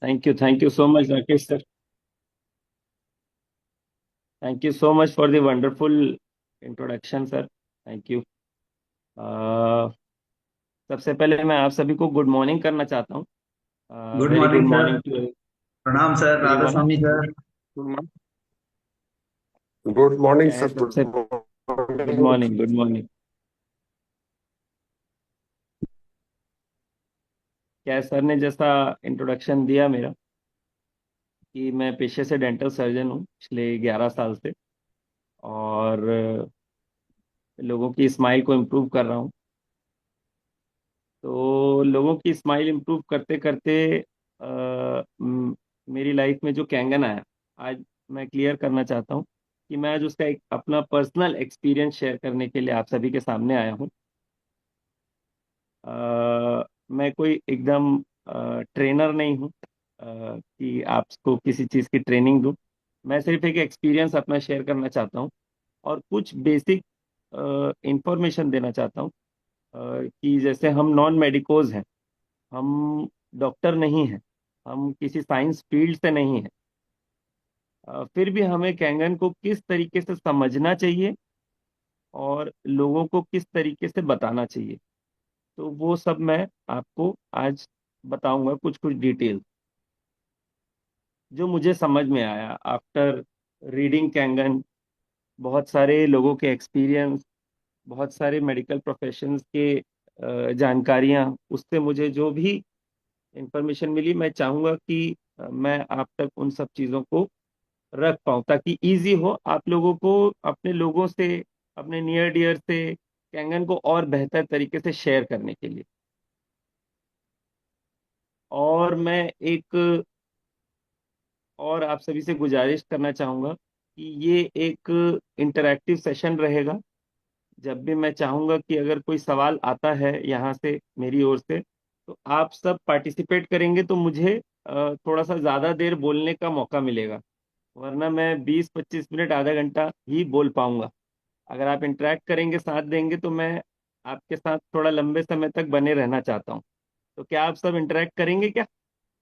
Thank you so much, Rakesh sir. Thank you so much for the wonderful introduction, sir. Thank you. Uh, सबसे पहले मैं आप सभी को गुड मॉर्निंग करना चाहता हूँ। Good very good morning sir. Morning to प्रणाम sir, Radha everyone. Swami sir. Good morning क्या है सर। गुड सबसे good morning. Morning, good morning. क्या है, सर ने जैसा इंट्रोडक्शन दिया मेरा कि मैं पेशे से डेंटल सर्जन हूँ पिछले 11 साल से, और लोगों की स्माइल को इम्प्रूव कर रहा हूँ। तो लोगों की स्माइल इम्प्रूव करते करते मेरी लाइफ में जो कैंगन आया, आज मैं क्लियर करना चाहता हूँ कि मैं आज उसका एक अपना पर्सनल एक्सपीरियंस शेयर करने के लिए आप सभी के सामने आया हूँ। मैं कोई एकदम ट्रेनर नहीं हूँ कि आपको किसी चीज़ की ट्रेनिंग दूँ। मैं सिर्फ एक एक्सपीरियंस अपना शेयर करना चाहता हूँ और कुछ बेसिक इंफॉर्मेशन देना चाहता हूँ। कि जैसे हम नॉन मेडिकोज हैं, हम डॉक्टर नहीं हैं, हम किसी साइंस फील्ड से नहीं हैं, फिर भी हमें कैंगन को किस तरीके से समझना चाहिए और लोगों को किस तरीके से बताना चाहिए, तो वो सब मैं आपको आज बताऊंगा, कुछ कुछ डिटेल जो मुझे समझ में आया आफ्टर रीडिंग कैंगन। बहुत सारे लोगों के एक्सपीरियंस, बहुत सारे मेडिकल प्रोफेशंस के जानकारियां, उससे मुझे जो भी इंफॉर्मेशन मिली, मैं चाहूंगा कि मैं आप तक उन सब चीज़ों को रख पाऊँ ताकि इजी हो आप लोगों को अपने लोगों से, अपने नियर डियर से कैंगन को और बेहतर तरीके से शेयर करने के लिए। और मैं एक और आप सभी से गुजारिश करना चाहूँगा कि ये एक इंटरैक्टिव सेशन रहेगा। जब भी मैं चाहूँगा कि अगर कोई सवाल आता है यहाँ से मेरी ओर से, तो आप सब पार्टिसिपेट करेंगे तो मुझे थोड़ा सा ज़्यादा देर बोलने का मौका मिलेगा, वरना मैं 20-25 मिनट आधा घंटा ही बोल पाऊंगा। अगर आप इंटरेक्ट करेंगे, साथ देंगे, तो मैं आपके साथ थोड़ा लंबे समय तक बने रहना चाहता हूँ। तो क्या आप सब इंटरेक्ट करेंगे क्या?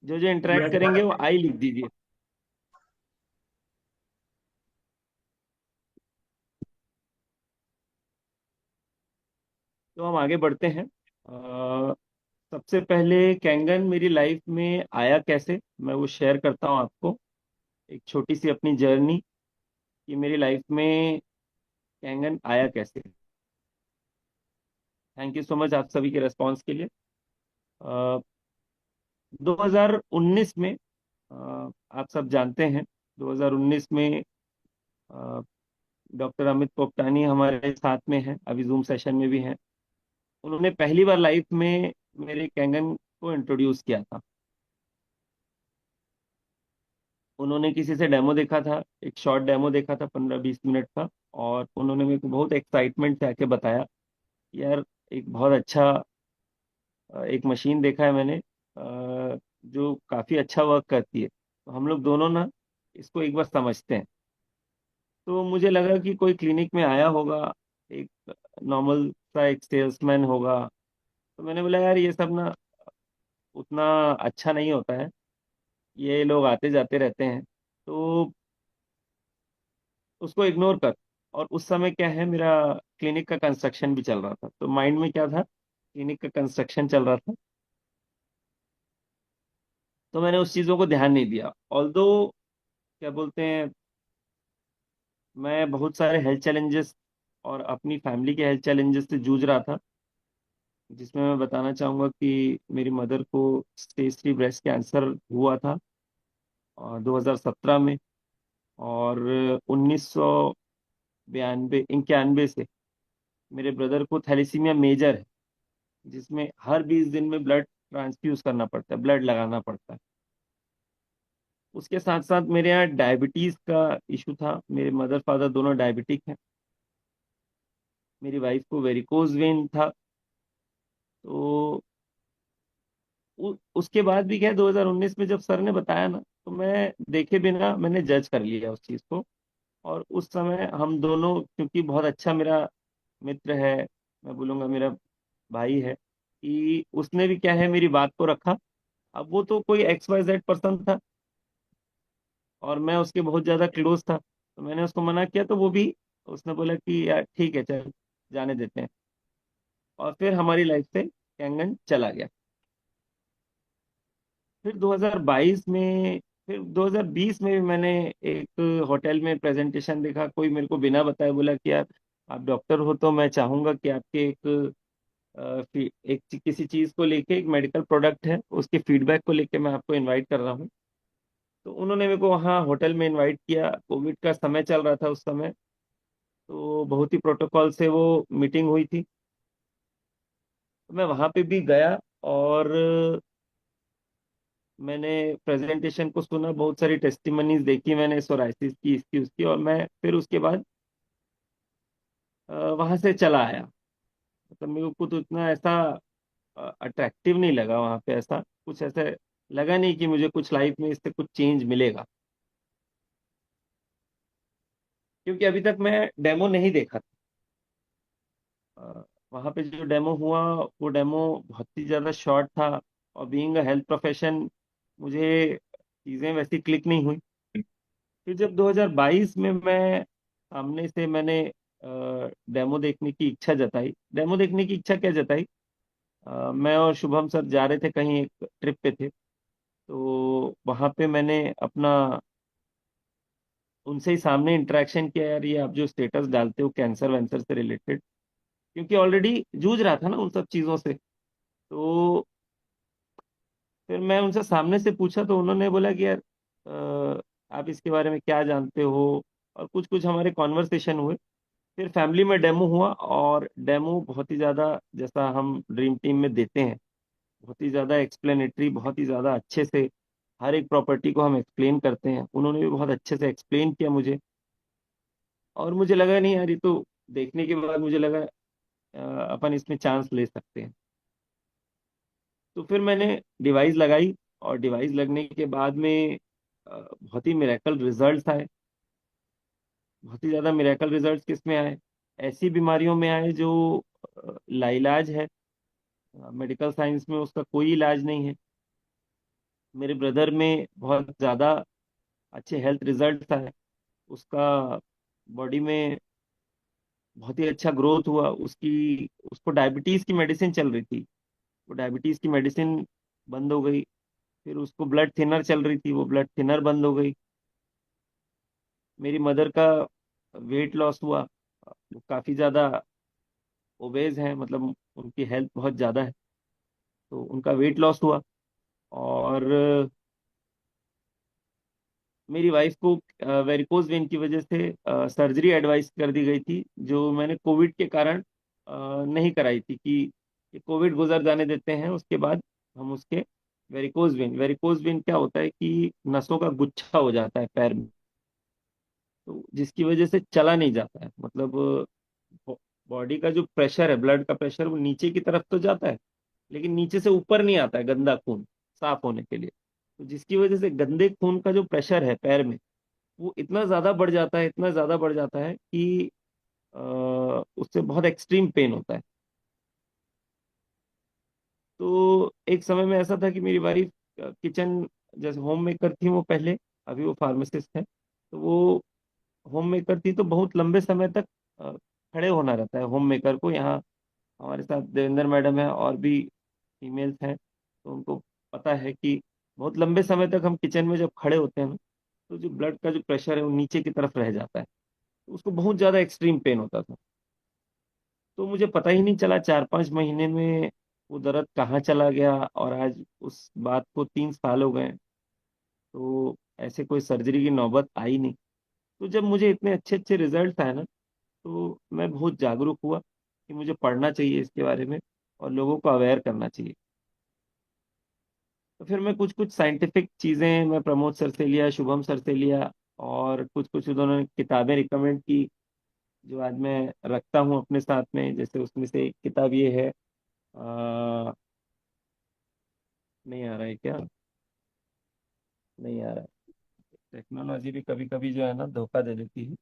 जो जो इंटरेक्ट यस करेंगे सर। वो आई लिख दीजिए। तो हम आगे बढ़ते हैं। सबसे पहले कैंगन मेरी लाइफ में आया कैसे, मैं वो शेयर करता हूँ आपको। एक छोटी सी अपनी जर्नी कि मेरी लाइफ में कैंगन आया कैसे। थैंक यू सो मच आप सभी के रेस्पॉन्स के लिए। 2019 में, अ, आप सब जानते हैं, 2019 में डॉक्टर अमित पोपटानी हमारे साथ में हैं, अभी जूम सेशन में भी हैं। उन्होंने पहली बार लाइफ में मेरे कैंगन को इंट्रोड्यूस किया था। उन्होंने किसी से डेमो देखा था, एक शॉर्ट डेमो देखा था 15-20 मिनट का, और उन्होंने मेरे को बहुत एक्साइटमेंट से आके बताया, यार एक बहुत अच्छा एक मशीन देखा है मैंने, जो काफ़ी अच्छा वर्क करती है, तो हम लोग दोनों ना इसको एक बार समझते हैं। तो मुझे लगा कि कोई क्लिनिक में आया होगा, एक नॉर्मल सा एक सेल्समैन होगा। तो मैंने बोला यार ये सब ना उतना अच्छा नहीं होता है, ये लोग आते जाते रहते हैं, तो उसको इग्नोर कर। और उस समय क्या है, मेरा क्लिनिक का कंस्ट्रक्शन भी चल रहा था, तो माइंड में क्या था, क्लिनिक का कंस्ट्रक्शन चल रहा था, तो मैंने उस चीज़ों को ध्यान नहीं दिया। ऑल्दो क्या बोलते हैं, मैं बहुत सारे हेल्थ चैलेंजेस और अपनी फैमिली के हेल्थ चैलेंजेस से जूझ रहा था, जिसमें मैं बताना चाहूँगा कि मेरी मदर को स्टेज 3 ब्रेस्ट कैंसर हुआ था 2017 में। और 1992-91 से मेरे ब्रदर को थैलेसीमिया मेजर है, जिसमें हर 20 दिन में ब्लड ट्रांसफ्यूज करना पड़ता है, ब्लड लगाना पड़ता है। उसके साथ साथ मेरे यहाँ डायबिटीज़ का इशू था, मेरे मदर फादर दोनों डायबिटिक हैं। मेरी वाइफ को वेरिकोज वेन था। तो उसके बाद भी क्या, 2019 में जब सर ने बताया ना, तो मैं देखे बिना मैंने जज कर लिया उस चीज़ को। और उस समय हम दोनों, क्योंकि बहुत अच्छा मेरा मित्र है, मैं बोलूँगा मेरा भाई है, कि उसने भी क्या है मेरी बात को रखा अब वो तो कोई XYZ पर्सन था, और मैं उसके बहुत ज्यादा क्लोज था, तो मैंने उसको मना किया, तो वो भी, उसने बोला कि यार ठीक है, चल जाने देते हैं। और फिर हमारी लाइफ से कैंगन चला गया। फिर 2022 में, फिर 2020 में भी मैंने एक होटल में प्रेजेंटेशन देखा, कोई मेरे को बिना बताए बोला कि यार आप डॉक्टर हो, तो मैं चाहूंगा कि आपके किसी चीज को लेके, एक मेडिकल प्रोडक्ट है उसके फीडबैक को लेके मैं आपको इनवाइट कर रहा हूँ। तो उन्होंने मेरे को वहाँ होटल में इनवाइट किया। कोविड का समय चल रहा था उस समय, तो बहुत ही प्रोटोकॉल से वो मीटिंग हुई थी। तो मैं वहाँ पे भी गया, और मैंने प्रेजेंटेशन को सुना, बहुत सारी टेस्टिमनीज देखी मैंने सोराइसिस की, इसकी उसकी, और मैं फिर उसके बाद वहां से चला आया। मतलब मेरे को तो इतना ऐसा अट्रैक्टिव नहीं लगा वहां पे, ऐसा कुछ ऐसे लगा नहीं कि मुझे कुछ लाइफ में इससे कुछ चेंज मिलेगा, क्योंकि अभी तक मैं डेमो नहीं देखा था। वहां पे जो डेमो हुआ, वो डेमो बहुत ही ज्यादा शॉर्ट था, और बीइंग अ हेल्थ प्रोफेशन मुझे चीजें वैसी क्लिक नहीं हुई। फिर जब 2022 में मैं सामने से मैंने डेमो देखने की इच्छा जताई, डेमो देखने की इच्छा क्या जताई, मैं और शुभम सर जा रहे थे कहीं, एक ट्रिप पे थे, तो वहां पे मैंने अपना उनसे ही सामने इंटरेक्शन किया, यार ये आप जो स्टेटस डालते हो कैंसर वैंसर से रिलेटेड, क्योंकि ऑलरेडी जूझ रहा था ना उन सब चीजों से। तो फिर मैं उनसे सामने से पूछा, तो उन्होंने बोला कि यार आप इसके बारे में क्या जानते हो, और कुछ कुछ हमारे कॉन्वर्सेशन हुए। फिर फैमिली में डेमो हुआ, और डेमो बहुत ही ज़्यादा, जैसा हम ड्रीम टीम में देते हैं, बहुत ही ज़्यादा एक्सप्लेनेटरी, बहुत ही ज़्यादा अच्छे से हर एक प्रॉपर्टी को हम एक्सप्लेन करते हैं, उन्होंने भी बहुत अच्छे से एक्सप्लेन किया मुझे। और मुझे लगा नहीं यार, ये तो देखने के बाद मुझे लगा अपन इसमें चांस ले सकते हैं। तो फिर मैंने डिवाइस लगाई, और डिवाइस लगने के बाद में बहुत ही मिरेकल रिजल्ट्स आए। बहुत ही ज़्यादा मिरेकल रिजल्ट्स किस में आए, ऐसी बीमारियों में आए जो लाइलाज है, मेडिकल साइंस में उसका कोई इलाज नहीं है। मेरे ब्रदर में बहुत ज़्यादा अच्छे हेल्थ रिजल्ट आए, उसका बॉडी में बहुत ही अच्छा ग्रोथ हुआ। उसको डायबिटीज़ की मेडिसिन चल रही थी, वो डायबिटीज़ की मेडिसिन बंद हो गई। फिर उसको ब्लड थिनर चल रही थी, वो ब्लड थिनर बंद हो गई। मेरी मदर का वेट लॉस हुआ, वो काफ़ी ज़्यादा ओबेज है, मतलब उनकी हेल्थ बहुत ज़्यादा है, तो उनका वेट लॉस हुआ। और मेरी वाइफ को वेरिकोज वेन की वजह से सर्जरी एडवाइस कर दी गई थी, जो मैंने कोविड के कारण नहीं कराई थी, कि ये कोविड गुजर जाने देते हैं, उसके बाद हम उसके वेरिकोज वेन क्या होता है कि नसों का गुच्छा हो जाता है पैर में, तो जिसकी वजह से चला नहीं जाता है, मतलब बॉडी का जो प्रेशर है, ब्लड का प्रेशर, वो नीचे की तरफ तो जाता है, लेकिन नीचे से ऊपर नहीं आता है गंदा खून साफ होने के लिए। तो जिसकी वजह से गंदे खून का जो प्रेशर है पैर में, वो इतना ज्यादा बढ़ जाता है, इतना ज्यादा बढ़ जाता है कि अ, उससे बहुत एक्सट्रीम पेन होता है। तो एक समय में ऐसा था कि मेरी वाइफ किचन, जैसे होम मेकर थी वो पहले, अभी वो फार्मासिस्ट है, तो वो होम मेकर थी, तो बहुत लंबे समय तक खड़े होना रहता है होम मेकर को। यहाँ हमारे साथ देवेंद्र मैडम है, और भी फीमेल्स हैं, तो उनको पता है कि बहुत लंबे समय तक हम किचन में जब खड़े होते हैं ना, तो जो ब्लड का जो प्रेशर है वो नीचे की तरफ रह जाता है, तो उसको बहुत ज्यादा एक्सट्रीम पेन होता था। तो मुझे पता ही नहीं चला 4-5 महीने में वो दर्द कहाँ चला गया, और आज उस बात को 3 साल हो गए। तो ऐसे कोई सर्जरी की नौबत आई नहीं। तो जब मुझे इतने अच्छे अच्छे रिजल्ट आए ना, तो मैं बहुत जागरूक हुआ कि मुझे पढ़ना चाहिए इसके बारे में, और लोगों को अवेयर करना चाहिए। तो फिर मैं कुछ कुछ साइंटिफिक चीज़ें मैं प्रमोद सर से लिया, शुभम सर से लिया, और कुछ कुछ उन्होंने किताबें रिकमेंड की, जो आज मैं रखता हूँ अपने साथ में। जैसे उसमें से एक किताब ये है, आ, नहीं आ रहा है क्या, नहीं आ रहा है। टेक्नोलॉजी भी कभी कभी जो है ना धोखा दे देती है।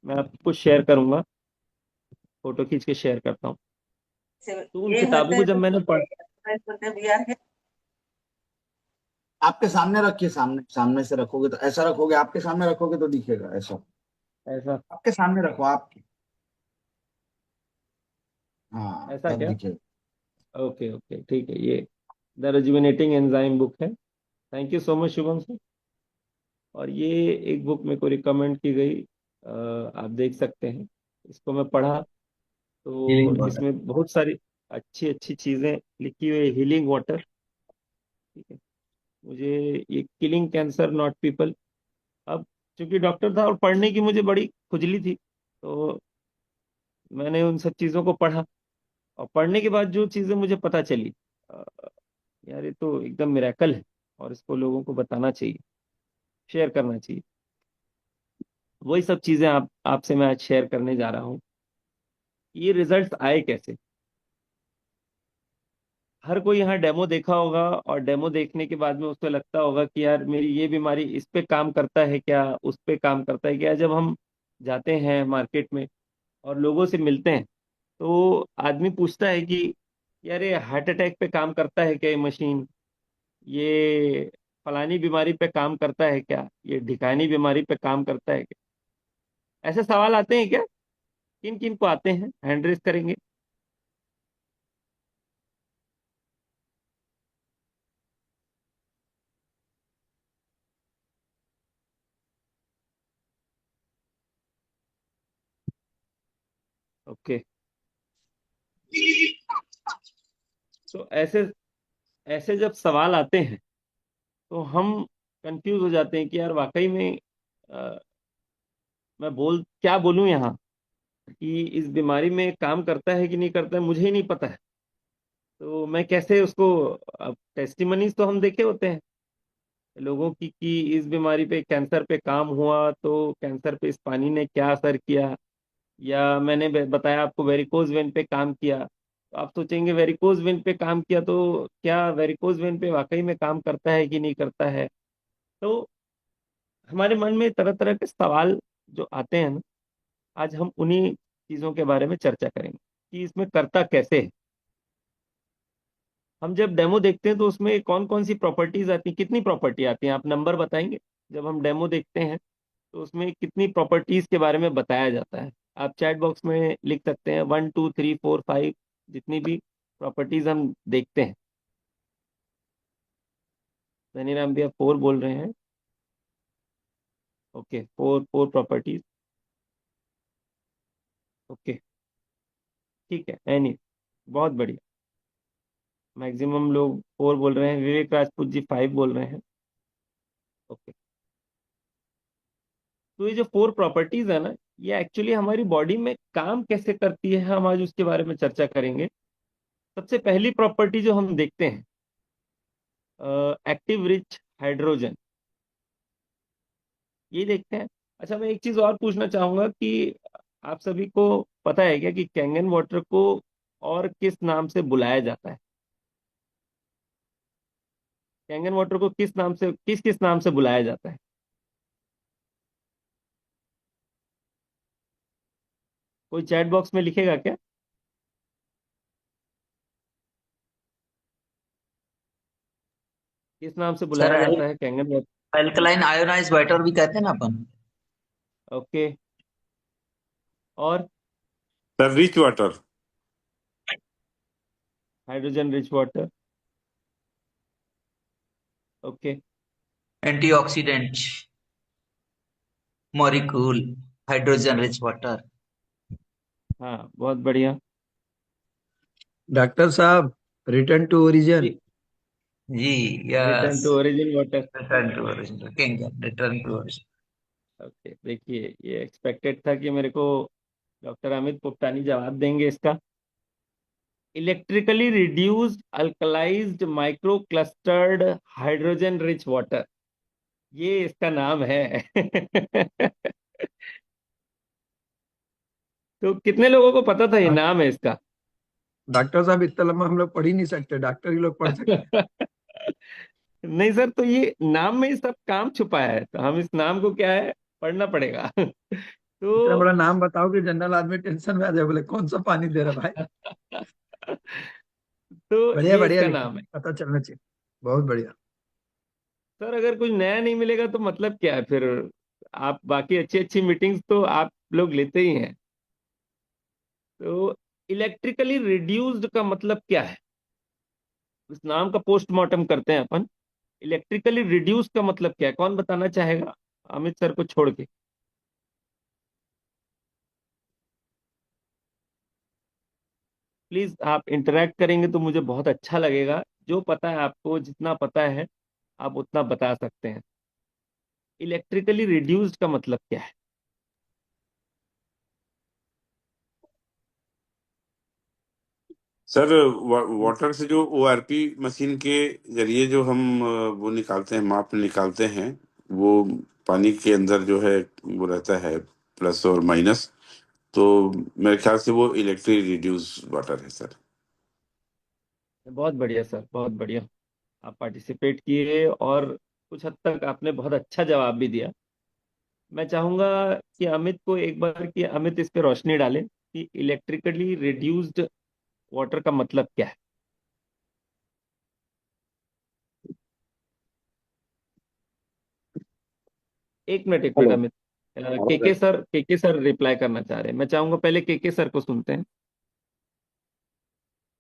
मैं आपको शेयर करूंगा, फोटो खींच के शेयर करता हूँ। से तो उन ये किताबों होते को हैं जब तो मैंने पढ़ होते हैं भैया है। आपके सामने रखिए, सामने सामने से रखोगे तो ऐसा रखोगे, आपके सामने रखोगे तो दिखेगा ऐसा। ऐसा? आपके सामने रखो आपके। हाँ ऐसा तब क्या? दिखेगा। ओके ओके, ठीक है। ये द रिजुविनेटिंग एंजाइम बुक है। Thank you so much Shubham sir. और ये एक बुक मेरे को रिकमेंड की गई, आप देख सकते हैं। इसको मैं पढ़ा तो हीलिंग वाटर। इसमें बहुत सारी अच्छी अच्छी चीजें लिखी हुई है। हीलिंग वाटर, ठीक है। मुझे ये किलिंग कैंसर नॉट पीपल, अब चूंकि डॉक्टर था और पढ़ने की मुझे बड़ी खुजली थी, तो मैंने उन सब चीजों को पढ़ा। और पढ़ने के बाद जो चीजें मुझे पता चली, अ, यार ये तो एकदम मिरेकल है, और इसको लोगों को बताना चाहिए, शेयर करना चाहिए। वही सब चीजें आप आपसे मैं आज शेयर करने जा रहा हूँ। ये रिजल्ट्स आए कैसे? हर कोई यहाँ डेमो देखा होगा, और डेमो देखने के बाद में उसको लगता होगा कि यार मेरी ये बीमारी इस पे काम करता है क्या, उस पे काम करता है क्या। जब हम जाते हैं मार्केट में और लोगों से मिलते हैं, तो आदमी पूछता है कि यार ये हार्ट अटैक पे काम करता है क्या ये मशीन, ये फलानी बीमारी पे काम करता है क्या, ये ढिकानी बीमारी पे काम करता है क्या। ऐसे सवाल आते हैं क्या? किन किन को आते हैं, हैंड रेस करेंगे। ओके। तो ऐसे ऐसे जब सवाल आते हैं, तो हम कंफ्यूज हो जाते हैं कि यार वाकई में अ, मैं बोल क्या बोलूं यहाँ, कि इस बीमारी में काम करता है कि नहीं करता है, मुझे ही नहीं पता है। तो मैं कैसे उसको, अब टेस्टिमनीज तो हम देखे होते हैं लोगों की कि इस बीमारी पे, कैंसर पे काम हुआ, तो कैंसर पे इस पानी ने क्या असर किया। या मैंने बताया आपको वेरिकोज वेन पे काम किया, तो आप सोचेंगे वेरिकोज वेन पे काम किया, तो क्या वेरिकोज वेन पे वाकई में काम करता है कि नहीं करता है। तो हमारे मन में तरह तरह के सवाल जो आते हैं ना, आज हम उन्हीं चीजों के बारे में चर्चा करेंगे कि इसमें करता कैसे है। हम जब डेमो देखते हैं तो उसमें कौन कौन सी प्रॉपर्टीज आती हैं, कितनी प्रॉपर्टी आती हैं, आप नंबर बताएंगे। जब हम डेमो देखते हैं तो उसमें कितनी प्रॉपर्टीज के बारे में बताया जाता है। आप चैट बॉक्स में लिख सकते हैं 1 2 3 4 5, जितनी भी प्रॉपर्टीज हम देखते हैं। धनीराम भैया 4 बोल रहे हैं। Okay, 4 4 properties. ओके, ठीक है। एनी, बहुत बढ़िया। मैक्सिमम लोग 4 बोल रहे हैं। विवेक राजपूत जी 5 बोल रहे हैं। ओके। तो ये जो 4 प्रॉपर्टीज है ना, ये एक्चुअली हमारी बॉडी में काम कैसे करती है, हम आज उसके बारे में चर्चा करेंगे। सबसे पहली प्रॉपर्टी जो हम देखते हैं, एक्टिव रिच हाइड्रोजन, ये देखते हैं। अच्छा, मैं एक चीज और पूछना चाहूंगा कि आप सभी को पता है क्या कि कैंगन वाटर को और किस नाम से बुलाया जाता है? कैंगन वाटर को किस नाम से, किस किस नाम से बुलाया जाता है? कोई चैट बॉक्स में लिखेगा क्या? किस नाम से सर बुलाया जाता है Kangen water? Alkaline ionize water भी कहते हैं ना अपन। ओके। और sir rich water. Hydrogen rich water. Okay. Antioxidant molecule hydrogen rich water. हाँ, बहुत बढ़िया। डॉक्टर साहब, रिटर्न टू ओरिजिन। जी, जी। Return yes. To origin water. Return to origin king, return to origin. Okay, देखिए ये एक्सपेक्टेड था कि मेरे को डॉक्टर अमित पुप्तानी जवाब देंगे इसका। Electrically reduced alkalised micro clustered hydrogen rich water, ये इसका नाम है। तो कितने लोगों को पता था ये नाम है इसका? डॉक्टर साहब, इतना लंबा हम लोग पढ़ ही नहीं सकते, डॉक्टर ही लोग पढ़ सकते हैं। नहीं सर, तो ये नाम में ही सब काम छुपा है, तो हम इस नाम को क्या है, पढ़ना पड़ेगा। इतना तो बड़ा नाम बताओ कि जनरल आदमी टेंशन में आ जाए, बोले कौन सा पानी दे रहा भाई। तो बढ़िया ये बढ़िया इसका लिखा, नाम है। पता चलना चाहिए। बहुत बढ़िया। सर अगर कुछ नया नहीं मिलेगा तो मतलब क्या है फिर? आप बाकी अच्छी अच्छी मीटिंग्स तो आप लोग लेते ही हैं। तो इलेक्ट्रिकली रिड्यूस्ड का मतलब क्या है? इस नाम का पोस्टमार्टम करते हैं अपन। इलेक्ट्रिकली रिड्यूस का मतलब क्या है, कौन बताना चाहेगा? अमित सर को छोड़ के। प्लीज आप इंटरेक्ट करेंगे तो मुझे बहुत अच्छा लगेगा। जो पता है आपको, जितना पता है आप उतना बता सकते हैं। इलेक्ट्रिकली रिड्यूस्ड का मतलब क्या है? सर वाटर से जो ओआरपी मशीन के जरिए जो हम वो निकालते हैं, माप निकालते हैं, वो पानी के अंदर जो है वो रहता है प्लस और माइनस। तो मेरे ख्याल से वो इलेक्ट्रिक रिड्यूस वाटर है सर। बहुत बढ़िया सर, बहुत बढ़िया। आप पार्टिसिपेट किए और कुछ हद तक आपने बहुत अच्छा जवाब भी दिया। मैं चाहूंगा कि अमित को एक बार, कि अमित इस पे रोशनी डालें कि इलेक्ट्रिकली रिड्यूस्ड वाटर का मतलब क्या है। एक मिनट हेलो। अमित। आवाज आई? के सर रिप्लाई करना चाह रहे हैं। मैं चाहूंगा पहले के सर को सुनते हैं।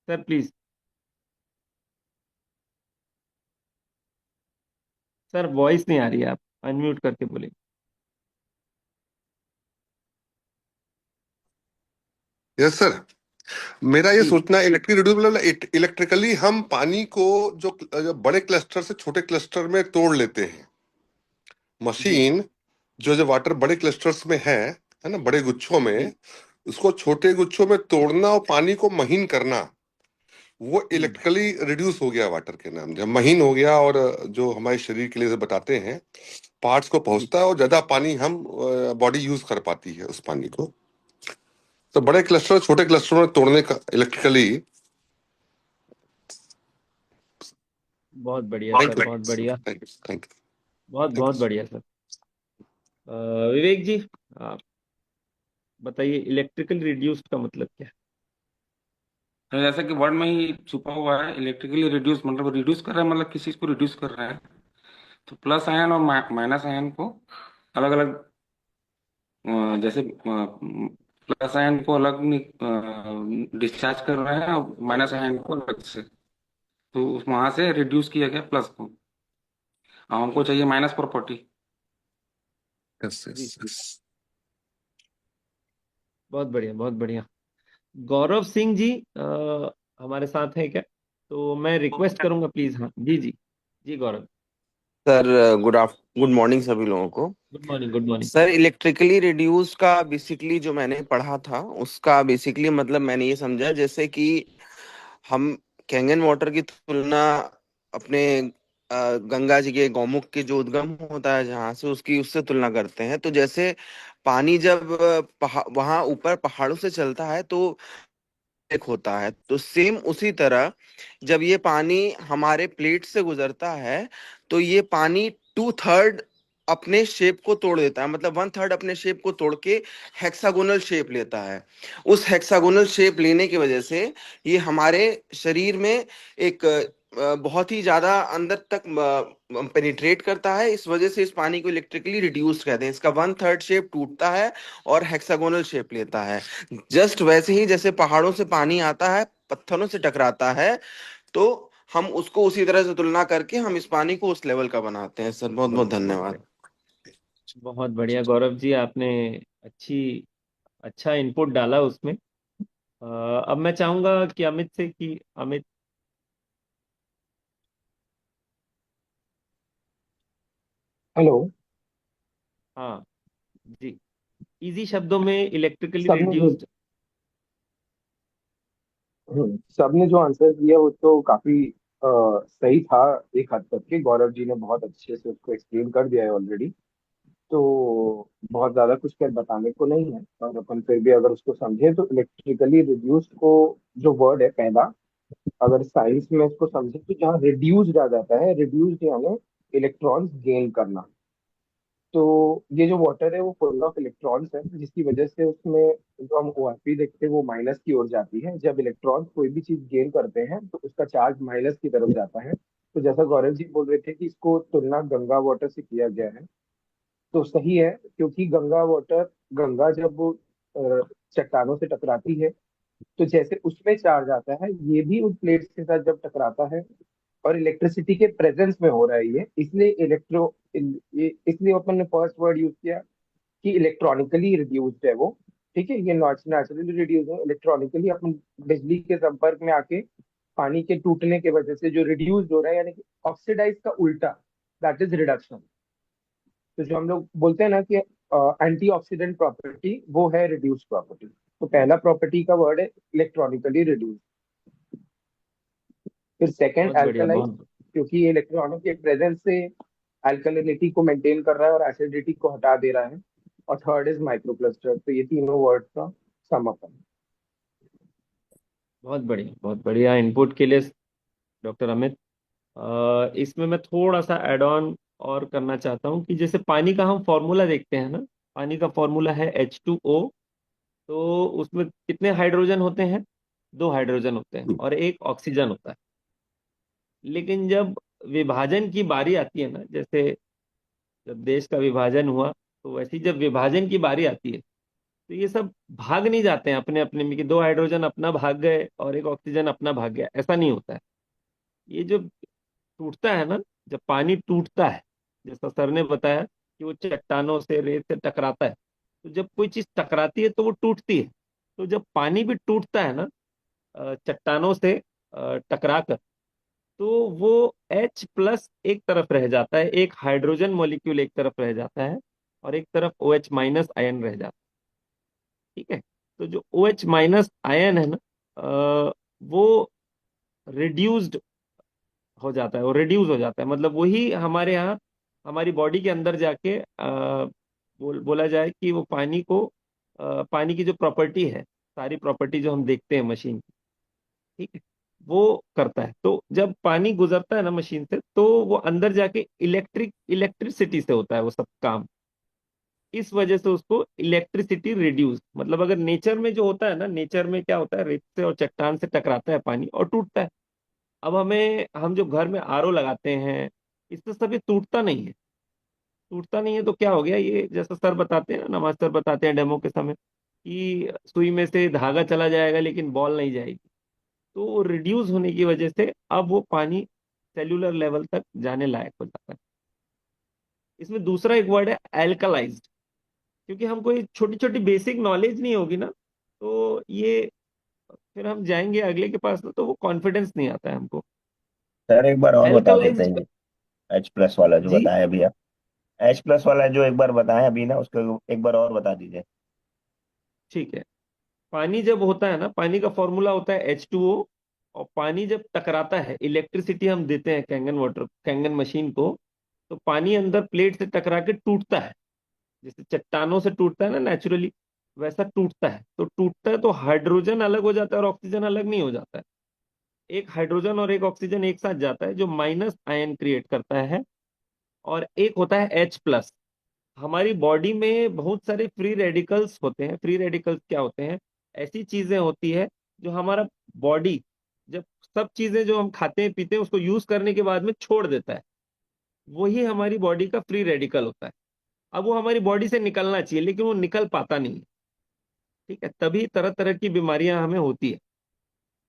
Sir please. सर वॉइस नहीं आ रही है, आप अनम्यूट करके बोले। Yes sir. मेरा ये जी सोचना इलेक्ट्रिक रिड्यूस मतलब इलेक्ट्रिकली हम पानी को जो बड़े क्लस्टर से छोटे क्लस्टर में तोड़ लेते हैं। जी मशीन जो जो वाटर बड़े क्लस्टर्स में है ना, बड़े गुच्छों में, जी। उसको छोटे गुच्छों में तोड़ना और पानी को महीन करना, वो हम्म। इलेक्ट्रिकली रिड्यूस हो गया वाटर के नाम। जब महीन हो गया और जो हमारे शरीर के लिए बताते हैं पार्ट्स को जी। पहुंचता है और ज्यादा पानी हम बॉडी यूज कर पाती है उस पानी को। तो बड़े क्लस्टर छोटे क्लस्टर में तोड़ने का इलेक्ट्रिकली। बहुत बढ़िया थैंक सर, यू बहुत बढ़िया। थैंक यू थैंक बहुत यू। बहुत बढ़िया सर। अ, विवेक जी, आप बताइए इलेक्ट्रिकल रिड्यूस्ड का मतलब क्या है? तो जैसा कि वर्ड में ही छुपा हुआ है, इलेक्ट्रिकली रिड्यूस मतलब रिड्यूस कर रहा है, मतलब किसी चीज को रिड्यूस कर रहा है। तो प्लस आयन और माइनस आयन को अलग अलग, जैसे प्लस आयन को अलग डिस्चार्ज कर रहे हैं और माइनस आयन को अलग से। तो वहां से रिड्यूस किया गया प्लस को, और हमको चाहिए माइनस प्रॉपर्टी। यस यस जी यस। बहुत बढ़िया, बहुत बढ़िया। गौरव सिंह जी हमारे साथ हैं क्या? तो मैं रिक्वेस्ट करूंगा प्लीज। हाँ जी जी। जी गौरव। सर गुड मॉर्निंग सभी लोगों को। Good morning, good morning. Sir electrically reduce का बेसिकली जो मैंने पढ़ा था उसका बेसिकली मतलब मैंने ये समझा, जैसे कि हम कैंगन वाटर की तुलना अपने गंगा जी के गौमुख के जो उद्गम होता है जहाँ से, उसकी उससे तुलना करते हैं। तो जैसे पानी जब वहां ऊपर पहाड़ों से चलता है तो एक होता है, तो सेम उसी तरह जब ये पानी हमारे प्लेट से गुजरता है तो ये पानी 2/3 अपने शेप को तोड़ देता है, मतलब 1/3 अपने शेप को तोड़ के हेक्सागोनल शेप लेता है। उस हेक्सागोनल शेप लेने की वजह से ये हमारे शरीर में एक बहुत ही ज्यादा अंदर तक पेनिट्रेट करता है। इस वजह से इस पानी को इलेक्ट्रिकली रिड्यूस कहते हैं। इसका 1/3 शेप टूटता है और हेक्सागोनल शेप लेता है। जस्ट वैसे ही जैसे पहाड़ों से पानी आता है, पत्थरों से टकराता है, तो हम उसको उसी तरह से तुलना करके हम इस पानी को उस लेवल का बनाते हैं। सर बहुत बहुत धन्यवाद। बहुत बढ़िया गौरव जी, आपने अच्छी अच्छा इनपुट डाला उसमें। अब मैं चाहूंगा कि अमित से, कि अमित। हेलो। हाँ जी। इजी शब्दों में इलेक्ट्रिकली सबने जो रिड्यूस्ड। सबने जो आंसर दिया वो तो काफी सही था। एक हद तक के गौरव जी ने बहुत अच्छे से उसको एक्सप्लेन कर दिया है ऑलरेडी। तो बहुत ज्यादा कुछ कर बताने को नहीं है, और अपन फिर भी अगर उसको समझे तो इलेक्ट्रिकली रिड्यूस को जो वर्ड है पहला, अगर साइंस में इसको समझे तो जहाँ रिड्यूस्ड आ जाता है, रिड्यूस्ड यानी इलेक्ट्रॉन्स गेन करना। तो ये जो वाटर है वो फुल ऑफ इलेक्ट्रॉन्स है, जिसकी वजह से उसमें जो हम ओआरपी देखते हैं वो माइनस की ओर जाती है। जब इलेक्ट्रॉन्स कोई भी चीज गेन करते हैं तो उसका चार्ज माइनस की तरफ जाता है। तो जैसा गौरव जी बोल रहे थे कि इसको तुलना गंगा वाटर से किया गया है, तो सही है, क्योंकि गंगा वाटर, गंगा जब चट्टानों से टकराती है तो जैसे उसमें चार्ज आता है, ये भी उन प्लेट्स के साथ जब टकराता है और इलेक्ट्रिसिटी के प्रेजेंस में हो रहा है ये, इसलिए इसलिए अपन ने फर्स्ट वर्ड यूज किया कि इलेक्ट्रॉनिकली रिड्यूस्ड है वो। ठीक है, ये नेचुरली रिड्यूस है, इलेक्ट्रॉनिकली अपन बिजली के संपर्क में आके पानी के टूटने की वजह से जो रिड्यूस हो रहा है, यानी कि ऑक्सीडाइज का उल्टा, दैट इज रिडक्शन। तो जो हम लोग बोलते हैं ना कि एंटीऑक्सीडेंट प्रॉपर्टी, वो है रिड्यूस प्रॉपर्टी। तो पहला प्रॉपर्टी का वर्ड है इलेक्ट्रॉनिकली रिड्यूस। फिर सेकंड बहुत बढ़िया, अल्कलाइज, बहुत क्योंकि ये इलेक्ट्रॉनों के प्रेजेंस से अल्कलिनिटी को मेंटेन कर रहा है और एसिडिटी को हटा दे रहा है। और थर्ड इज माइक्रोक्लस्टर। तो ये तीनों वर्ड्स का समापन। बहुत बढ़िया, बहुत बढ़िया इनपुट के लिए डॉक्टर अमित। इसमें मैं थोड़ा सा एड ऑन और करना चाहता हूँ कि जैसे पानी का हम फॉर्मूला देखते हैं ना, पानी का फॉर्मूला है H2O। तो उसमें कितने हाइड्रोजन होते हैं? 2 हाइड्रोजन होते हैं और एक ऑक्सीजन होता है। लेकिन जब विभाजन की बारी आती है ना, जैसे जब देश का विभाजन हुआ, तो वैसे ही जब विभाजन की बारी आती है, तो ये सब भाग नहीं जाते हैं अपने अपने में कि 2 हाइड्रोजन अपना भाग गए और एक ऑक्सीजन अपना भाग गया, ऐसा नहीं होता है। ये जो टूटता है ना, जब पानी टूटता है, जैसा सर ने बताया कि वो चट्टानों से, रेत से टकराता है, तो जब कोई चीज टकराती है तो वो टूटती है। तो जब पानी भी टूटता है ना, चट्टानों से टकरा कर, तो वो H+ एक तरफ रह जाता है, एक हाइड्रोजन मॉलिक्यूल एक तरफ रह जाता है, और एक तरफ OH- आयन रह जाता है। ठीक है। तो जो OH- आयन है ना, वो रिड्यूस्ड हो जाता है, वो रिड्यूस हो जाता है, मतलब वही हमारे यहाँ, हमारी बॉडी के अंदर जाके बोला जाए कि वो पानी को, पानी की जो प्रॉपर्टी है, सारी प्रॉपर्टी जो हम देखते हैं मशीन की, ठीक है, वो करता है। तो जब पानी गुजरता है ना मशीन से, तो वो अंदर जाके इलेक्ट्रिसिटी से होता है वो सब काम। इस वजह से उसको इलेक्ट्रिसिटी रिड्यूस, मतलब अगर नेचर में जो होता है ना, नेचर में क्या होता है, रेत से और चट्टान से टकराता है पानी और टूटता है। अब हम जो घर में RO लगाते हैं, इससे सभी टूटता नहीं है। टूटता नहीं है तो क्या हो गया, ये जैसा सर बताते हैं ना, मास्टर बताते हैं डेमो के समय, कि सुई में से धागा चला जाएगा लेकिन बॉल नहीं जाएगी। तो रिड्यूस होने की वजह से अब वो पानी सेल्यूलर लेवल तक जाने लायक हो जाता है। इसमें दूसरा एक वर्ड है एल्कलाइज्ड। क्योंकि हमको ये छोटी छोटी बेसिक नॉलेज नहीं होगी ना, तो ये फिर हम जाएंगे अगले के पास ना, तो वो कॉन्फिडेंस नहीं आता है हमको। सर एक बार और बता देते एल्कलाइज्ड। हैं, H+ वाला जो जी, बताया अभी आप, H+ वाला जो एक बार बताया अभी ना, उसको एक बार और बता दीजिए। ठीक है। पानी जब होता है ना, पानी का फॉर्मूला होता है H2O। और पानी जब टकराता है, इलेक्ट्रिसिटी हम देते हैं कैंगन मशीन को, तो पानी अंदर प्लेट से टकरा के टूटता है। जैसे चट्टानों से टूटता है ना नेचुरली, वैसा टूटता है। तो टूटता है तो हाइड्रोजन अलग हो जाता है और ऑक्सीजन अलग नहीं हो जाता है। एक हाइड्रोजन और एक ऑक्सीजन एक साथ जाता है, जो माइनस आयन क्रिएट करता है। और एक होता है H+। हमारी बॉडी में बहुत सारे फ्री रेडिकल्स होते हैं। फ्री रेडिकल्स क्या होते हैं? ऐसी चीजें होती है जो हमारा बॉडी, जब सब चीजें जो हम खाते हैं पीते हैं उसको यूज करने के बाद में छोड़ देता है, वही हमारी बॉडी का फ्री रेडिकल होता है। अब वो हमारी बॉडी से निकलना चाहिए लेकिन वो निकल पाता नहीं है। ठीक है, तभी तरह तरह की बीमारियां हमें होती है।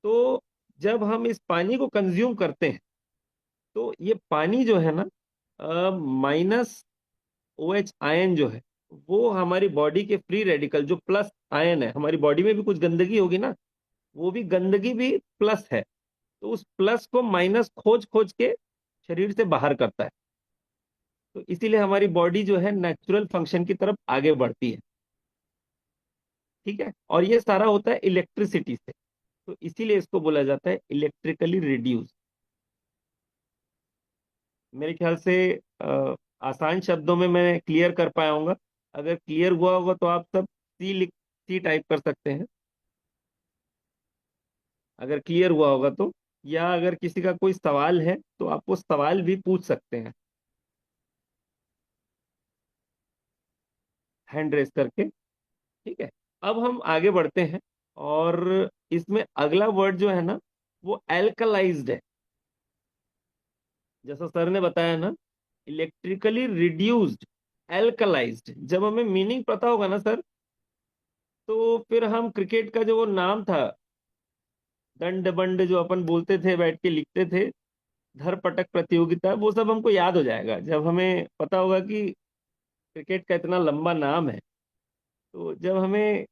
तो जब हम इस पानी को कंज्यूम करते हैं, तो ये पानी जो है ना, माइनस OH आयन जो है, वो हमारी बॉडी के फ्री रेडिकल, जो प्लस आयन है, हमारी बॉडी में भी कुछ गंदगी होगी ना, वो भी गंदगी भी प्लस है। तो उस प्लस को माइनस खोज खोज के शरीर से बाहर करता है। तो इसीलिए हमारी बॉडी जो है नेचुरल फंक्शन की तरफ आगे बढ़ती है। ठीक है, और ये सारा होता है इलेक्ट्रिसिटी से। तो इसीलिए इसको बोला जाता है इलेक्ट्रिकली रिड्यूस। मेरे ख्याल से आसान शब्दों में मैं क्लियर कर पाया हूँगा। अगर क्लियर हुआ होगा तो आप सब सी टाइप कर सकते हैं, अगर क्लियर हुआ होगा तो। या अगर किसी का कोई सवाल है तो आप वो सवाल भी पूछ सकते हैं, हैंड रेस करके। ठीक है। अब हम आगे बढ़ते हैं, और इसमें अगला वर्ड जो है ना, वो एल्कलाइज्ड है। जैसा सर ने बताया ना, इलेक्ट्रिकली रिड्यूस्ड एल्कलाइज्ड, जब हमें मीनिंग पता होगा ना सर, तो फिर हम क्रिकेट का जो वो नाम था, दंड बंड जो अपन बोलते थे, बैठ के लिखते थे, धर पटक प्रतियोगिता, वो सब हमको याद हो जाएगा जब हमें पता होगा कि क्रिकेट का इतना लंबा नाम है। तो जब हमें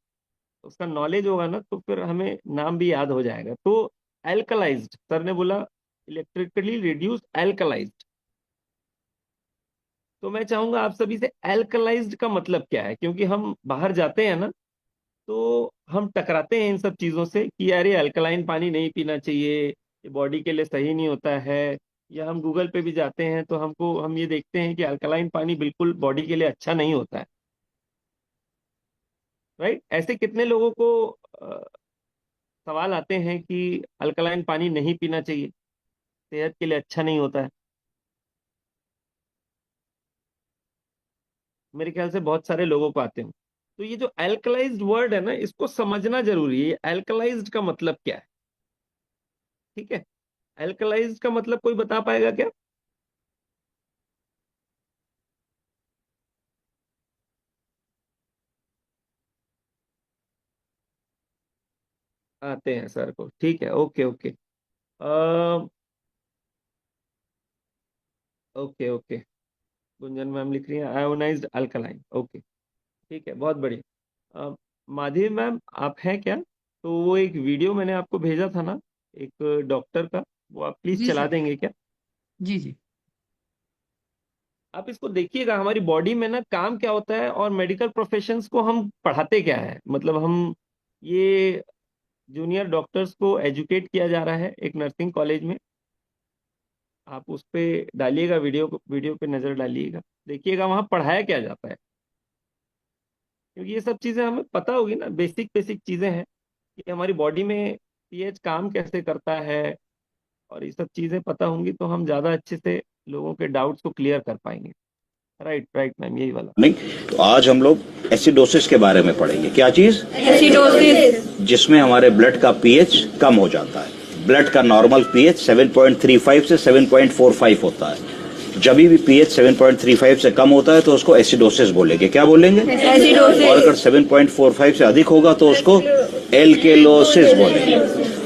उसका नॉलेज होगा ना, तो फिर हमें नाम भी याद हो जाएगा। तो एल्कलाइज्ड, सर ने बोला इलेक्ट्रिकली रिड्यूस एल्कलाइज्ड, तो मैं चाहूंगा आप सभी से एल्कलाइज्ड का मतलब क्या है, क्योंकि हम बाहर जाते हैं ना, तो हम टकराते हैं इन सब चीजों से कि यार ये अल्कलाइन पानी नहीं पीना चाहिए, ये बॉडी के लिए सही नहीं होता है। या हम गूगल पे भी जाते हैं तो हम ये देखते हैं कि अल्कलाइन पानी बिल्कुल बॉडी के लिए अच्छा नहीं होता है। राइट? ऐसे कितने लोगों को सवाल आते हैं कि अल्कलाइन पानी नहीं पीना चाहिए, सेहत के लिए अच्छा नहीं होता है। मेरे ख्याल से बहुत सारे लोगों को आते हैं। तो ये जो एल्कलाइज्ड वर्ड है ना, इसको समझना जरूरी है। एल्कलाइज्ड का मतलब क्या है? ठीक है, एल्कलाइज्ड का मतलब कोई बता पाएगा क्या? आते हैं सर को, ठीक है, okay okay. Okay okay, Gunjan ma'am लिख रही है आयोनाइज्ड अल्कलाइन, ओके, ठीक है, बहुत बढ़िया। माधवी मैम, आप हैं क्या? तो वो एक वीडियो मैंने आपको भेजा था ना, एक डॉक्टर का, वो आप प्लीज जी चला सर। देंगे क्या? जी जी। आप इसको देखिएगा, हमारी बॉडी में ना काम क्या होता है और मेडिकल प्रोफेशंस को हम पढ़ाते क्या है। मतलब हम ये जूनियर डॉक्टर्स को एजुकेट किया जा रहा है एक नर्सिंग कॉलेज में। आप उस पे डालिएगा, वीडियो पे नजर डालिएगा, देखिएगा वहाँ पढ़ाया क्या जाता है। क्योंकि ये सब चीजें हमें पता होगी ना, बेसिक बेसिक चीजें हैं कि हमारी बॉडी में पीएच काम कैसे करता है, और ये सब चीजें पता होंगी तो हम ज्यादा अच्छे से लोगों के डाउट्स को क्लियर कर पाएंगे। राइट राइट मैम, यही वाला। नहीं, तो आज हम लोग एसिडोसिस के बारे में पढ़ेंगे। क्या चीज? एसिडोसिस। जिसमें हमारे ब्लड का पीएच कम हो जाता है। ब्लड का नॉर्मल पीएच 7.35 से 7.45 होता है। जब भी पीएच 7.35 से कम होता है तो उसको एसिडोसिस बोलेंगे। क्या बोलेंगे? एसिडोसिस। और अगर 7.45 से अधिक होगा तो उसको एल्केलोसिस बोलेंगे।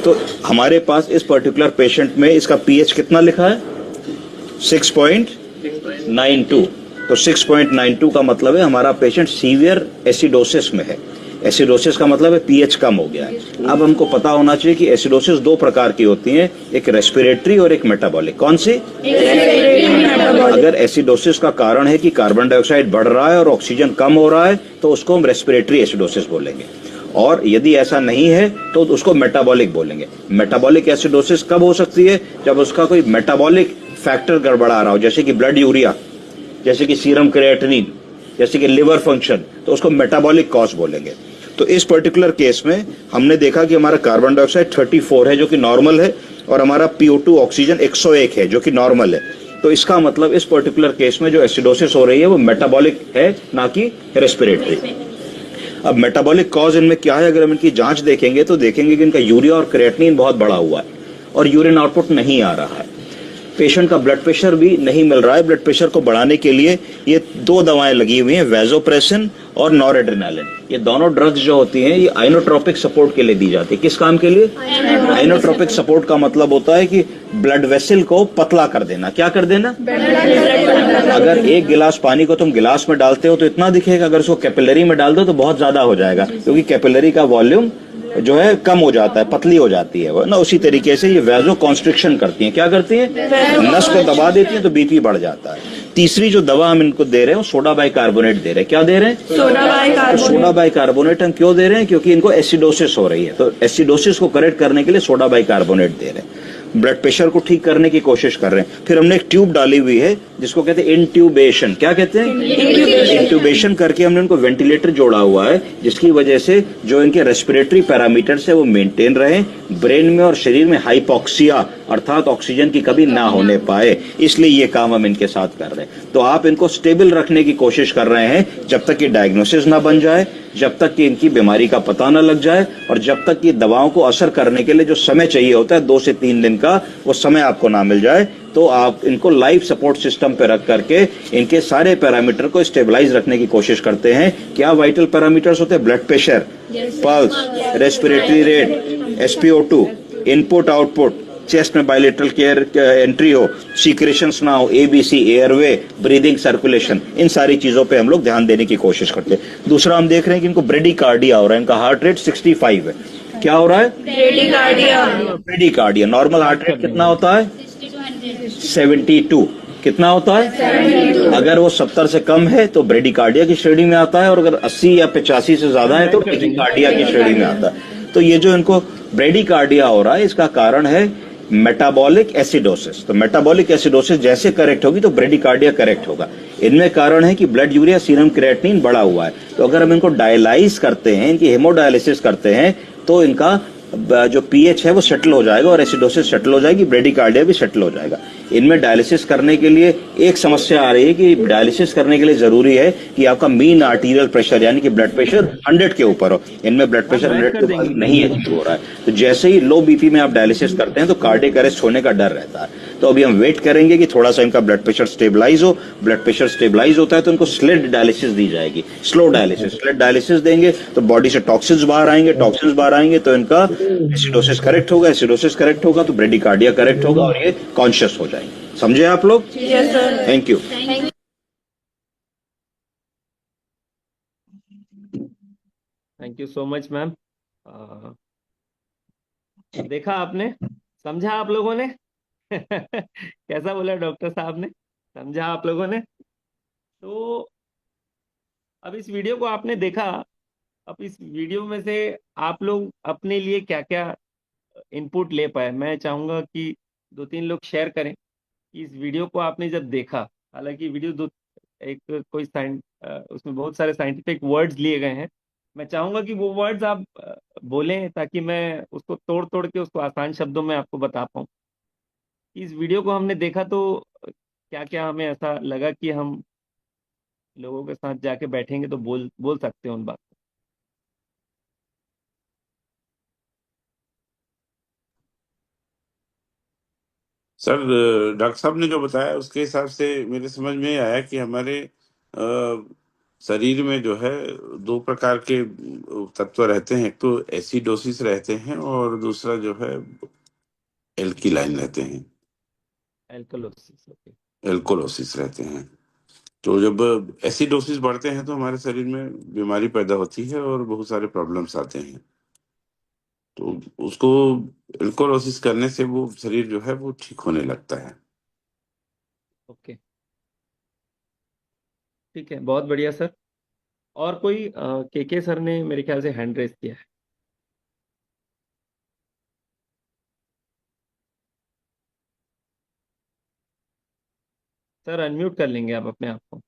तो हमारे पास इस पर्टिकुलर पेशेंट में इसका पीएच कितना लिखा है? 6.92। तो 6.92 का मतलब है हमारा पेशेंट सीवियर एसिडोसिस में है। एसिडोसिस का मतलब है पीएच कम हो गया है। अब हमको पता होना चाहिए कि एसिडोसिस दो प्रकार की होती है, एक रेस्पिरेटरी और एक मेटाबॉलिक। कौन सी? अगर एसिडोसिस का कारण है कि कार्बन डाइऑक्साइड बढ़ रहा है और ऑक्सीजन कम हो रहा है तो उसको हम रेस्पिरेटरी एसिडोसिस बोलेंगे। और यदि ऐसा नहीं है तो उसको मेटाबॉलिक बोलेंगे। मेटाबॉलिक एसिडोसिस कब हो सकती है? जब उसका कोई मेटाबॉलिक फैक्टर गड़बड़ा रहा हो, जैसे कि ब्लड यूरिया, जैसे कि सीरम क्रिएटिनिन, जैसे कि लिवर फंक्शन, तो उसको मेटाबॉलिक कॉज बोलेंगे। तो इस पर्टिकुलर केस में हमने देखा कि हमारा कार्बन डाइऑक्साइड 34 है जो कि नॉर्मल है, और हमारा PO2 ऑक्सीजन 101 है जो कि नॉर्मल है। तो इसका मतलब इस पर्टिकुलर केस में जो एसिडोसिस हो रही है वो मेटाबॉलिक है, ना कि रेस्पिरेटरी। अब मेटाबॉलिक कॉज इनमें क्या है? अगर हम इनकी जांच देखेंगे तो देखेंगे कि इनका यूरिया और क्रिएटिनिन बहुत बढ़ा हुआ है और यूरिन आउटपुट नहीं आ रहा है। पेशेंट का ब्लड प्रेशर भी नहीं मिल रहा है। ब्लड प्रेशर को बढ़ाने के लिए ये दो दवाएं लगी हुई हैं, वैसोप्रेसिन और नॉरएड्रेनालिन। ये दोनों ड्रग्स जो होती हैं ये आइनोट्रोपिक सपोर्ट के लिए दी जाती है। किस काम के लिए? आइनोट्रोपिक सपोर्ट का मतलब होता है कि ब्लड वेसल को पतला कर देना। क्या कर देना? अगर एक गिलास पानी को तुम गिलास में डालते हो तो इतना दिखेगा, अगर उसको कैपिलरी में डाल दो तो बहुत ज्यादा हो जाएगा, क्योंकि कैपिलरी का वॉल्यूम जो है कम हो जाता है, पतली हो जाती है वो ना। उसी तरीके से ये वैसो कॉन्स्ट्रिक्शन करती हैं। क्या करती हैं? नस को दबा देती हैं तो बीपी बढ़ जाता है। तीसरी जो दवा हम इनको दे रहे हैं वो सोडा बाइकार्बोनेट दे रहे हैं। क्या दे रहे हैं? सोडा बाइकार्बोनेट हम क्यों दे रहे हैं? क्योंकि इनको एसिडोसिस हो रही है, तो एसिडोसिस को करेक्ट करने के लिए सोडा बाइकार्बोनेट दे रहे हैं। ब्लड प्रेशर को ठीक करने की कोशिश कर रहे हैं। फिर हमने एक ट्यूब डाली हुई है जिसको कहते हैं इंट्यूबेशन। क्या कहते हैं? इंट्यूबेशन करके हमने उनको वेंटिलेटर जोड़ा हुआ है, जिसकी वजह से जो इनके रेस्पिरेटरी पैरामीटर्स है वो मेंटेन रहे, ब्रेन में और शरीर में हाइपोक्सिया अर्थात ऑक्सीजन की कमी ना होने पाए, इसलिए ये काम हम इनके साथ कर रहे हैं। तो आप इनको स्टेबल रखने की कोशिश कर रहे हैं जब तक कि डायग्नोसिस ना बन जाए, जब तक कि इनकी बीमारी का पता ना लग जाए, और जब तक कि दवाओं को असर करने के लिए जो समय चाहिए होता है 2 से 3 दिन का, वो समय आपको ना मिल जाए। तो आप इनको लाइफ सपोर्ट सिस्टम पे रख करके इनके सारे पैरामीटर को स्टेबलाइज रखने की कोशिश करते हैं। क्या वाइटल पैरामीटर्स होते हैं? Blood pressure, pulse, respiratory rate, SpO2, input output, chest में बायलेटरल केयर एंट्री हो, सीक्रेशंस ना हो, ABC, एयरवे, ब्रीदिंग, सर्कुलेशन, इन सारी चीजों पे हम लोग ध्यान देने की कोशिश करते हैं। दूसरा हम देख रहे हैं कि इनको ब्रेडिकार्डिया हो रहा है, इनका हार्ट रेट 65 है। क्या हो रहा है? ब्रेडिकार्डिया। नॉर्मल हार्ट रेट कितना होता है? 72। कितना होता है? 72। अगर वो 70 से कम है तो ब्रेडिकार्डिया की श्रेणी में आता है, और अगर 80 या 85 से ज्यादा है तो ब्रेडिकार्डिया की श्रेणी में आता है। तो ये जो इनको ब्रेडिकार्डिया हो रहा है, इसका कारण है मेटाबॉलिक एसिडोसिस। तो मेटाबॉलिक एसिडोसिस जैसे करेक्ट होगी तो ब्रेडिकार्डिया करेक्ट होगा। इनमें कारण है कि ब्लड यूरिया, सीरम क्रिएटिनिन बढ़ा हुआ है। तो अगर हम इनको डायलाइज करते हैं, इनकी हेमोडायलिसिस करते हैं, तो इनका जो पीएच है वो सेटल हो जाएगा और एसिडोसिस सेटल हो जाएगी, ब्रेडिकार्डिया भी सेटल हो जाएगा। इनमें डायलिसिस करने के लिए एक समस्या आ रही है कि डायलिसिस करने के लिए जरूरी है कि आपका मीन आर्टीरियल प्रेशर यानी कि ब्लड प्रेशर 100 के ऊपर हो। इनमें ब्लड प्रेशर 100 के ऊपर नहीं अचीव हो रहा है। तो जैसे ही लो बीपी में आप डायलिसिस करते हैं तो कार्डियक अरेस्ट होने का डर रहता है। तो अभी हम वेट करेंगे कि थोड़ा सा इनका ब्लड प्रेशर स्टेबलाइज हो। ब्लड प्रेशर स्टेबलाइज होता है तो इनको स्लेड डायलिसिस दी जाएगी, स्लो डायलिसिस। स्लेड डायलिसिस देंगे तो बॉडी से टॉक्सिन्स बाहर आएंगे, टॉक्सिन्स बाहर आएंगे तो इनका एसिडोसिस करेक्ट होगा, एसिडोसिस करेक्ट होगा तो ब्रेडिकार्डिया करेक्ट होगा और ये कॉन्शियस हो जाएंगे। समझे आप लोग? Thank you. Thank you so much ma'am. देखा आपने, समझा आप लोगों ने? कैसा बोला डॉक्टर साहब ने? समझा आप लोगों ने? तो अब इस वीडियो को आपने देखा, अब इस वीडियो में से आप लोग अपने लिए क्या क्या इनपुट ले पाए, मैं चाहूंगा कि 2-3 लोग शेयर करें कि इस वीडियो को आपने जब देखा, हालांकि वीडियो उसमें बहुत सारे साइंटिफिक वर्ड्स लिए गए हैं, मैं चाहूंगा कि वो वर्ड्स आप बोलें ताकि मैं उसको तोड़ तोड़ के उसको आसान शब्दों में आपको बता पाऊँ। इस वीडियो को हमने देखा तो क्या क्या हमें ऐसा लगा कि हम लोगों के साथ जाके बैठेंगे तो बोल बोल सकते हैं उन बात को। सर, डॉक्टर साहब ने जो बताया उसके हिसाब से मेरे समझ में आया कि हमारे शरीर में जो है 2 प्रकार के तत्व रहते हैं। एक तो एसिडोसिस रहते हैं और दूसरा जो है एल्किलाइन रहते हैं, एल्कलोसिस। ओके। एल्कोलोसिस रहते हैं। तो जब एसिडोसिस बढ़ते हैं तो हमारे शरीर में बीमारी पैदा होती है और बहुत सारे प्रॉब्लम्स आते हैं। तो उसको एल्कोलोसिस करने से वो शरीर जो है वो ठीक होने लगता है। ओके, ठीक है, बहुत बढ़िया सर। और कोई के सर ने मेरे ख्याल से हैंड रेस किया है। सर अनम्यूट कर लेंगे आप अपने आप को।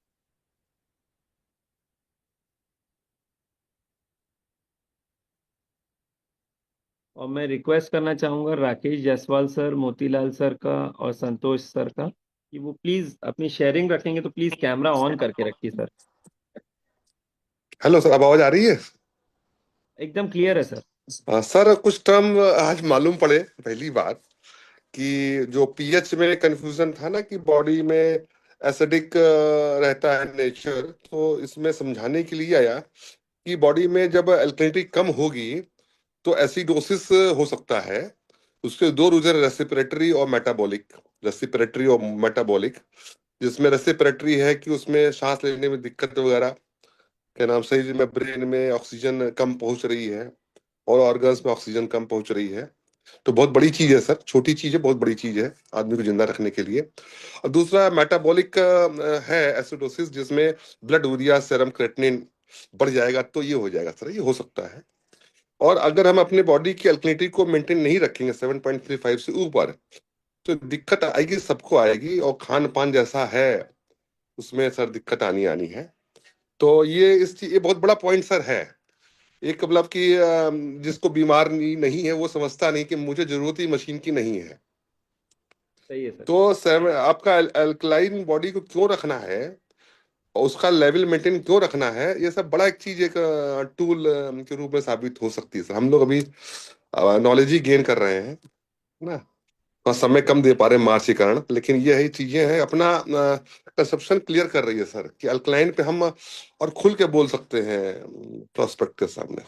और मैं रिक्वेस्ट करना चाहूँगा राकेश जायसवाल सर, मोतीलाल सर का और संतोष सर का कि वो प्लीज़ अपनी शेयरिंग रखेंगे तो प्लीज़ कैमरा ऑन करके रखिए सर। हेलो सर, अब आवाज आ रही है? एकदम क्लियर है सर। सर, कुछ टर्म आज मालूम पड़े पहली बार कि जो पीएच में कंफ्यूजन था ना कि बॉडी में एसिडिक रहता है नेचर, तो इसमें समझाने के लिए आया कि बॉडी में जब एल्कलिनिटी कम होगी तो एसिडोसिस हो सकता है। उसके 2 रीजन, रेसिपिरेटरी और मेटाबॉलिक। रेसिपिरेटरी और मेटाबॉलिक, जिसमें रेसिपिरेटरी है कि उसमें सांस लेने में दिक्कत वगैरह के नाम से, में ब्रेन में ऑक्सीजन कम पहुंच रही है और ऑर्गन्स में ऑक्सीजन कम पहुंच रही है। तो बहुत बड़ी चीज है सर, छोटी चीज है, बहुत बड़ी चीज है आदमी को जिंदा रखने के लिए। और दूसरा मेटाबॉलिक है एसिडोसिस, जिसमें ब्लड यूरिया, सेरम क्रेटिनिन बढ़ जाएगा। तो ये हो जाएगा सर, ये हो सकता है। और अगर हम अपने बॉडी की अल्कलिनिटी को मेंटेन नहीं रखेंगे 7.35 से ऊपर, तो दिक्कत आएगी, सबको आएगी। और खान पान जैसा है उसमें सर दिक्कत आनी है। तो ये बहुत बड़ा पॉइंट सर है। एक मतलब कि जिसको बीमार नहीं है वो समझता नहीं कि मुझे जरूरत ही मशीन की नहीं है। सही है सर। तो आपका अल्कलाइन बॉडी को क्यों रखना है और उसका लेवल मेंटेन क्यों रखना है, ये सब बड़ा एक चीज, एक टूल के रूप में साबित हो सकती है सर। हम लोग अभी नॉलेज ही गेन कर रहे हैं ना, और समय कम दे पा रहे हैं मार्च के कारण, लेकिन ये है चीजें हैं, अपना कंसेप्शन क्लियर कर रही है सर कि अल्कलाइन पे हम और खुल के बोल सकते हैं प्रोस्पेक्ट के सामने।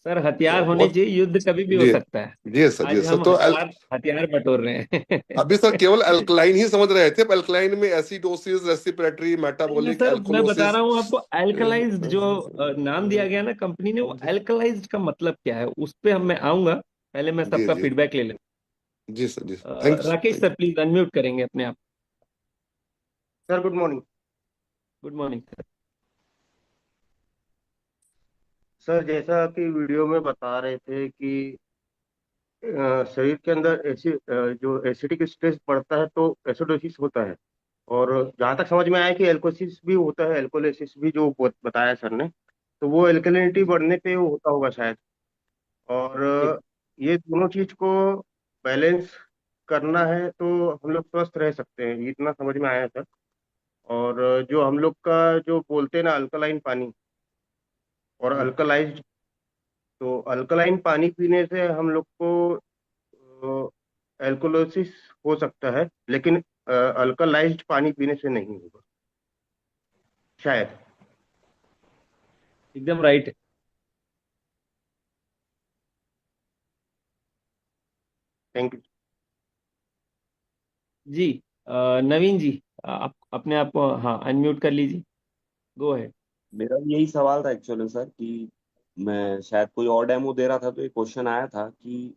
सर तो हथियार होने बहुत, चाहिए, युद्ध कभी भी हो जी सकता है। जी सर, जी आज सर। हम तो हथियार हथियार बटोर रहे हैं। अभी सर केवल अल्कलाइन ही समझ रहे थे, अल्कलाइन में एसिडोसिस, रेसिपिरेटरी, नहीं, मैं मेटाबॉलिक सर मैं बता एल्कोलोसिस। रहा हूँ आपको, एल्कलाइज्ड जो नाम दिया गया ना कंपनी ने, वो एल्कलाइज्ड का मतलब क्या है उस पे मैं आऊंगा। पहले मैं जी सबका जी फीडबैक ले लेता जी सर, जी सर, हूँ। Thank you Rakesh thank sir please unmute करेंगे अपने आप। Sir good morning. Good morning sir. Sir जैसा कि वीडियो में बता रहे थे कि शरीर के अंदर जो एसिडिक स्ट्रेस बढ़ता है तो एसिडोसिस होता है। और जहाँ तक समझ में आया कि एल्कोसिस भी होता है, एल्कोलिसिस भी जो बताया सर ने, तो वो एल्कलिनिटी बढ़ने पे वो होता होगा शायद। और ठीक। ये दोनों चीज को बैलेंस करना है तो हम लोग स्वस्थ रह सकते हैं, इतना समझ में आया सर। और जो हम लोग का जो बोलते हैं ना अल्कलाइन पानी और जी। अल्कलाइज्ड, तो अल्कलाइन पानी पीने से हम लोग को एल्कोलोसिस हो सकता है, लेकिन अल्कलाइज्ड पानी पीने से नहीं होगा शायद। एकदम राइट है। Thank you. जी। नवीन जी, आप अपने आप को हाँ अनम्यूट कर लीजिए। गो है। मेरा भी यही सवाल था एक्चुअली सर, कि मैं शायद कोई और डेमो दे रहा था तो एक क्वेश्चन आया था कि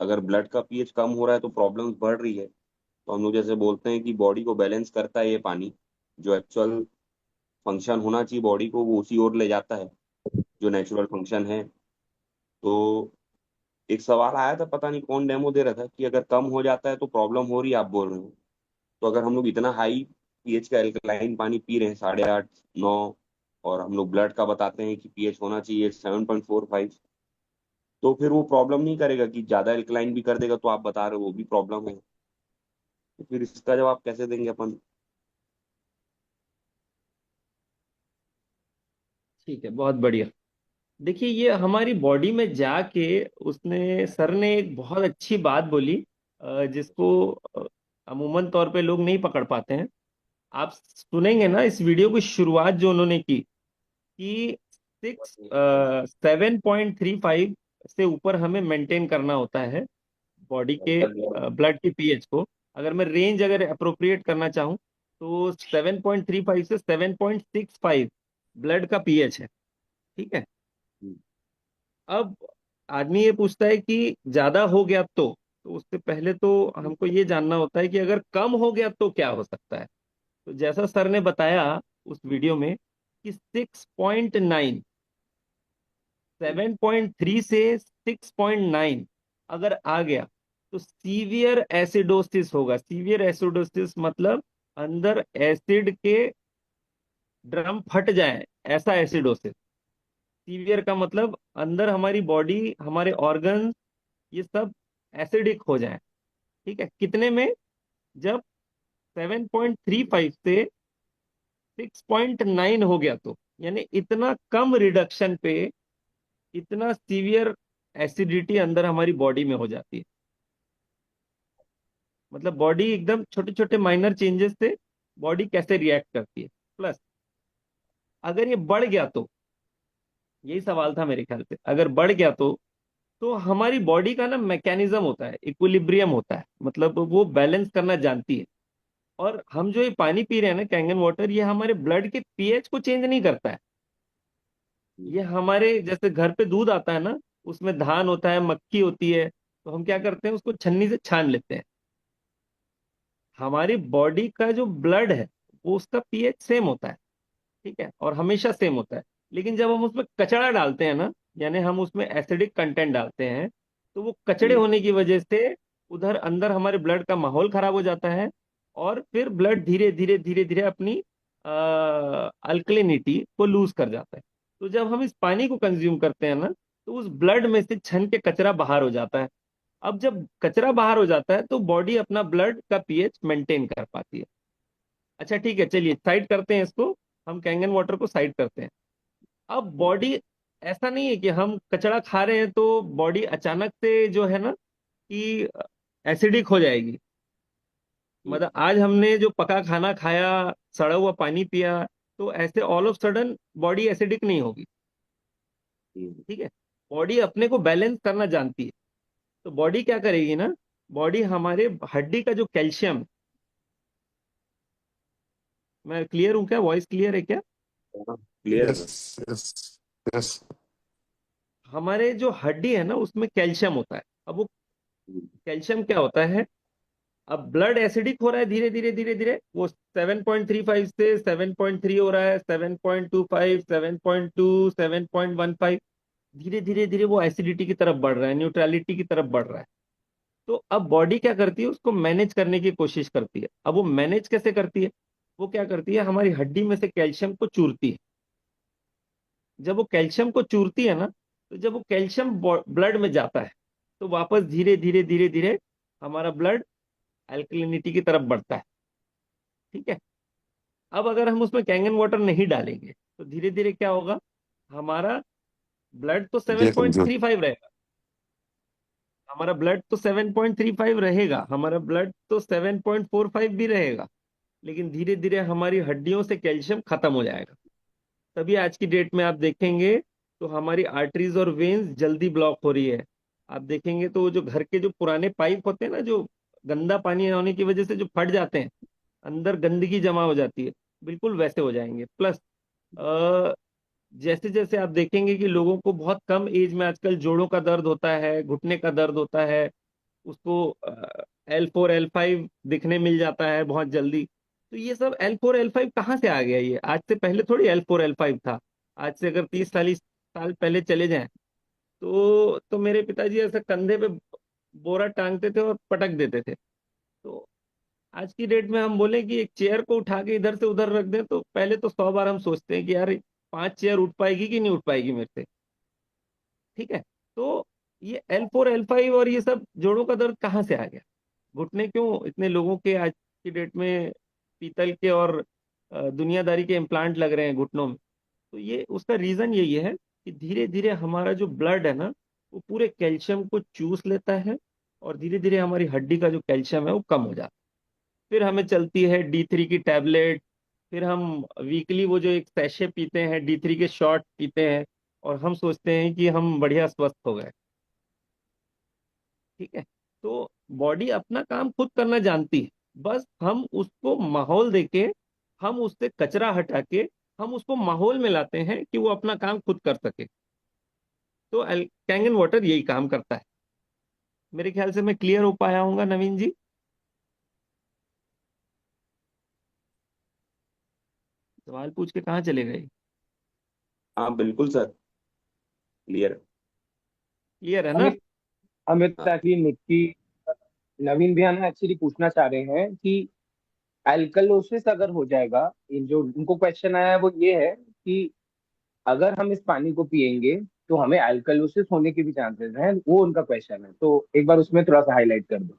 अगर ब्लड का पीएच कम हो रहा है तो प्रॉब्लम्स बढ़ रही है। तो हम लोग जैसे बोलते हैं कि बॉडी को बैलेंस करता है ये पानी, जो एक्चुअल फंक्शन होना चाहिए बॉडी को वो उसी ओर ले जाता है, जो नेचुरल फंक्शन है। तो एक सवाल आया था, पता नहीं कौन डेमो दे रहा था, कि अगर कम हो जाता है तो प्रॉब्लम हो रही है, आप बोल रहे हो। तो अगर हम लोग इतना हाई पीएच का एल्कलाइन पानी पी रहे हैं, 8.5 9, और हम लोग ब्लड का बताते हैं कि पीएच होना चाहिए 7.45, तो फिर वो प्रॉब्लम नहीं करेगा कि ज्यादा एल्कलाइन भी कर देगा, तो आप बता रहे हो वो भी प्रॉब्लम है। तो फिर इसका जवाब कैसे देंगे अपन? ठीक है, बहुत बढ़िया। देखिए ये हमारी बॉडी में जाके उसने सर ने एक बहुत अच्छी बात बोली, जिसको अमूमन तौर पे लोग नहीं पकड़ पाते हैं। आप सुनेंगे ना इस वीडियो की शुरुआत जो उन्होंने की कि 7.35 से ऊपर हमें मेंटेन करना होता है बॉडी के ब्लड की पीएच को। अगर मैं रेंज अगर अप्रोप्रिएट करना चाहूँ तो 7.35 से 7.65 ब्लड का पीएच है। ठीक है। अब आदमी ये पूछता है कि ज्यादा हो गया तो उससे पहले तो हमको ये जानना होता है कि अगर कम हो गया तो क्या हो सकता है। तो जैसा सर ने बताया उस वीडियो में कि 6.9, 7.3 से 6.9 अगर आ गया तो सीवियर एसिडोसिस होगा। सीवियर एसिडोसिस मतलब अंदर एसिड के ड्रम फट जाए, ऐसा एसिडोसिस। सीवियर का मतलब अंदर हमारी बॉडी, हमारे ऑर्गन, ये सब एसिडिक हो जाए। ठीक है, कितने में? जब 7.35 से 6.9 हो गया तो, यानी इतना कम रिडक्शन पे इतना सीवियर एसिडिटी अंदर हमारी बॉडी में हो जाती है। मतलब बॉडी एकदम छोटे छोटे माइनर चेंजेस से बॉडी कैसे रिएक्ट करती है। प्लस अगर ये बढ़ गया तो, यही सवाल था मेरे ख्याल से, अगर बढ़ गया तो हमारी बॉडी का ना मैकेनिज्म होता है, इक्विलिब्रियम होता है, मतलब वो बैलेंस करना जानती है। और हम जो ये पानी पी रहे हैं ना कैंगन वाटर, ये हमारे ब्लड के पीएच को चेंज नहीं करता है। ये हमारे जैसे घर पे दूध आता है ना, उसमें धान होता है, मक्खी होती है, तो हम क्या करते हैं उसको छन्नी से छान लेते हैं। हमारी बॉडी का जो ब्लड है वो उसका पीएच सेम होता है। ठीक है, और हमेशा सेम होता है। लेकिन जब हम उसमें कचड़ा डालते हैं ना, यानी हम उसमें एसिडिक कंटेंट डालते हैं, तो वो कचड़े होने की वजह से उधर अंदर हमारे ब्लड का माहौल खराब हो जाता है। और फिर ब्लड धीरे धीरे धीरे धीरे अपनी अल्कलिनिटी को लूज कर जाता है। तो जब हम इस पानी को कंज्यूम करते हैं ना, तो उस ब्लड में से छन के कचरा बाहर हो जाता है। अब जब कचरा बाहर हो जाता है तो बॉडी अपना ब्लड का पीएच मेंटेन कर पाती है। अच्छा ठीक है, चलिए साइड करते हैं इसको, हम कैंगन वाटर को साइड करते हैं। अब बॉडी, ऐसा नहीं है कि हम कचरा खा रहे हैं तो बॉडी अचानक से जो है ना कि एसिडिक हो जाएगी। मतलब आज हमने जो पका खाना खाया, सड़ा हुआ पानी पिया, तो ऐसे all of sudden body acidic नहीं होगी। ठीक है, बॉडी अपने को बैलेंस करना जानती है। तो बॉडी क्या करेगी ना, बॉडी हमारे हड्डी का जो कैल्शियम, मैं क्लियर हूं क्या, वॉइस क्लियर है क्या? क्लियर है यस सर। Yes yes. हमारे जो हड्डी है ना उसमें कैल्शियम होता है। अब वो कैल्शियम क्या होता है, अब ब्लड एसिडिक हो रहा है धीरे धीरे धीरे धीरे, वो 7.35 से 7.3 हो रहा है, 7.25, 7.2, 7.15, धीरे धीरे धीरे वो एसिडिटी की तरफ बढ़ रहा है, न्यूट्रलिटी की तरफ बढ़ रहा है। तो अब बॉडी क्या करती है, उसको मैनेज करने की कोशिश करती है। अब वो मैनेज कैसे करती है, वो क्या करती है, हमारी हड्डी में से कैल्शियम को चूरती है। जब वो कैल्शियम को चूरती है ना, तो जब वो कैल्शियम ब्लड में जाता है तो वापस धीरे धीरे धीरे धीरे हमारा ब्लड अल्कलिनिटी की तरफ बढ़ता है। ठीक है, अब अगर हम उसमें कैंगन वाटर नहीं डालेंगे तो धीरे धीरे क्या होगा, हमारा ब्लड तो ये कमजोर। 7.35 रहेगा, हमारा ब्लड तो 7.35 रहेगा, हमारा ब्लड तो 7.45 भी रहेगा, लेकिन धीरे धीरे हमारी हड्डियों से कैल्शियम खत्म हो जाएगा। तभी आज की डेट में आप देखेंगे तो हमारी आर्टरीज और वेन्स जल्दी ब्लॉक हो रही है। आप देखेंगे तो जो घर के जो पुराने पाइप होते हैं ना, जो गंदा पानी होने की वजह से जो फट जाते हैं, अंदर गंदगी जमा हो जाती है, बिल्कुल वैसे हो जाएंगे। प्लस जैसे जैसे आप देखेंगे कि लोगों को बहुत कम एज में आजकल जोड़ों का दर्द होता है, घुटने का दर्द होता है, उसको L4 L5 दिखने मिल जाता है बहुत जल्दी। तो ये सब L4 L5 कहाँ से आ गया, ये आज से पहले थोड़ी L4 L5 था। आज से अगर 30-40 साल पहले चले जाएं तो मेरे पिताजी ऐसे कंधे पे बोरा टांगते थे और पटक देते थे। तो आज की डेट में हम बोले कि एक चेयर को उठा के इधर से उधर रख दें तो पहले तो 100 बार हम सोचते हैं कि यार 5 चेयर उठ पाएगी कि नहीं उठ पाएगी मेरे से। ठीक है, तो ये L4 L5 और ये सब जोड़ों का दर्द कहाँ से आ गया, घुटने क्यों इतने लोगों के आज की डेट में पीतल के और दुनियादारी के इम्प्लांट लग रहे हैं घुटनों में? तो ये उसका रीजन यही है कि धीरे धीरे हमारा जो ब्लड है ना वो पूरे कैल्शियम को चूस लेता है, और धीरे धीरे हमारी हड्डी का जो कैल्शियम है वो कम हो जाता है। फिर हमें चलती है D3 की टैबलेट, फिर हम वीकली वो जो एक सैशे पीते हैं, D3 के शॉट पीते हैं, और हम सोचते हैं कि हम बढ़िया स्वस्थ हो गए। ठीक है, तो बॉडी अपना काम खुद करना जानती है, बस हम उसको माहौल देके, हम उससे कचरा हटा के हम उसको माहौल में लाते हैं कि वो अपना काम खुद कर सके। तो कैंगन वाटर यही काम करता है। मेरे ख्याल से मैं क्लियर हो पाया हूँगा नवीन जी? सवाल पूछ के कहाँ चले गए? हाँ बिल्कुल सर, क्लियर। क्लियर है ना? अमित अमित ताकि निक्की नवीन भैया ना एक्चुअली पूछना चाह रहे हैं कि एल्कलोसिस अगर हो जाएगा, इन जो उनको क्वेश्चन आया है वो ये है कि अगर हम इस पानी को पिएंगे तो हमें एल्कलोसिस होने के भी चांसेस हैं, वो उनका क्वेश्चन है, तो एक बार उसमें थोड़ा सा हाईलाइट कर दो।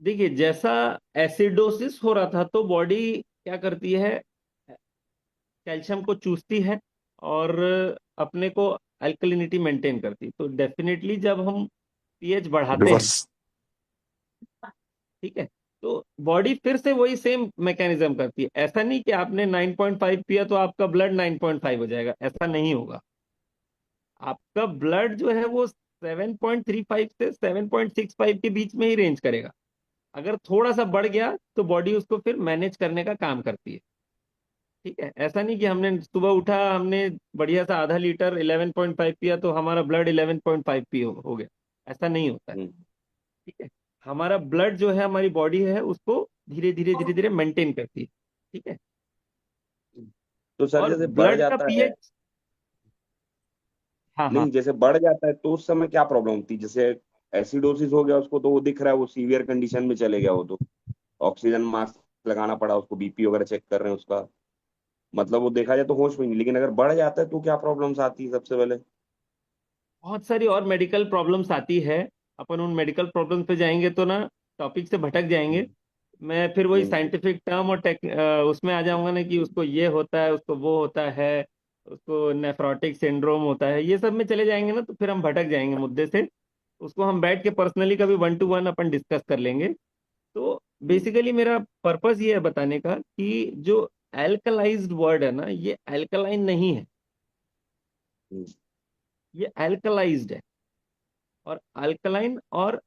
देखिए, जैसा एसिडोसिस हो रहा था तो बॉडी क्या करती है, कैल्शियम को चूसती है और अपने को अल्कलिनिटी मेंटेन करती है। तो डेफिनेटली जब हम पीएच बढ़ाते हैं, रिवर्स। ठीक है, तो बॉडी फिर से वही सेम मैकेनिज्म करती है। ऐसा नहीं कि आपने 9.5 पिया तो आपका ब्लड 9.5 हो जाएगा, ऐसा नहीं होगा। आपका ब्लड जो है वो 7.35 से 7.65 के बीच में ही रेंज करेगा। अगर थोड़ा सा बढ़ गया तो बॉडी उसको फिर मैनेज करने का काम करती है। ठीक है, ऐसा नहीं कि हमने सुबह उठा, हमने बढ़िया सा आधा लीटर 11.5 पिया तो हमारा ब्लड 11.5 पी हो गया, ऐसा नहीं होता है। ठीक है, हमारा ब्लड जो है, हमारी बॉडी है, उसको धीरे धीरे धीरे धीरे मेंटेन करती है। ठीक है, तो सर और जैसे बढ़ ब्लड का जाता है, पीएच, हाँ हाँ, नहीं जैसे बढ़ जाता है तो उस समय क्या प्रॉब्लम होती है? जैसे एसिडोसिस हो गया उसको तो वो दिख रहा है, वो सीवियर कंडीशन में चले गया, वो तो ऑक्सीजन मास्क लगाना पड़ा उसको, बीपी वगैरह चेक कर रहे हैं उसका, मतलब वो देखा जाए तो होश में नहीं। लेकिन अगर बढ़ जाता है तो क्या प्रॉब्लम्स आती है सबसे पहले? बहुत सारी और मेडिकल प्रॉब्लम्स आती है। अपन उन मेडिकल प्रॉब्लम्स पे जाएंगे तो ना टॉपिक से भटक जाएंगे। मैं फिर वही साइंटिफिक टर्म और उसमें आ जाऊंगा ना कि उसको ये होता है, उसको वो होता है, उसको नेफ्रोटिक सिंड्रोम होता है, ये सब में चले जाएंगे ना तो फिर हम भटक जाएंगे मुद्दे से। उसको हम बैठ के पर्सनली कभी 1 to 1 अपन डिस्कस कर लेंगे। तो बेसिकली मेरा पर्पस ये है बताने का कि जो एल्कलाइज्ड वर्ड है ना, ये एल्कलाइन नहीं है, ये एल्कलाइज्ड है। और अल्कलाइन और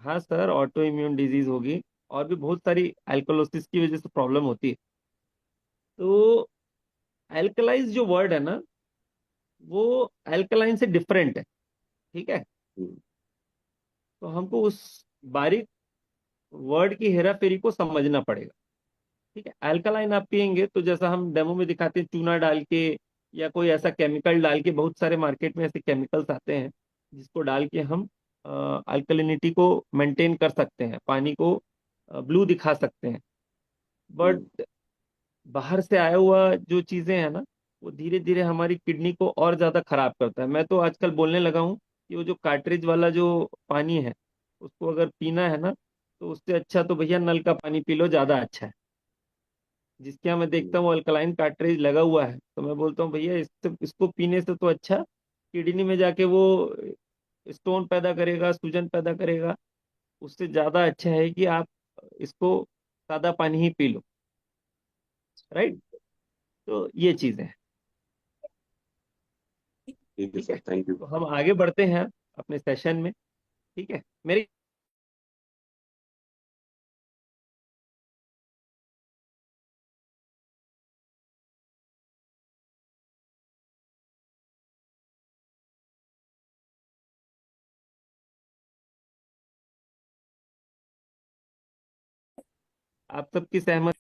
हाँ सर, ऑटो इम्यून डिजीज होगी और भी बहुत सारी अल्कोलोसिस की वजह से प्रॉब्लम होती है। तो एल्कलाइज जो वर्ड है ना, वो अल्कलाइन से डिफरेंट है। ठीक है, तो हमको उस बारीक वर्ड की हेरा फेरी को समझना पड़ेगा। ठीक है, अल्कलाइन आप पियेंगे तो जैसा हम डेमो में दिखाते हैं, चूना डाल के या कोई ऐसा केमिकल डाल के, बहुत सारे मार्केट में ऐसे केमिकल्स आते हैं जिसको डाल के हम अल्कलिनिटी को मेंटेन कर सकते हैं, पानी को ब्लू दिखा सकते हैं। बट बाहर से आया हुआ जो चीजें हैं ना, वो धीरे धीरे हमारी किडनी को और ज्यादा खराब करता है। मैं तो आजकल बोलने लगा हूँ कि वो जो कार्ट्रिज वाला जो पानी है, उसको अगर पीना है ना, तो उससे अच्छा तो भैया नल का पानी पी लो, ज्यादा अच्छा है। जिसके यहाँ मैं देखता हूँ अल्कलाइन कार्ट्रिज लगा हुआ है, तो मैं बोलता हूँ भैया इससे, इसको पीने से तो अच्छा किडनी में जाके वो स्टोन पैदा करेगा, सूजन पैदा करेगा। उससे ज्यादा अच्छा है कि आप इसको सादा पानी ही पी लो। राइट, तो ये चीजें हैं। ठीक है ठीक है, सर, थैंक तो यू। हम आगे बढ़ते हैं अपने सेशन में। ठीक है, मेरे आप सबकी सहमत?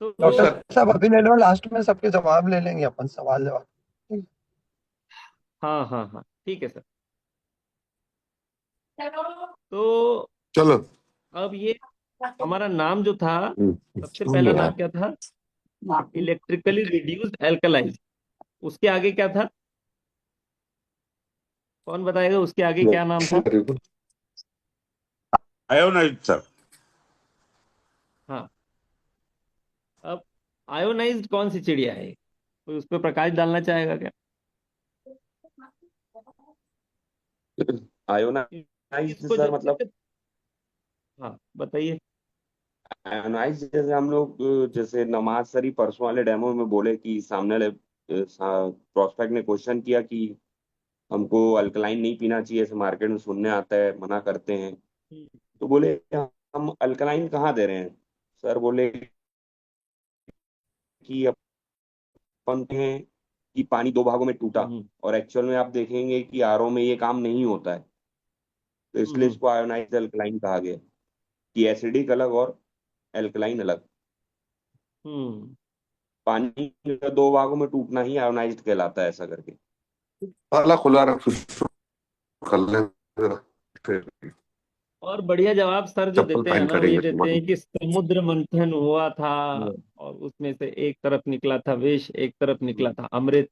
डॉक्टर तो साहब अभी ले लो, लास्ट में सबके जवाब ले लेंगे अपन, सवाल जवाब। ठीक हाँ हाँ हाँ, ठीक है सर। तो चलो। अब ये हमारा नाम जो था, सबसे हो पहला गया। नाम क्या था? Electrically reduced alkalise. उसके आगे क्या था? कौन बताएगा उसके आगे क्या नाम था? Ionize sir. हाँ, अब आयोनाइज्ड कौन सी चिड़िया है? कोई उस पर प्रकाश डालना चाहेगा क्या? आयोनाइज्ड इसको सर जब मतलब, से, हाँ बताइए। आयोनाइज जैसे हम लोग जैसे नमाज सरी परसों वाले डेमो में बोले कि सामने वाले प्रोस्पेक्ट ने क्वेश्चन किया कि हमको अल्कलाइन नहीं पीना चाहिए, ऐसे मार्केट में सुनने आता है, मना करते हैं। तो बोले हम अल्कलाइन कहाँ दे रहे हैं? सर बोले कि अपन हैं कि पानी दो भागों में टूटा, और एक्चुअल में आप देखेंगे कि आरओ में ये काम नहीं होता है। तो इसलिए इसको आयोनाइज्ड अल्कलाइन कहा गया, कि एसिडिक अलग और एल्कलाइन अलग। हम्म पानी का दो भागों में टूटना ही आयोनाइज्ड कहलाता है, ऐसा करके। ताला खुला रख, कर ले जरा, फिर और बढ़िया जवाब सर जो चप्पल देते हैं पहन ना, वो ये करेंगे देते तुम्हारी। हैं कि समुद्र मंथन हुआ था और उसमें से एक तरफ निकला था विष, एक तरफ निकला था अमृत।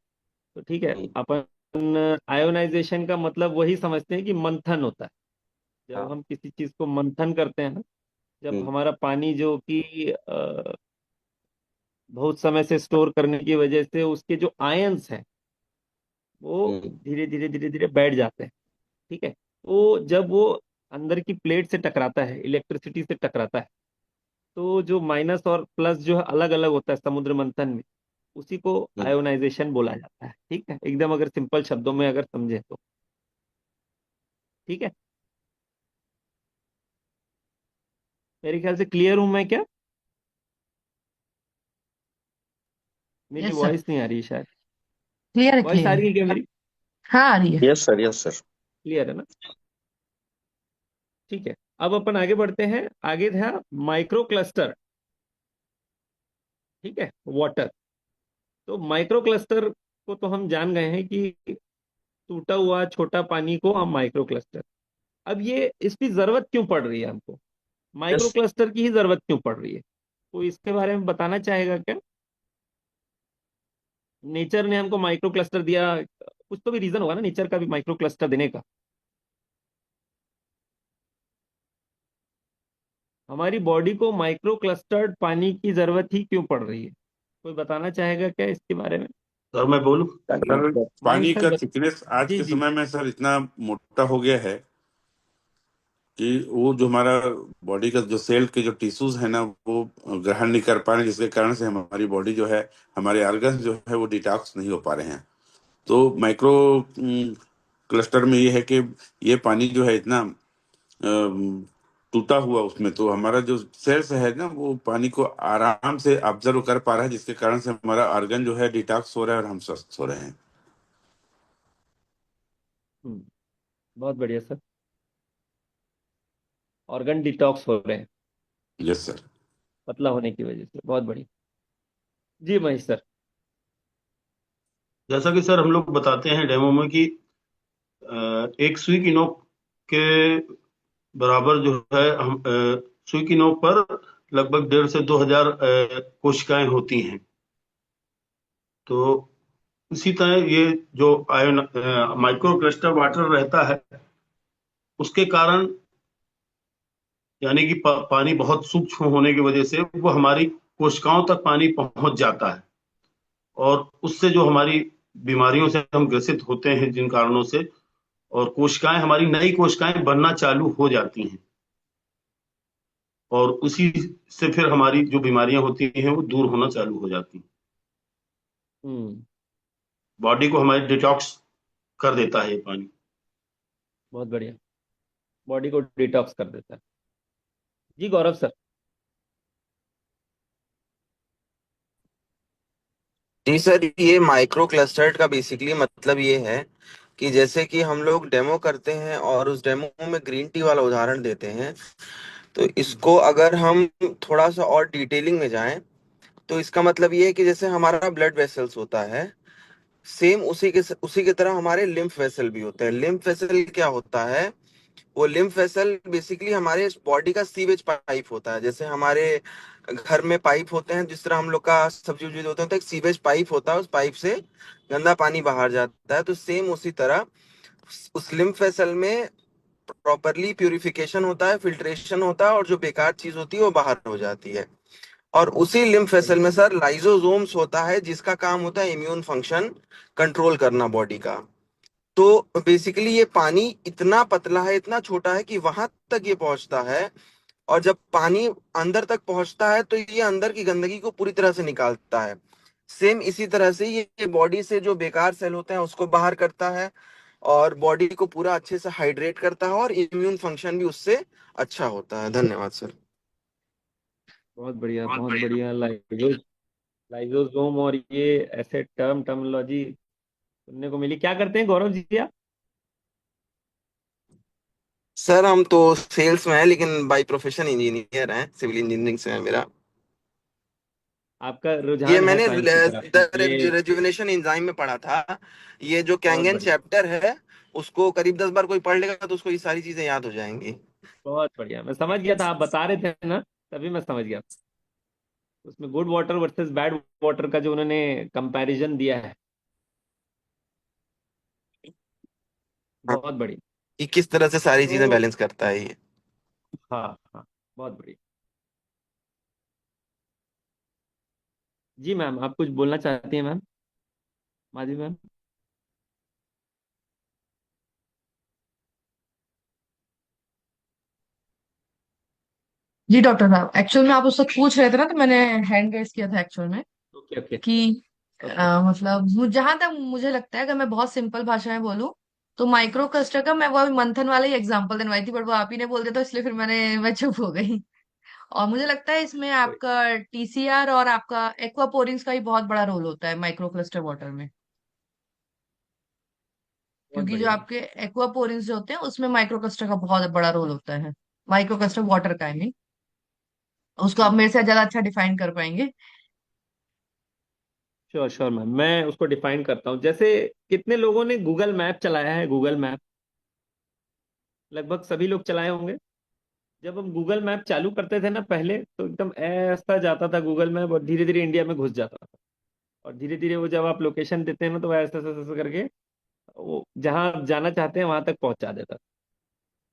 तो ठीक है, अपन आयोनाइजेशन का मतलब वही समझते हैं कि मंथन होता है। जब हाँ। हम किसी चीज को मंथन करते हैं ना, जब हम्म। हमारा पानी जो कि बहुत समय से स्टोर करने की वजह से उसके जो आयंस हैं वो धीरे धीरे धीरे धीरे बैठ जाते हैं। ठीक है, तो जब वो अंदर की प्लेट से टकराता है, इलेक्ट्रिसिटी से टकराता है, तो जो माइनस और प्लस जो है अलग अलग होता है समुद्र मंथन में, उसी को आयोनाइजेशन बोला जाता है। ठीक है, एकदम अगर सिंपल शब्दों में अगर समझे तो। ठीक है, मेरे ख्याल से क्लियर हूं मैं क्या? मेरी यस सर, वॉइस नहीं आ रही शायद। क्लियर है, वॉइस क्लियर आ है। रही है क्या मेरी? हाँ आ रही है। Yes sir, yes sir. Clear है ना? ठीक है, अब अपन आगे बढ़ते हैं। आगे था माइक्रो क्लस्टर। ठीक है, वाटर। तो माइक्रो क्लस्टर को तो हम जान गए हैं कि टूटा हुआ छोटा पानी को हम माइक्रो क्लस्टर। अब ये इसकी जरूरत क्यों पड़ रही है हमको? माइक्रो यस क्लस्टर की ही जरूरत क्यों पड़ रही है? तो इसके बारे में बताना चाहेगा क्या? नेचर ने हमको माइक्रो क्लस्टर दिया, कुछ तो भी रीजन होगा ना नेचर का भी माइक्रो क्लस्टर देने का। हमारी बॉडी को माइक्रो क्लस्टर्ड पानी की जरूरत ही क्यों पड़ रही है? कोई बताना चाहेगा क्या इसके बारे में? सर मैं बोलूं? सर नहीं पानी सर का थिकनेस आज जी के जी। समय में सर इतना मोटा हो गया है कि वो जो हमारा बॉडी का जो सेल के जो टिश्यूज है ना वो ग्रहण नहीं कर पा रहे हैं, जिसके कारण से हमारी बॉडी जो है, हमारे ऑर्गन्स जो है वो डिटॉक्स नहीं हो पा रहे हैं। तो माइक्रो क्लस्टर में ये है कि ये पानी जो है इतना टूटा हुआ उसमें, तो हमारा जो सेल्स है ना वो पानी को आराम से ऑब्जर्व कर पा रहा है, जिसके कारण से हमारा ऑर्गन जो है डिटॉक्स हो रहा है और हम स्वस्थ हो रहे हैं। बहुत बढ़िया सर, ऑर्गन डिटॉक्स हो रहे हैं यस सर। पतला होने की वजह से। बहुत बढ़िया। जी महेश सर। जैसा कि सर हम लोग बताते हैं डेमो में कि एक सुई की नोक के बराबर जो है हम सुई की नोक पर लगभग 1,500 से 2,000 कोशिकाएं होती हैं। तो इसी तरह ये जो आयन माइक्रो क्लस्टर वाटर रहता है उसके कारण, यानी कि पानी बहुत सूक्ष्म होने की वजह से वो हमारी कोशिकाओं तक पानी पहुंच जाता है, और उससे जो हमारी बीमारियों से हम ग्रसित होते हैं जिन कारणों से, और कोशिकाएं हमारी नई कोशिकाएं बनना चालू हो जाती हैं, और उसी से फिर हमारी जो बीमारियां होती हैं वो दूर होना चालू हो जाती हैं। बॉडी को हमारी डिटॉक्स कर देता है ये पानी। बहुत बढ़िया, बॉडी को डिटॉक्स कर देता है। जी गौरव सर। जी सर, ये माइक्रो क्लस्टर्ड का बेसिकली मतलब ये है कि जैसे कि हम लोग डेमो करते हैं और उस डेमो में ग्रीन टी वाला उदाहरण देते हैं, तो इसको अगर हम थोड़ा सा और डिटेलिंग में जाएं तो इसका मतलब ये है कि जैसे हमारा ब्लड वेसल्स होता है, सेम उसी की तरह हमारे लिम्फ वेसल भी होते हैं। लिम्फ वेसल क्या होता है? वो लिम्फ वेसल बेसिकली हमारे बॉडी का सीवेज पाइप होता है। जैसे हमारे घर में पाइप होते हैं, जिस तरह हम लोग का सब्जी उब्जी होता है तो एक सीवेज पाइप होता है, उस पाइप से गंदा पानी बाहर जाता है। तो सेम उसी तरह उस लिम्फ वेसल में प्रॉपरली प्यूरिफिकेशन होता है, फिल्ट्रेशन होता है, और जो बेकार चीज होती है वो बाहर हो जाती है। और उसी लिम्फ वेसल में सर लाइजोसोम्स होता है, जिसका काम होता है इम्यून फंक्शन कंट्रोल करना बॉडी का। तो बेसिकली ये पानी इतना पतला है, इतना छोटा है कि वहां तक ये पहुंचता है, और जब पानी अंदर तक पहुंचता है तो ये अंदर की गंदगी को पूरी तरह से निकालता है। सेम इसी तरह से ये बॉडी से जो बेकार सेल होते हैं उसको बाहर करता है, और बॉडी को पूरा अच्छे से हाइड्रेट करता है, और इम्यून फंक्शन भी उससे अच्छा होता है। धन्यवाद सर। बहुत बढ़िया, बहुत बढ़िया। लाइजोसोम और ये ऐसे टर्मिनोलॉजी सुनने को मिली। क्या करते हैं गौरव जी आप? सर हम तो सेल्स में हैं, लेकिन बाय प्रोफेशन इंजीनियर हैं, सिविल इंजीनियरिंग से है मेरा। आपका ये रुझान है मैंने साइंस की तरफ ये? रेजुविनेशन एंजाइम में पढ़ा था। ये जो बहुत कैंगन बढ़िया, चैप्टर है उसको करीब 10 बार कोई पढ़ लेगा तो उसको ये सारी चीजें याद हो जाएंगी। बहुत बढ़िया। मैं समझ गया था, आप बता रहे थे ना, तभी मैं समझ गया। उसमें good water versus bad water का जो उन्होंने कंपैरिजन दिया है, हाँ, बहुत बढ़िया। कि किस तरह से सारी चीजें तो बैलेंस करता है ये। हाँ हाँ, बहुत बढ़िया। जी मैम, आप कुछ बोलना चाहती हैं मैम? माधवी मैम। जी डॉक्टर साहब, एक्चुअल में आप उससे पूछ रहे थे ना, तो मैंने हैंड रेस किया था एक्चुअल में ओके ओके कि ओके। मतलब जहां तक मुझे लगता है, अगर मैं बहुत सिंपल भाषा में बोलूं, तो माइक्रो क्लस्टर का मैं वो अभी मंथन वाला ही एग्जांपल दिलवाई थी, बट वो आप ही ने बोल दिया, तो इसलिए फिर मैं चुप हो गई। और मुझे लगता है इसमें आपका टीसीआर और आपका एक्वापोरिंग्स का भी बहुत बड़ा रोल होता है माइक्रो क्लस्टर वाटर में। बहुत क्योंकि जो बढ़िया। आपके एक्वापोरिंग्स जो होते हैं उसमें माइक्रो क्लस्टर का बहुत बड़ा रोल होता है। माइक्रो क्लस्टर वाटर का, आई मीन। उसको आप मेरे से ज्यादा अच्छा डिफाइन कर पाएंगे। श्योर श्योर मैम, मैं उसको डिफाइन करता हूँ। जैसे कितने लोगों ने गूगल मैप चलाया है? गूगल मैप लगभग सभी लोग चलाए होंगे। जब हम गूगल मैप चालू करते थे ना पहले, तो एकदम ऐसा जाता था गूगल मैप, और धीरे धीरे इंडिया में घुस जाता था। और धीरे धीरे वो जब आप लोकेशन देते हैं ना, तो वो ऐसे ऐसे ऐसे करके वो जहाँ आप जाना चाहते हैं वहां तक पहुंचा देता था।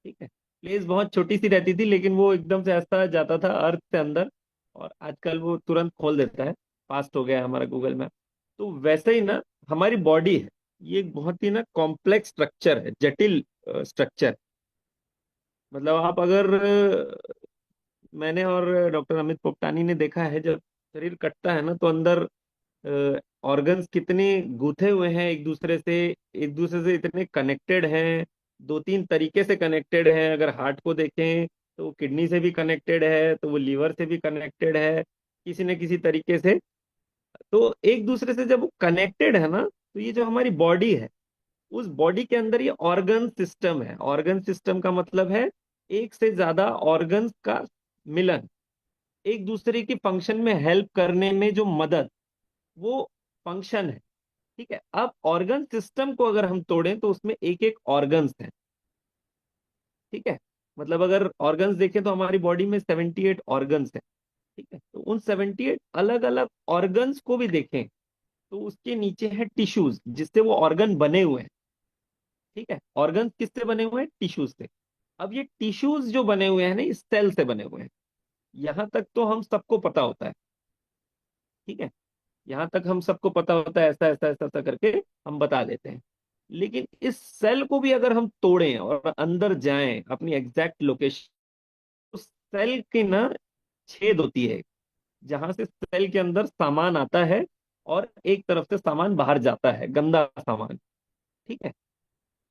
ठीक है, प्लेस बहुत छोटी सी रहती थी, लेकिन वो एकदम से ऐसा जाता था अर्थ से अंदर। और आजकल वो तुरंत खोल देता है, फास्ट हो गया है हमारा गूगल मैप। तो वैसे ही ना हमारी बॉडी है, ये एक बहुत ही ना कॉम्प्लेक्स स्ट्रक्चर है, जटिल स्ट्रक्चर। मतलब आप अगर मैंने और डॉक्टर अमित पोपटानी ने देखा है, जब शरीर कटता है ना, तो अंदर ऑर्गन्स कितने गुथे हुए हैं एक दूसरे से, एक दूसरे से इतने कनेक्टेड हैं। दो तीन तरीके से कनेक्टेड हैं। अगर हार्ट को देखें तो वो किडनी से भी कनेक्टेड है, तो वो लीवर से भी कनेक्टेड है, किसी न किसी तरीके से। तो एक दूसरे से जब वो कनेक्टेड है ना, तो ये जो हमारी बॉडी है, उस बॉडी के अंदर ये ऑर्गन सिस्टम है। ऑर्गन सिस्टम का मतलब है एक से ज्यादा ऑर्गन्स का मिलन, एक दूसरे की फंक्शन में हेल्प करने में जो मदद, वो फंक्शन है। ठीक है, अब ऑर्गन सिस्टम को अगर हम तोड़ें तो उसमें एक एक ऑर्गन्स है। ठीक है, मतलब अगर ऑर्गन्स देखें तो हमारी बॉडी में 78 ऑर्गन्स है। ठीक है, तो उन 78 अलग अलग ऑर्गन्स को भी देखें तो उसके नीचे है टिश्यूज, जिससे वो ऑर्गन बने हुए हैं। ठीक है, ऑर्गन्स किससे बने हुए हैं? टिश्यूज से। अब ये टिश्यूज जो बने हुए हैं ना, इस सेल से बने हुए हैं। यहां तक तो हम सबको पता होता है। ठीक है, यहां तक हम सबको पता होता है, ऐसा ऐसा ऐसा ऐसा करके हम बता देते हैं। लेकिन इस सेल को भी अगर हम तोड़ें और अंदर जाएं अपनी एग्जैक्ट लोकेशन, तो सेल की ना छेद होती है, जहां से सेल के अंदर सामान आता है और एक तरफ से सामान बाहर जाता है, गंदा सामान। ठीक है,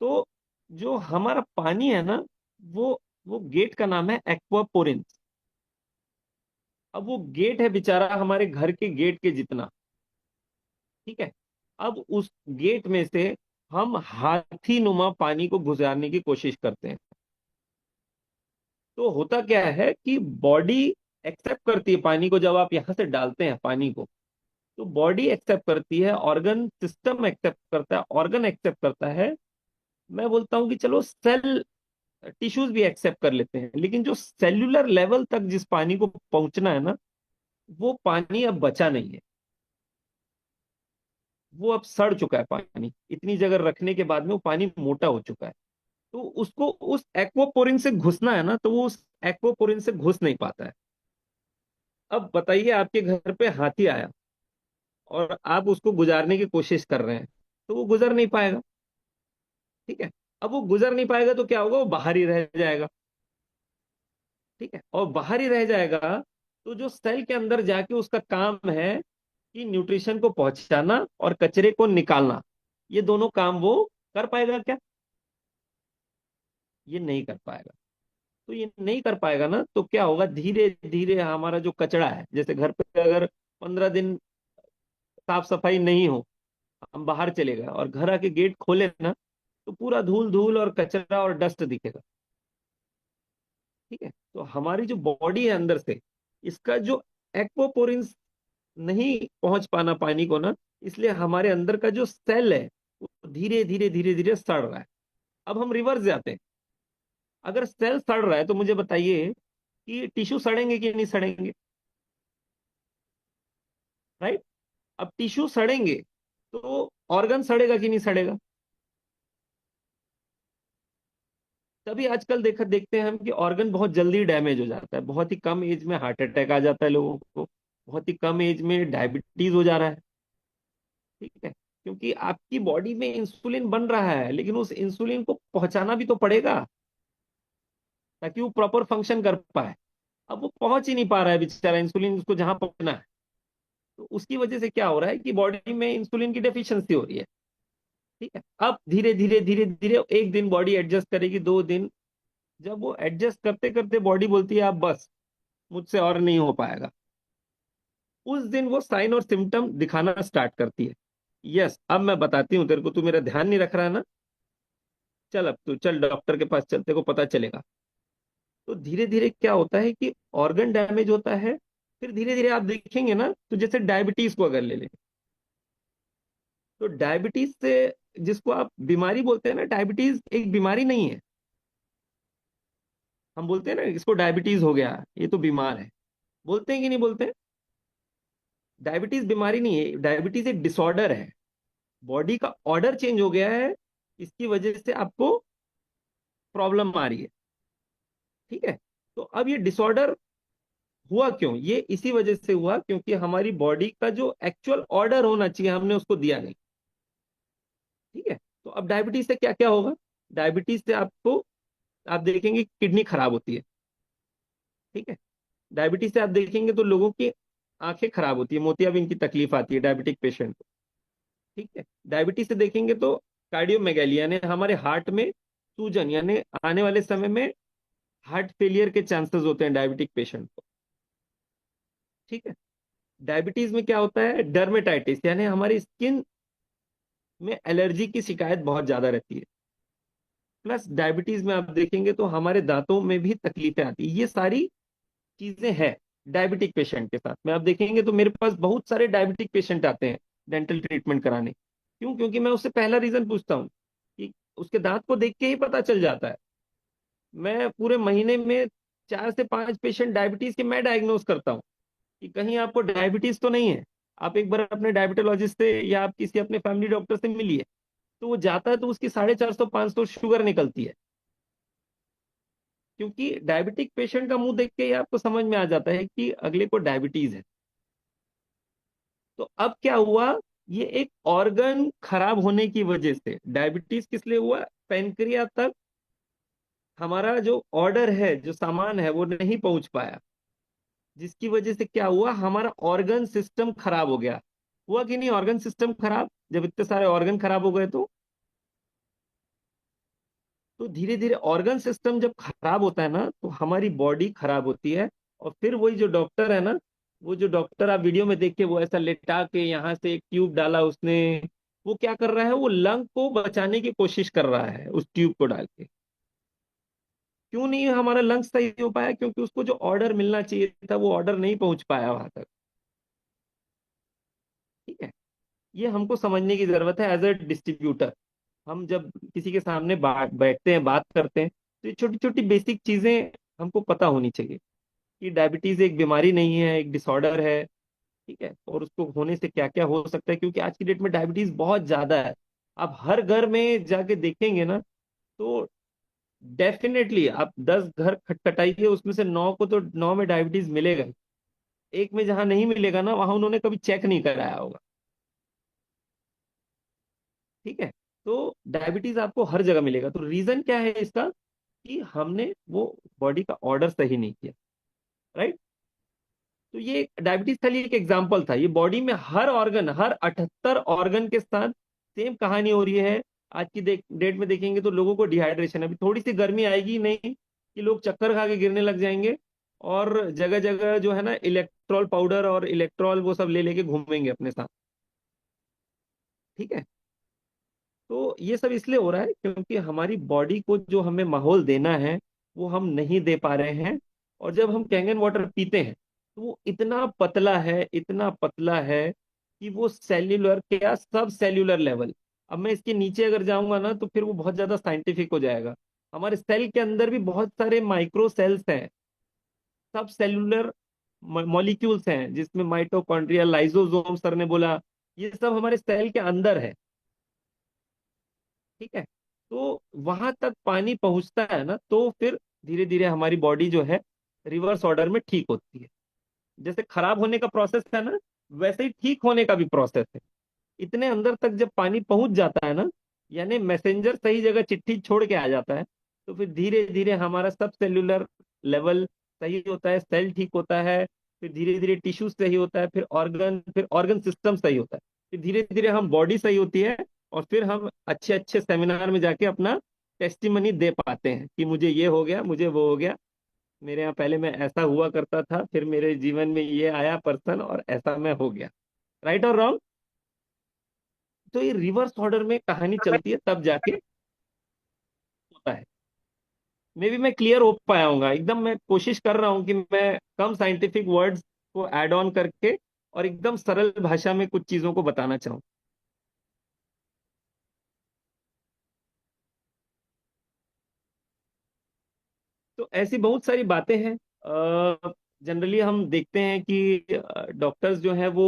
तो जो हमारा पानी है ना, वो गेट का नाम है एक्वापोरिन्स। अब वो गेट है बेचारा हमारे घर के गेट के जितना। ठीक है, अब उस गेट में से हम हाथी नुमा पानी को गुजारने की कोशिश करते हैं। तो होता क्या है कि बॉडी एक्सेप्ट करती है पानी को, जब आप यहां से डालते हैं पानी को, तो बॉडी एक्सेप्ट करती है, ऑर्गन सिस्टम एक्सेप्ट करता है, ऑर्गन एक्सेप्ट करता है। मैं बोलता हूं कि चलो सेल टिश्यूज भी एक्सेप्ट कर लेते हैं, लेकिन जो सेल्यूलर लेवल तक जिस पानी को पहुंचना है ना, वो पानी अब बचा नहीं है। वो अब सड़ चुका है पानी, इतनी जगह रखने के बाद में वो पानी मोटा हो चुका है। तो उसको उस एक्वापोरिन से घुसना है ना, तो वो उस एक्वापोरिन से घुस नहीं पाता है। अब बताइए, आपके घर पे हाथी आया और आप उसको गुजारने की कोशिश कर रहे हैं, तो वो गुजर नहीं पाएगा। ठीक है, अब वो गुजर नहीं पाएगा तो क्या होगा? वो बाहर ही रह जाएगा। ठीक है, और बाहर ही रह जाएगा, तो जो सेल के अंदर जाके उसका काम है कि न्यूट्रिशन को पहुंचाना और कचरे को निकालना, ये दोनों काम वो कर पाएगा क्या? ये नहीं कर पाएगा। तो ये नहीं कर पाएगा ना, तो क्या होगा? धीरे धीरे हमारा जो कचरा है, जैसे घर पे अगर 15 दिन साफ सफाई नहीं हो, हम बाहर चले गए और घर आके गेट खोले ना, तो पूरा धूल धूल और कचरा और डस्ट दिखेगा। ठीक है, तो हमारी जो बॉडी है अंदर से, इसका जो एक्वापोरिन्स नहीं पहुंच पाना पानी को ना, इसलिए हमारे अंदर का जो सेल है वो धीरे धीरे धीरे धीरे सड़ रहा है। अब हम रिवर्स जाते हैं। अगर सेल सड़ रहा है तो मुझे बताइए कि टिश्यू सड़ेंगे कि नहीं सड़ेंगे? राइट, अब टिश्यू सड़ेंगे तो ऑर्गन सड़ेगा कि नहीं सड़ेगा? तभी आजकल देखते हैं हम कि ऑर्गन बहुत जल्दी डैमेज हो जाता है, बहुत ही कम एज में हार्ट अटैक आ जाता है लोगों को, बहुत ही कम एज में डायबिटीज हो जा रहा है। ठीक है, क्योंकि आपकी बॉडी में इंसुलिन बन रहा है, लेकिन उस इंसुलिन को पहुंचाना भी तो पड़ेगा ताकि वो प्रॉपर फंक्शन कर पाए। अब वो पहुंच ही नहीं पा रहा है बेचारा, इंसुलिन उसको जहां पहुंचना है। तो उसकी वजह से क्या हो रहा है कि बॉडी में इंसुलिन की डेफिशिएंसी हो रही है। ठीक है, अब धीरे धीरे धीरे धीरे एक दिन बॉडी एडजस्ट करेगी, 2 दिन। जब वो एडजस्ट करते करते बॉडी बोलती है अब बस, मुझसे और नहीं हो पाएगा, उस दिन वो साइन और सिम्टम दिखाना स्टार्ट करती है। यस, अब मैं बताती हूँ तेरे को, तू मेरा ध्यान नहीं रख रहा है ना, चल अब तू चल डॉक्टर के पास, चलते को पता चलेगा। तो धीरे धीरे क्या होता है कि ऑर्गन डैमेज होता है। फिर धीरे धीरे आप देखेंगे ना, तो जैसे डायबिटीज को अगर ले लें, तो डायबिटीज से, जिसको आप बीमारी बोलते हैं ना, डायबिटीज एक बीमारी नहीं है। हम बोलते हैं ना इसको डायबिटीज हो गया, ये तो बीमार है, बोलते हैं कि नहीं बोलते हैं? डायबिटीज बीमारी नहीं है, डायबिटीज एक डिसऑर्डर है। बॉडी का ऑर्डर चेंज हो गया है, इसकी वजह से आपको प्रॉब्लम आ रही है। ठीक है, तो अब ये डिसऑर्डर हुआ क्यों? ये इसी वजह से हुआ क्योंकि हमारी बॉडी का जो एक्चुअल ऑर्डर होना चाहिए हमने उसको दिया नहीं। ठीक है, तो अब डायबिटीज से क्या क्या होगा? डायबिटीज से आपको, आप देखेंगे किडनी खराब होती है। ठीक है, डायबिटीज से आप देखेंगे तो लोगों की आंखें खराब होती है, मोतियाबिंद की तकलीफ आती है डायबिटिक पेशेंट को। ठीक है, डायबिटीज से देखेंगे तो कार्डियोमेगाली यानी हमारे हार्ट में सूजन, यानी आने वाले समय में हार्ट फेलियर के चांसेस होते हैं डायबिटिक पेशेंट को। ठीक है, डायबिटीज में क्या होता है? डर्मेटाइटिस, यानी हमारी स्किन में एलर्जी की शिकायत बहुत ज्यादा रहती है। प्लस डायबिटीज में आप देखेंगे तो हमारे दांतों में भी तकलीफें आती है। ये सारी चीजें हैं डायबिटिक पेशेंट के साथ में। आप देखेंगे तो मेरे पास बहुत सारे डायबिटिक पेशेंट आते हैं डेंटल ट्रीटमेंट कराने। क्यों? क्योंकि मैं उससे पहला रीजन पूछता हूँ कि उसके दांत को देख के ही पता चल जाता है। मैं पूरे महीने में 4 से 5 पेशेंट डायबिटीज के मैं डायग्नोज करता हूँ कि कहीं आपको डायबिटीज तो नहीं है। आप एक बार अपने डायबिटोलॉजिस्ट से या आप किसी अपने फैमिली डॉक्टर से मिलिए, तो वो जाता है तो उसकी 450-500 शुगर निकलती है। क्योंकि डायबिटिक पेशेंट का मुंह देख के ही आपको समझ में आ जाता है कि अगले को डायबिटीज है। तो अब क्या हुआ? ये एक ऑर्गन खराब होने की वजह से डायबिटीज किस लिए हुआ? पेनक्रिया तक हमारा जो ऑर्डर है, जो सामान है, वो नहीं पहुंच पाया, जिसकी वजह से क्या हुआ? हमारा ऑर्गन सिस्टम खराब हो गया। हुआ कि नहीं ऑर्गन सिस्टम खराब? जब इतने सारे ऑर्गन खराब हो गए तो धीरे धीरे ऑर्गन सिस्टम जब खराब होता है ना, तो हमारी बॉडी खराब होती है। और फिर वही जो डॉक्टर है ना, वो जो डॉक्टर आप वीडियो में देख के वो ऐसा लेटा के यहाँ से एक ट्यूब डाला उसने, वो क्या कर रहा है? वो लंग को बचाने की कोशिश कर रहा है उस ट्यूब को डाल के। क्यों नहीं हमारा लंग सही हो पाया? क्योंकि उसको जो ऑर्डर मिलना चाहिए था वो ऑर्डर नहीं पहुंच पाया वहां तक। ठीक है, ये हमको समझने की जरूरत है एज ए डिस्ट्रीब्यूटर। हम जब किसी के सामने बैठते हैं, बात करते हैं, तो ये छोटी छोटी बेसिक चीजें हमको पता होनी चाहिए कि डायबिटीज एक बीमारी नहीं है, एक डिसऑर्डर है। ठीक है, और उसको होने से क्या क्या हो सकता है, क्योंकि आज की डेट में डायबिटीज बहुत ज्यादा है। आप हर घर में जाके देखेंगे ना, तो डेफिनेटली आप 10 घर खटखटाइए, उसमें से 9 को तो 9 में डायबिटीज मिलेगा ही। एक में जहां नहीं मिलेगा ना, वहां उन्होंने कभी चेक नहीं कराया होगा। ठीक है, तो डायबिटीज आपको हर जगह मिलेगा। तो रीजन क्या है इसका? कि हमने वो बॉडी का ऑर्डर सही नहीं किया। राइट, तो ये डायबिटीज खाली एक एग्जांपल था। ये बॉडी में हर ऑर्गन, हर 78 ऑर्गन के साथ सेम कहानी हो रही है। आज की डेट में देखेंगे तो लोगों को डिहाइड्रेशन, अभी थोड़ी सी गर्मी आएगी नहीं कि लोग चक्कर खा के गिरने लग जाएंगे, और जगह जगह जो है ना इलेक्ट्रॉल पाउडर और इलेक्ट्रॉल वो सब ले लेके घूमेंगे अपने साथ। ठीक है, तो ये सब इसलिए हो रहा है क्योंकि हमारी बॉडी को जो हमें माहौल देना है वो हम नहीं दे पा रहे हैं। और जब हम कैंगन वाटर पीते हैं तो वो इतना पतला है, इतना पतला है कि वो सेल्यूलर, क्या सब सेल्यूलर लेवल। अब मैं इसके नीचे अगर जाऊंगा ना तो फिर वो बहुत ज्यादा साइंटिफिक हो जाएगा। हमारे सेल के अंदर भी बहुत सारे माइक्रो सेल्स हैं, सब सेल्यूलर मॉलिक्यूल्स हैं, जिसमें माइटोकॉन्ड्रिया, लाइसोसोम सर ने बोला, ये सब हमारे सेल के अंदर है। ठीक है, तो वहां तक पानी पहुंचता है ना, तो फिर धीरे धीरे हमारी बॉडी जो है रिवर्स ऑर्डर में ठीक होती है। जैसे खराब होने का प्रोसेस है ना, वैसे ही ठीक होने का भी प्रोसेस है। इतने अंदर तक जब पानी पहुंच जाता है ना, यानी मैसेंजर सही जगह चिट्ठी छोड़ के आ जाता है, तो फिर धीरे धीरे हमारा सब सेल्यूलर लेवल सही होता है, सेल ठीक होता है, फिर धीरे धीरे टिश्यू सही होता है, फिर ऑर्गन सिस्टम सही होता है, फिर धीरे धीरे हम बॉडी सही होती है। और फिर हम अच्छे अच्छे सेमिनार में जाके अपना टेस्टिमनी दे पाते हैं कि मुझे ये हो गया, मुझे वो हो गया, मेरे यहाँ पहले मैं ऐसा हुआ करता था, फिर मेरे जीवन में ये आया पर्सन और ऐसा मैं हो गया। राइट और रॉन्ग? तो ये रिवर्स ऑर्डर में कहानी चलती है, तब जाके होता है। मे बी मैं क्लियर हो पाया हूँ एकदम। मैं कोशिश कर रहा हूँ कि मैं कम साइंटिफिक वर्ड्स को ऐड ऑन करके और एकदम सरल भाषा में कुछ चीजों को बताना चाहूँ। तो ऐसी बहुत सारी बातें हैं। जनरली हम देखते हैं कि डॉक्टर्स जो हैं वो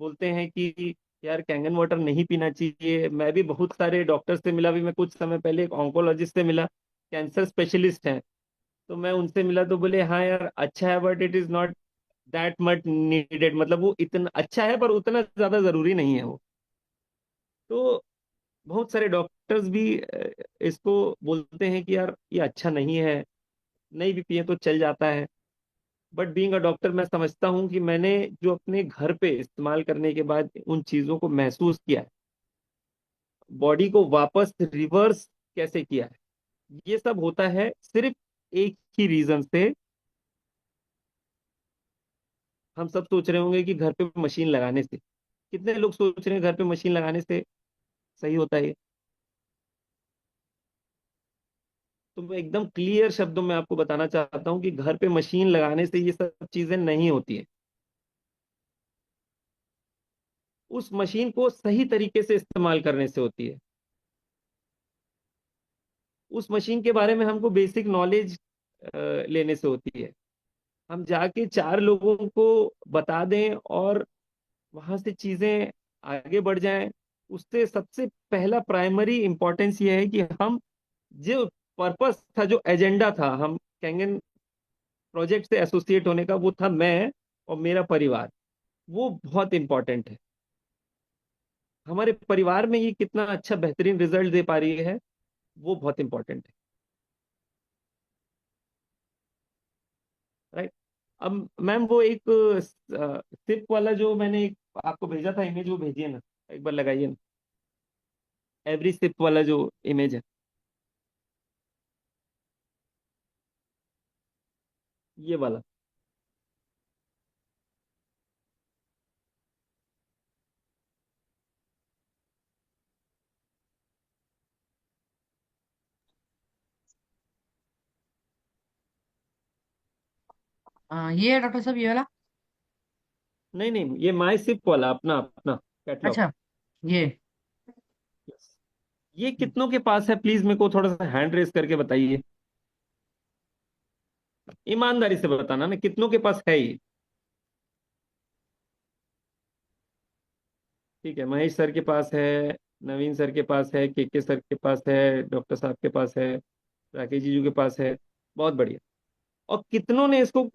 बोलते हैं कि यार कैंगन वाटर नहीं पीना चाहिए। मैं भी बहुत सारे डॉक्टर से मिला, भी मैं कुछ समय पहले एक ऑन्कोलॉजिस्ट से मिला, कैंसर स्पेशलिस्ट हैं, तो मैं उनसे मिला तो बोले हाँ यार अच्छा है but it is not that much needed, मतलब वो इतना अच्छा है पर उतना ज्यादा जरूरी नहीं है वो। तो बहुत सारे डॉक्टर्स भी इसको बोलते हैं कि यार ये अच्छा नहीं है, नहीं भी पिए तो चल जाता है। बट बीइंग अ डॉक्टर मैं समझता हूँ कि मैंने जो अपने घर पे इस्तेमाल करने के बाद उन चीजों को महसूस किया है, बॉडी को वापस रिवर्स कैसे किया है, ये सब होता है सिर्फ एक ही रीजन से। हम सब सोच रहे होंगे कि घर पे मशीन लगाने से, कितने लोग सोच रहे हैं घर पे मशीन लगाने से सही होता है ये? तो मैं एकदम क्लियर शब्दों में आपको बताना चाहता हूँ कि घर पे मशीन लगाने से ये सब चीजें नहीं होती है। उस मशीन को सही तरीके से इस्तेमाल करने से होती है। उस मशीन के बारे में हमको बेसिक नॉलेज लेने से होती है। हम जाके चार लोगों को बता दें और वहां से चीजें आगे बढ़ जाएं, उससे सबसे पहला प्राइमरी इंपॉर्टेंस ये है कि हम जो पर्पस था, जो एजेंडा था हम कैंगन प्रोजेक्ट से एसोसिएट होने का, वो था मैं और मेरा परिवार। वो बहुत इंपॉर्टेंट है। हमारे परिवार में ये कितना अच्छा बेहतरीन रिजल्ट दे पा रही है, वो बहुत इंपॉर्टेंट है। राइट। अब मैम वो एक सिप वाला जो मैंने एक आपको भेजा था इमेज, वो भेजिए ना, एक बार लगाइए ना, एवरी सिप वाला जो इमेज है, ये वाला। ये है डॉक्टर साहब, ये वाला। नहीं नहीं, ये माई सिप वाला अपना अपना कैटलॉग। अच्छा, ये। ये कितनों के पास है प्लीज मेरे को थोड़ा सा हैंड रेस करके बताइए, ईमानदारी से बताना ना, कितनों के पास है ये? ठीक है, महेश सर के पास है, नवीन सर के पास है, के सर के पास है, डॉक्टर साहब के पास है, राकेश जीजू के पास है। बहुत बढ़िया। और कितनों ने इसको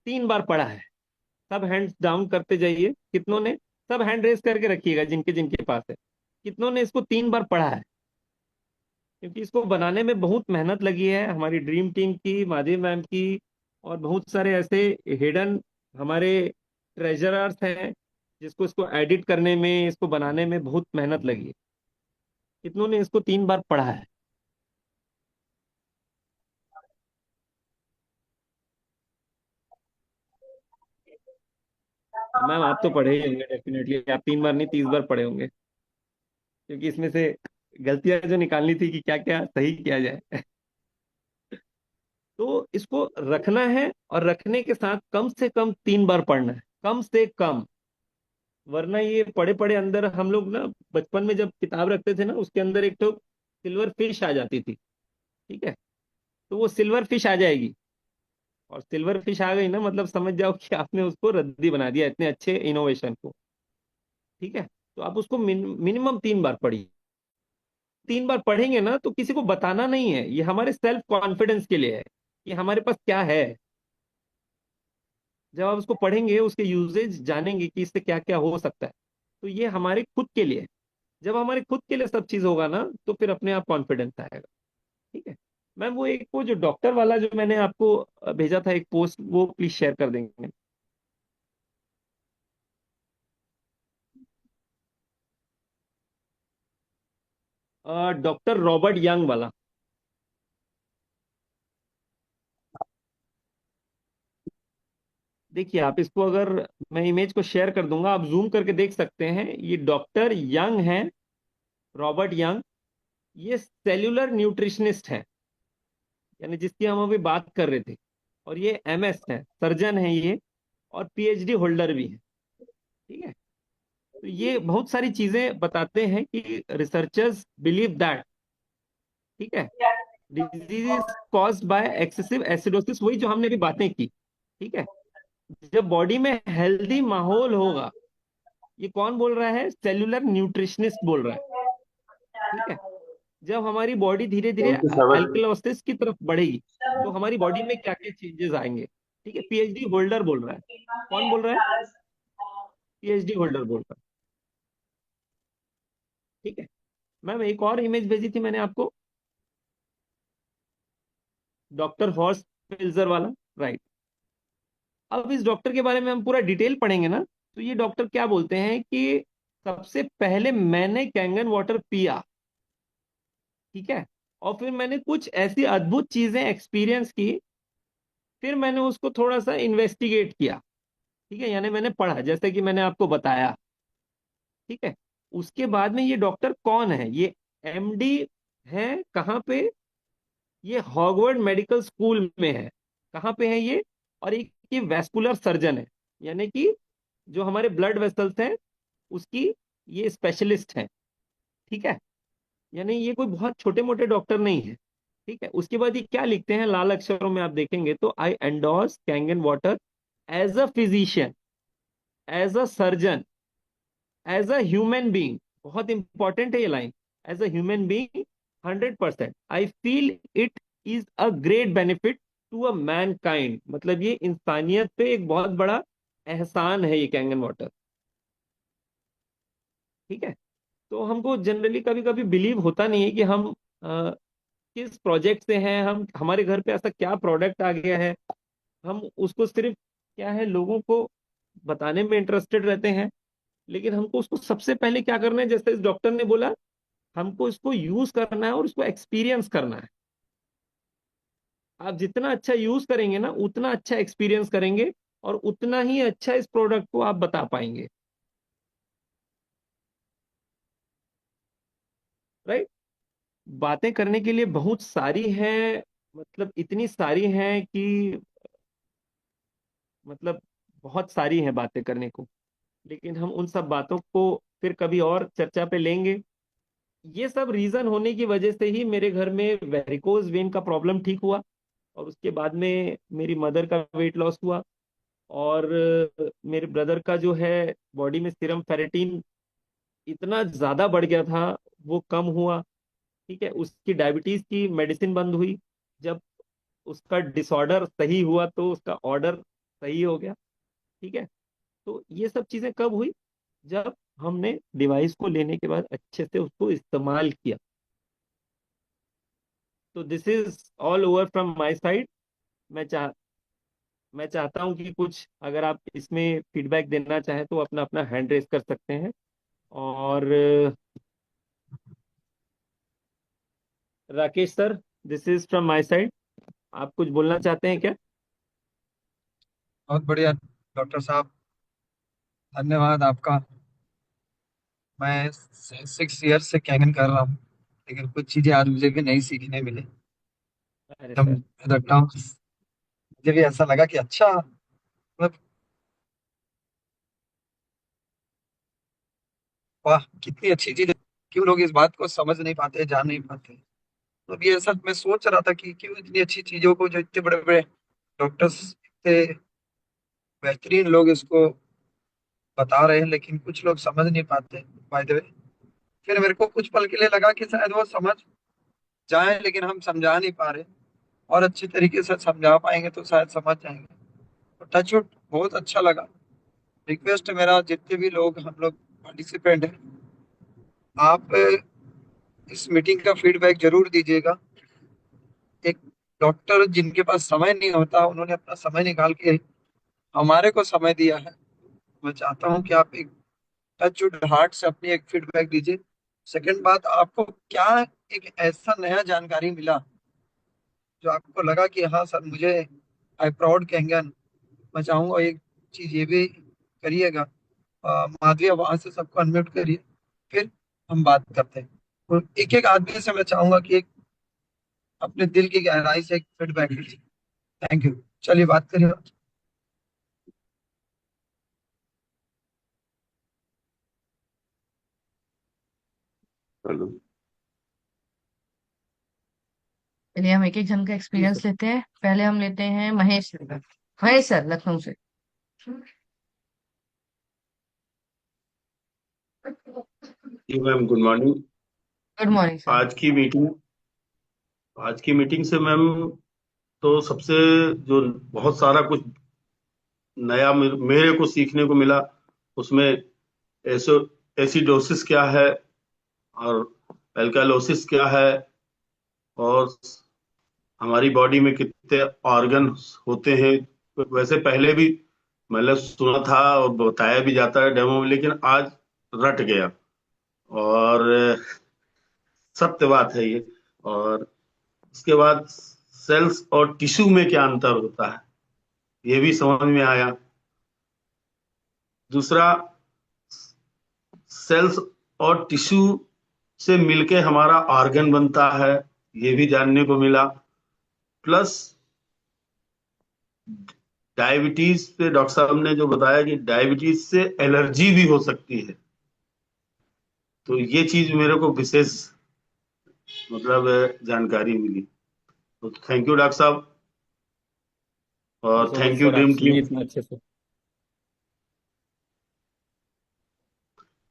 3 बार पढ़ा है? सब हैंड्स डाउन करते जाइए, कितनों ने, सब हैंड रेस करके रखिएगा जिनके जिनके पास है, कितनों ने इसको 3 बार पढ़ा है? क्योंकि इसको बनाने में बहुत मेहनत लगी है हमारी ड्रीम टीम की, माधवी मैम की, और बहुत सारे ऐसे हिडन हमारे ट्रेजरर्स हैं जिसको इसको एडिट करने में, इसको बनाने में बहुत मेहनत लगी है। कितनों ने इसको 3 बार पढ़ा है? मैम आप तो पढ़े ही होंगे डेफिनेटली, आप 3 बार नहीं 30 बार पढ़े होंगे, क्योंकि इसमें से गलतियां जो निकालनी थी कि क्या क्या सही किया जाए। तो इसको रखना है, और रखने के साथ कम से कम 3 बार पढ़ना है, कम से कम। वरना ये पढ़े पढ़े अंदर हम लोग ना, बचपन में जब किताब रखते थे ना, उसके अंदर एक तो सिल्वर फिश आ जाती थी। ठीक है, तो वो सिल्वर फिश आ जाएगी, और सिल्वर फिश आ गई ना, मतलब समझ जाओ कि आपने उसको रद्दी बना दिया इतने अच्छे इनोवेशन को। ठीक है, तो आप उसको मिनिमम 3 बार पढ़िए। 3 बार पढ़ेंगे ना तो किसी को बताना नहीं है, ये हमारे सेल्फ कॉन्फिडेंस के लिए है कि हमारे पास क्या है। जब आप उसको पढ़ेंगे, उसके यूजेज जानेंगे कि इससे क्या क्या हो सकता है, तो ये हमारे खुद के लिए है। जब हमारे खुद के लिए सब चीज होगा ना, तो फिर अपने आप कॉन्फिडेंस आएगा। ठीक है मैम, वो एक वो जो डॉक्टर वाला जो मैंने आपको भेजा था एक पोस्ट, वो प्लीज शेयर कर देंगे। डॉक्टर रॉबर्ट यंग वाला। देखिए आप इसको, अगर मैं इमेज को शेयर कर दूंगा, आप जूम करके देख सकते हैं, ये डॉक्टर यंग है, रॉबर्ट यंग। ये सेल्यूलर न्यूट्रिशनिस्ट है, यानी जिसकी हम अभी बात कर रहे थे। और ये एमएस है, सर्जन है ये, और पीएचडी होल्डर भी है। ठीक है, तो ये बहुत सारी चीजें बताते हैं कि रिसर्चर्स बिलीव दैट, ठीक है, disease is caused by excessive acidosis, वही जो हमने अभी बातें की। ठीक है, जब बॉडी में हेल्दी माहौल होगा, ये कौन बोल रहा है? सेल्यूलर न्यूट्रिशनिस्ट बोल रहा है। ठीक है, जब हमारी बॉडी धीरे धीरे 27। अल्कलोसिस की तरफ बढ़ेगी, तो हमारी बॉडी में क्या क्या चेंजेस आएंगे? ठीक है, पीएचडी होल्डर बोल रहा है। कौन बोल रहा है? पीएचडी होल्डर बोल रहा है। ठीक है, मैम एक और इमेज भेजी थी मैंने आपको, डॉक्टर हॉर्स पिल्जर वाला, राइट। अब इस डॉक्टर के बारे में हम पूरा डिटेल पढ़ेंगे ना, तो ये डॉक्टर क्या बोलते हैं कि सबसे पहले मैंने कैंगन वाटर पिया, ठीक है, और फिर मैंने कुछ ऐसी अद्भुत चीजें एक्सपीरियंस की, फिर मैंने उसको थोड़ा सा इन्वेस्टिगेट किया। ठीक है, यानी मैंने पढ़ा, जैसे कि मैंने आपको बताया। ठीक है, उसके बाद में ये डॉक्टर कौन है? ये एमडी है। कहाँ पे? ये हॉगवर्ड मेडिकल स्कूल में है। कहाँ पे है ये? और एक ये वैस्कुलर सर्जन है, यानी कि जो हमारे ब्लड वेसल्स हैं उसकी ये स्पेशलिस्ट हैं। ठीक है, यानी ये कोई बहुत छोटे मोटे डॉक्टर नहीं है। ठीक है, उसके बाद ये क्या लिखते हैं लाल अक्षरों में आप देखेंगे तो, I endorse Kangen water as a physician, as a surgeon, as a human being. बहुत इंपॉर्टेंट है ये line, as a human being 100%, I feel it is a great benefit to a mankind. मतलब ये इंसानियत पे एक बहुत बड़ा एहसान है ये कैंगन वाटर। ठीक है, तो हमको जनरली कभी कभी बिलीव होता नहीं है कि हम किस प्रोजेक्ट से हैं, हम हमारे घर पे ऐसा क्या प्रोडक्ट आ गया है, हम उसको सिर्फ क्या है लोगों को बताने में इंटरेस्टेड रहते हैं। लेकिन हमको उसको सबसे पहले क्या करना है, जैसे इस डॉक्टर ने बोला, हमको इसको यूज करना है और उसको एक्सपीरियंस करना है। आप जितना अच्छा यूज करेंगे ना, उतना अच्छा एक्सपीरियंस करेंगे, और उतना ही अच्छा इस प्रोडक्ट को आप बता पाएंगे। राइट। बातें करने के लिए बहुत सारी हैं, मतलब इतनी सारी हैं कि मतलब बहुत सारी हैं बातें करने को, लेकिन हम उन सब बातों को फिर कभी और चर्चा पे लेंगे। ये सब रीजन होने की वजह से ही मेरे घर में वेरिकोज वेन का प्रॉब्लम ठीक हुआ, और उसके बाद में मेरी मदर का वेट लॉस हुआ, और मेरे ब्रदर का जो है बॉडी में सीरम फेरेटिन इतना ज्यादा बढ़ गया था, वो कम हुआ। ठीक है, उसकी डायबिटीज की मेडिसिन बंद हुई। जब उसका डिसऑर्डर सही हुआ तो उसका ऑर्डर सही हो गया। ठीक है, तो ये सब चीजें कब हुई? जब हमने डिवाइस को लेने के बाद अच्छे से उसको इस्तेमाल किया। तो this is all over from my side. मैं चाह मैं चाहता हूं कि कुछ अगर आप इसमें फीडबैक देना चाहें तो अपना अपना हैंड रेस कर सकते हैं। और Rakesh sir, this is from my side. आप कुछ बोलना चाहते हैं क्या? बहुत बढ़िया डॉक्टर साहब, धन्यवाद आपका। मैं 6 ईयर से कैगन कर रहा हूँ, लेकिन कुछ चीजें आज मुझे भी नई सीखने मिली। अरे जब सर। मुझे भी ऐसा लगा कि अच्छा, मतलब वाह कितनी अच्छी चीज है। क्यों लोग इस बात को समझ नहीं पाते, जान नहीं पाते। तो ये ऐसा मैं सोच रहा था कि क्यों इतनी अच्छी चीजों को, जो इतने बड़े बड़े डॉक्टर्स, इतने बेहतरीन लोग इसको बता रहे हैं, लेकिन कुछ लोग समझ नहीं पाते। बाय द वे, फिर मेरे को कुछ पल के लिए लगा कि शायद वो समझ जाए, लेकिन हम समझा नहीं पा रहे। और अच्छे तरीके से समझा पाएंगे तो शायद समझ जाएंगे। तो टचवुड, बहुत अच्छा लगा। रिक्वेस्ट है मेरा, जितने भी लोग हम लोग पार्टिसिपेंट हैं, आप इस मीटिंग का फीडबैक जरूर दीजिएगा। एक डॉक्टर जिनके पास समय नहीं होता, उन्होंने अपना समय निकाल के हमारे को समय दिया है। मैं चाहता हूं कि आप एक टचवुड हार्ट से अपनी एक फीडबैक दीजिए। सेकंड बात, आपको क्या एक ऐसा नया जानकारी मिला जो आपको लगा कि हाँ सर, मुझे आई प्राउड कैंगन। मैं चाहूंगा एक चीज ये भी करिएगा। माधविया वहां से सबको अनम्यूट करिए, फिर हम बात करते हैं। तो एक एक आदमी से मैं चाहूंगा कि एक अपने दिल की गहराई से एक फीडबैक दीजिए। Thank you. चलिए बात करिए। हेलो। चलिए हम एक एक जन का जी सर। एक्सपीरियंस लेते हैं। पहले हम लेते हैं महेश सर का। महेश सर लखनऊ से। जी ma'am, good morning. Good morning sir. आज की मीटिंग आज की मीटिंग से मैम, तो सबसे जो बहुत सारा कुछ नया मेरे को सीखने को मिला उसमें। एसो एसिडोसिस क्या है और एल्कालोसिस क्या है, और हमारी बॉडी में कितने ऑर्गन होते हैं। वैसे पहले भी मैंने सुना था और बताया भी जाता है डेमो में, लेकिन आज रट गया। और सत्य बात है ये। और उसके बाद सेल्स और टिश्यू में क्या अंतर होता है ये भी समझ में आया। दूसरा, सेल्स और टिश्यू से मिलके हमारा ऑर्गन बनता है, ये भी जानने को मिला। प्लस डायबिटीज पे डॉक्टर साहब ने जो बताया कि डायबिटीज से एलर्जी भी हो सकती है, तो ये चीज मेरे को विशेष मतलब जानकारी मिली। तो थैंक यू डॉक्टर साहब, थैंक यू और so much thank you sir, आप ड्रीम सुनिए टीम। इतना अच्छे से।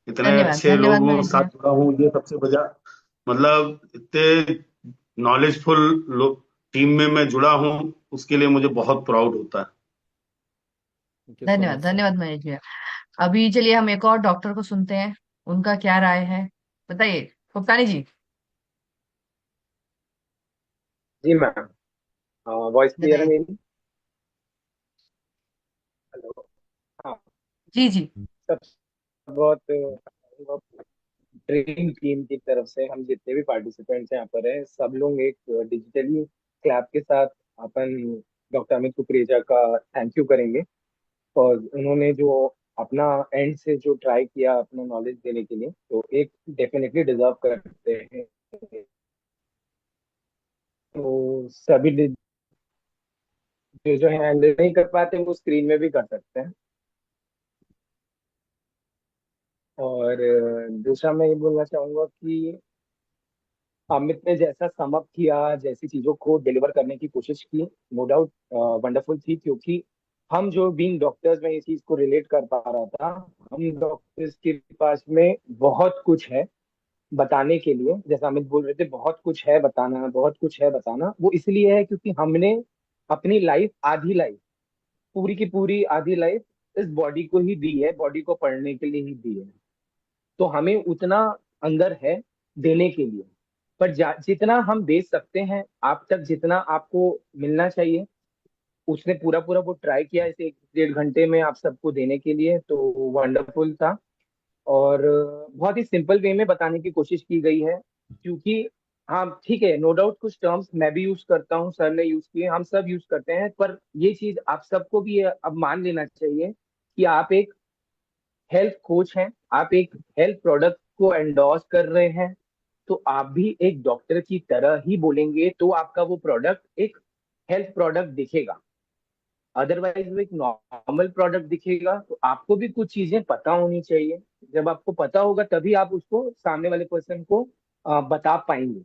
इतने धन्यवाद अच्छे धन्यवाद लोगों के महेश साथ भैया। जुड़ा हूँ, ये सबसे बड़ा मतलब इतने नॉलेजफुल लोग टीम में मैं जुड़ा हूँ, उसके लिए मुझे बहुत प्राउड होता है। थैंक यू सो धन्यवाद मच सर। धन्यवाद महेश भैया। अभी चलिए हम एक और डॉक्टर को सुनते हैं, उनका क्या राय है। बताइए फुफकानी जी। जी मैम, वॉइस क्लियर है बताइए। मेरी? हेलो। हाँ। जी जी। सब बहुत ड्रीम टीम की तरफ से हम जितने भी पार्टिसिपेंट्स यहाँ पर हैं, सब लोग एक डिजिटली क्लैप के साथ अपन डॉक्टर अमित कुकरेजा का थैंक यू करेंगे। और उन्होंने जो अपना एंड से जो ट्राई किया अपना नॉलेज देने के लिए, तो एक डेफिनेटली डिजर्व करते हैं। तो सभी जो जो हैंडल नहीं कर पाते वो स्क्रीन में भी कर सकते हैं। और दूसरा मैं ये बोलना चाहूंगा कि अमित ने जैसा समअप किया, जैसी चीजों को डिलीवर करने की कोशिश की, नो डाउट वंडरफुल थी। क्योंकि हम जो बीइंग डॉक्टर्स में ये चीज को रिलेट कर पा रहा था, हम डॉक्टर्स के पास में बहुत कुछ है बताने के लिए। जैसा अमित बोल रहे थे, बहुत कुछ है बताना, बहुत कुछ है बताना। वो इसलिए है क्योंकि हमने अपनी लाइफ, आधी लाइफ, पूरी की पूरी आधी लाइफ इस बॉडी को ही दी है, बॉडी को पढ़ने के लिए ही दी है। तो हमें उतना अंदर है देने के लिए। पर जितना हम दे सकते हैं आप तक, जितना आपको मिलना चाहिए, उसने पूरा पूरा वो ट्राई किया इसे 1 डेढ़ घंटे में आप सबको देने के लिए। तो वंडरफुल था। और बहुत ही सिंपल वे में बताने की कोशिश की गई है। क्योंकि हाँ ठीक है, नो डाउट कुछ टर्म्स मैं भी यूज करता हूँ, सर ने यूज किए, हम सब यूज करते हैं। पर ये चीज आप सबको भी अब मान लेना चाहिए कि आप एक हेल्थ कोच हैं, आप एक हेल्थ प्रोडक्ट को एंडोर्स कर रहे हैं, तो आप भी एक डॉक्टर की तरह ही बोलेंगे तो आपका वो प्रोडक्ट एक हेल्थ प्रोडक्ट दिखेगा। अदरवाइज वो एक नॉर्मल प्रोडक्ट दिखेगा। तो आपको भी कुछ चीजें पता होनी चाहिए। जब आपको पता होगा तभी आप उसको सामने वाले पर्सन को बता पाएंगे।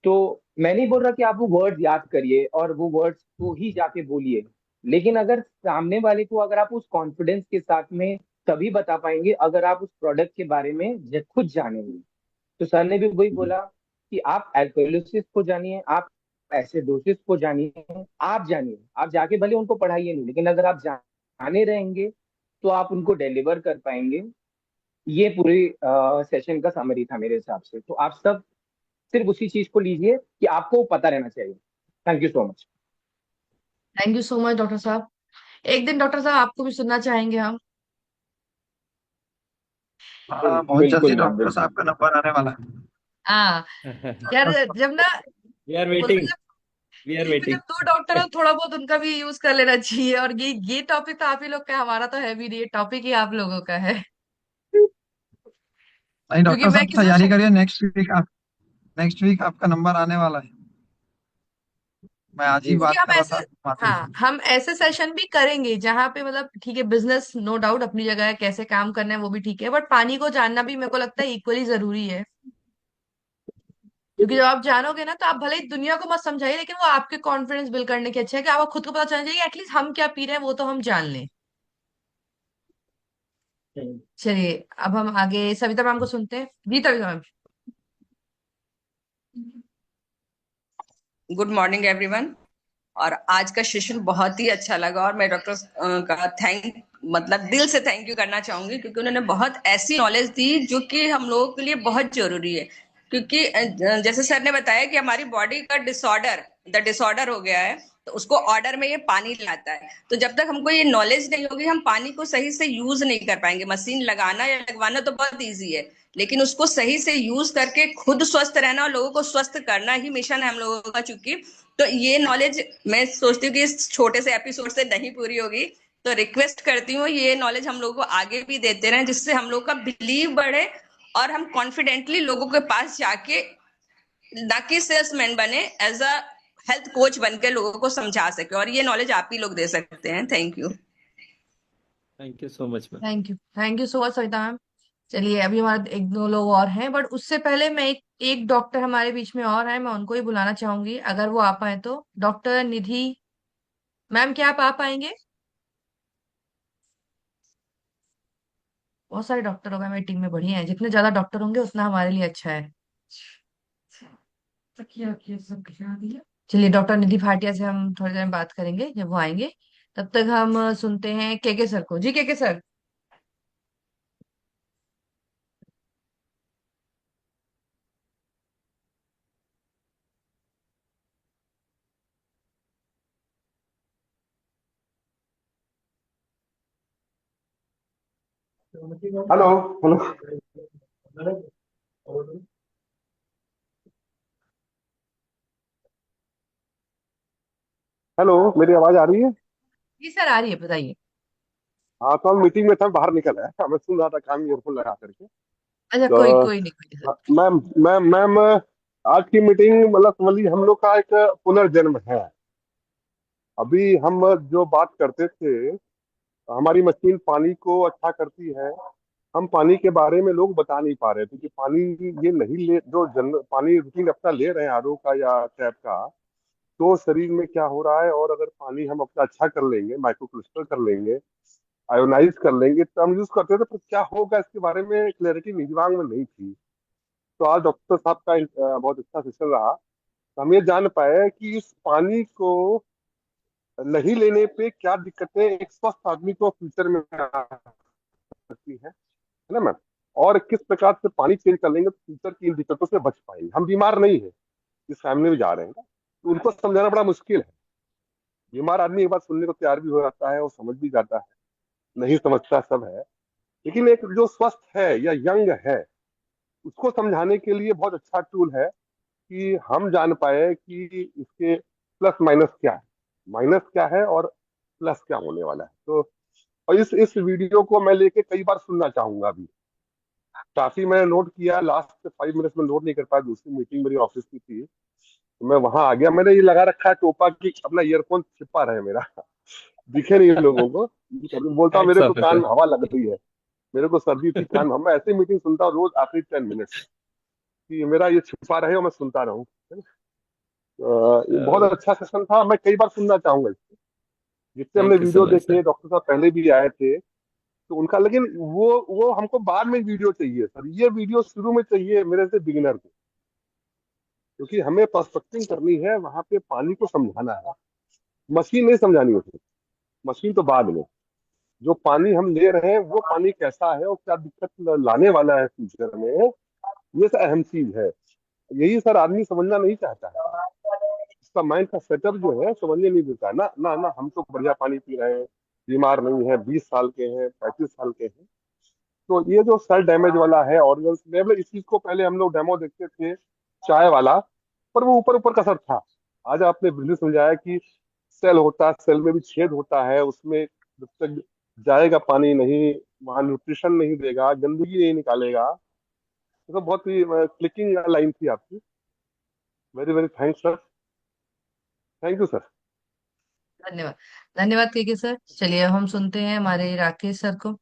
तो मैं नहीं बोल रहा कि आप वो वर्ड याद करिए और वो वर्ड्स को ही जाके बोलिए। लेकिन अगर सामने वाले को, अगर आप उस कॉन्फिडेंस के साथ में तभी बता पाएंगे अगर आप उस प्रोडक्ट के बारे में खुद जानेंगे। तो सर ने भी वही बोला कि आप एल्कोलिसिस को जानिए, आप एसिडोसिस को जानिए, आप जानिए। आप जाके भले उनको पढ़ाइए नहीं, लेकिन अगर आप जाने रहेंगे तो आप उनको डिलीवर कर पाएंगे। ये पूरी सेशन का समरी था मेरे हिसाब से। तो आप सब सिर्फ उसी चीज को लीजिए कि आपको पता रहना चाहिए। Thank you so much. Thank you so much doctor साहब। एक दिन डॉक्टर साहब आपको भी सुनना चाहेंगे हम। हाँ, बहुत जल्दी बिल्कुल मैम, डॉक्टर बिल्कुल। साहब का नंबर आने वाला है। हाँ यार, जब ना वी आर बोलते हैं, वेटिंग, जब वी आर टीम में जब वेटिंग। दो डॉक्टर हो थोड़ा बहुत उनका भी यूज कर लेना चाहिए। और ये टॉपिक तो आप ही लोग का है, हमारा तो है भी नहीं, ये टॉपिक ही आप लोगों का है। नहीं क्योंकि डॉक्टर मैं साहब, किसी को तैयारी करिए, नेक्स्ट वीक आपका नंबर आने वाला है। मैं आज ही जी क्योंकि बात हम कर रहा ऐसे, था माधुरी हाँ से। हम ऐसे सेशन भी करेंगे जहां पे मतलब ठीक है, बिजनेस नो डाउट अपनी जगह है, कैसे काम करना है वो भी ठीक है, बट पानी को जानना भी मेरे को लगता है इक्वली जरूरी है। क्योंकि जब आप जानोगे ना तो आप भले ही दुनिया को मत समझाइए, लेकिन वो आपके कॉन्फिडेंस बिल्ड करने की अच्छा है कि आपको खुद को पता चलना चाहिए एटलीस्ट हम क्या पी रहे हैं वो तो हम जान लें। चलिए अब हम आगे सविता मैम को सुनते हैं। जी Savita ma'am. Good morning everyone. और आज का सेशन बहुत ही अच्छा लगा और मैं डॉक्टर का मतलब दिल से थैंक यू करना चाहूंगी, क्योंकि उन्होंने बहुत ऐसी नॉलेज दी जो कि हम लोगों के लिए बहुत जरूरी है। क्योंकि जैसे सर ने बताया कि हमारी बॉडी का डिसऑर्डर हो गया है, तो उसको ऑर्डर में ये पानी लाता है। तो जब तक हमको ये नॉलेज नहीं होगी हम पानी को सही से यूज नहीं कर पाएंगे। मशीन लगाना या लगवाना तो बहुत ईजी है, लेकिन उसको सही से यूज करके खुद स्वस्थ रहना और लोगों को स्वस्थ करना ही मिशन है हम लोगों का। चूंकि तो ये नॉलेज मैं सोचती हूँ कि इस छोटे से एपिसोड से नहीं पूरी होगी, तो रिक्वेस्ट करती हूँ ये नॉलेज हम लोगों को आगे भी देते रहें, जिससे हम लोग का बिलीव बढ़े और हम कॉन्फिडेंटली लोगों के पास जाके ना कि सेल्समैन बने, एज अ हेल्थ कोच बन के लोगों को समझा सके। और ये नॉलेज आप ही लोग दे सकते हैं। Thank you. Thank you so much ma'am. Thank you so much Savita ma'am. चलिए अभी हमारे एक दो लोग और हैं, बट उससे पहले मैं एक डॉक्टर हमारे बीच में और है, मैं उनको ही बुलाना चाहूंगी अगर वो आ पाए तो। डॉक्टर निधि मैम, क्या आप आ पाएंगे? बहुत सारे डॉक्टर हो गए मेरी टीम में, बढ़िया है, जितने ज्यादा डॉक्टर होंगे उतना हमारे लिए अच्छा है। चलिए डॉक्टर निधि भाटिया से हम थोड़ी देर में बात करेंगे जब वो आएंगे। तब तक हम सुनते हैं केके सर को। जी KK sir. Hello. Hello. Hello, मेरी आवाज आ रही है? जी सर आ रही है, बताइए। हाँ, तो हम मीटिंग में था, बाहर निकल आया, मैं सुन रहा था कान में ईयरफोन लगा करके। अच्छा कोई तो कोई नहीं, कोई नहीं सर। मैम मैम मैम आज की मीटिंग मतलब समझ लीजिए हम लोग का एक पुनर्जन्म है। अभी हम जो बात करते थे, हमारी मशीन पानी को अच्छा करती है, हम पानी के बारे में लोग बता नहीं पा रहे थे कि पानी ये नहीं ले, जो जन पानी रूटीन अपना ले रहे हैं आरओ का या टैप का, तो शरीर में क्या हो रहा है। और अगर पानी हम अपना अच्छा कर लेंगे, माइक्रो क्रिस्टल कर लेंगे, आयोनाइज कर लेंगे, तो हम यूज करते थे, पर क्या होगा इसके बारे में क्लैरिटी मेरे दिमाग में नहीं थी। तो आज डॉक्टर साहब का बहुत अच्छा सेशन रहा, तो हम ये जान पाए कि इस पानी को नहीं लेने पे क्या दिक्कतें एक स्वस्थ आदमी को फ्यूचर में आ सकती है ना मैम। और किस प्रकार से पानी चेंज कर लेंगे तो फ्यूचर की इन दिक्कतों से बच पाएंगे। हम बीमार नहीं है, इस फैमिली में जा रहे हैं, तो उनको समझाना बड़ा मुश्किल है। बीमार आदमी एक बार सुनने को तैयार भी हो जाता है, वो समझ भी जाता है, नहीं समझता सब है। लेकिन एक जो स्वस्थ है या यंग है, उसको समझाने के लिए बहुत अच्छा टूल है कि हम जान पाए कि इसके प्लस माइनस क्या है, माइनस क्या है और प्लस क्या होने वाला है। तो और इस वीडियो को मैं लेके कई बार सुनना चाहूंगा। अभी काफी मैंने नोट किया, लास्ट 5 मिनट्स में नोट नहीं कर पाया, दूसरी मीटिंग मेरी ऑफिस की थी, तो मैं वहां आ गया। मैंने ये लगा रखा है टोपा की अपना ईयरफोन छिपा रहे मेरा, दिखे नहीं लोगों को। कभी बोलता हूँ हैट्स मेरे को ऑफ है कान सर। में हवा लग रही है, मेरे को सर्दी थी कान में, मैं ऐसे मीटिंग सुनता हूँ रोज आखिरी 10 मिनट्स, कि मेरा ये छिपा रहे और मैं सुनता रहूं। ये बहुत अच्छा सेशन था, मैं कई बार सुनना चाहूंगा इसको। जितने हमने thank you so video much देखे, सर। डॉक्टर साहब पहले भी आए थे, तो उनका, लेकिन वो हमको बाद में वीडियो चाहिए सर, ये वीडियो शुरू में चाहिए मेरे से बिगिनर को, क्योंकि हमें पर्सपेक्टिंग करनी है, वहां पे पानी को समझाना है, मशीन नहीं समझानी होती, मशीन तो बाद में। जो पानी हम ले रहे हैं वो पानी कैसा है और क्या दिक्कत लाने वाला है फ्यूचर में, ये सब अहम चीज है। यही सर आदमी समझना नहीं चाहता है, इसका माइंड का सेटअप जो है समझने नहीं देता है। ना ना ना, हम तो बढ़िया पानी पी रहे हैं, बीमार नहीं है, 20 साल के हैं, 35 साल के हैं। तो ये जो सेल डैमेज वाला है ऑर्गन्स में, मतलब इस चीज को पहले हम लोग डेमो देखते थे चाय वाला, पर वो ऊपर ऊपर का सर था। आज आपने बिजली समझाया कि सेल होता है, सेल में भी छेद होता है, उसमें जब तक जाएगा पानी नहीं, वहां न्यूट्रिशन नहीं देगा, गंदगी नहीं निकालेगा। तो बहुत ही क्लिकिंग लाइन थी आपकी। Very very thanks sir, thank you sir. धन्यवाद। धन्यवाद केके सर। चलिए अब हम सुनते हैं हमारे राकेश सर को।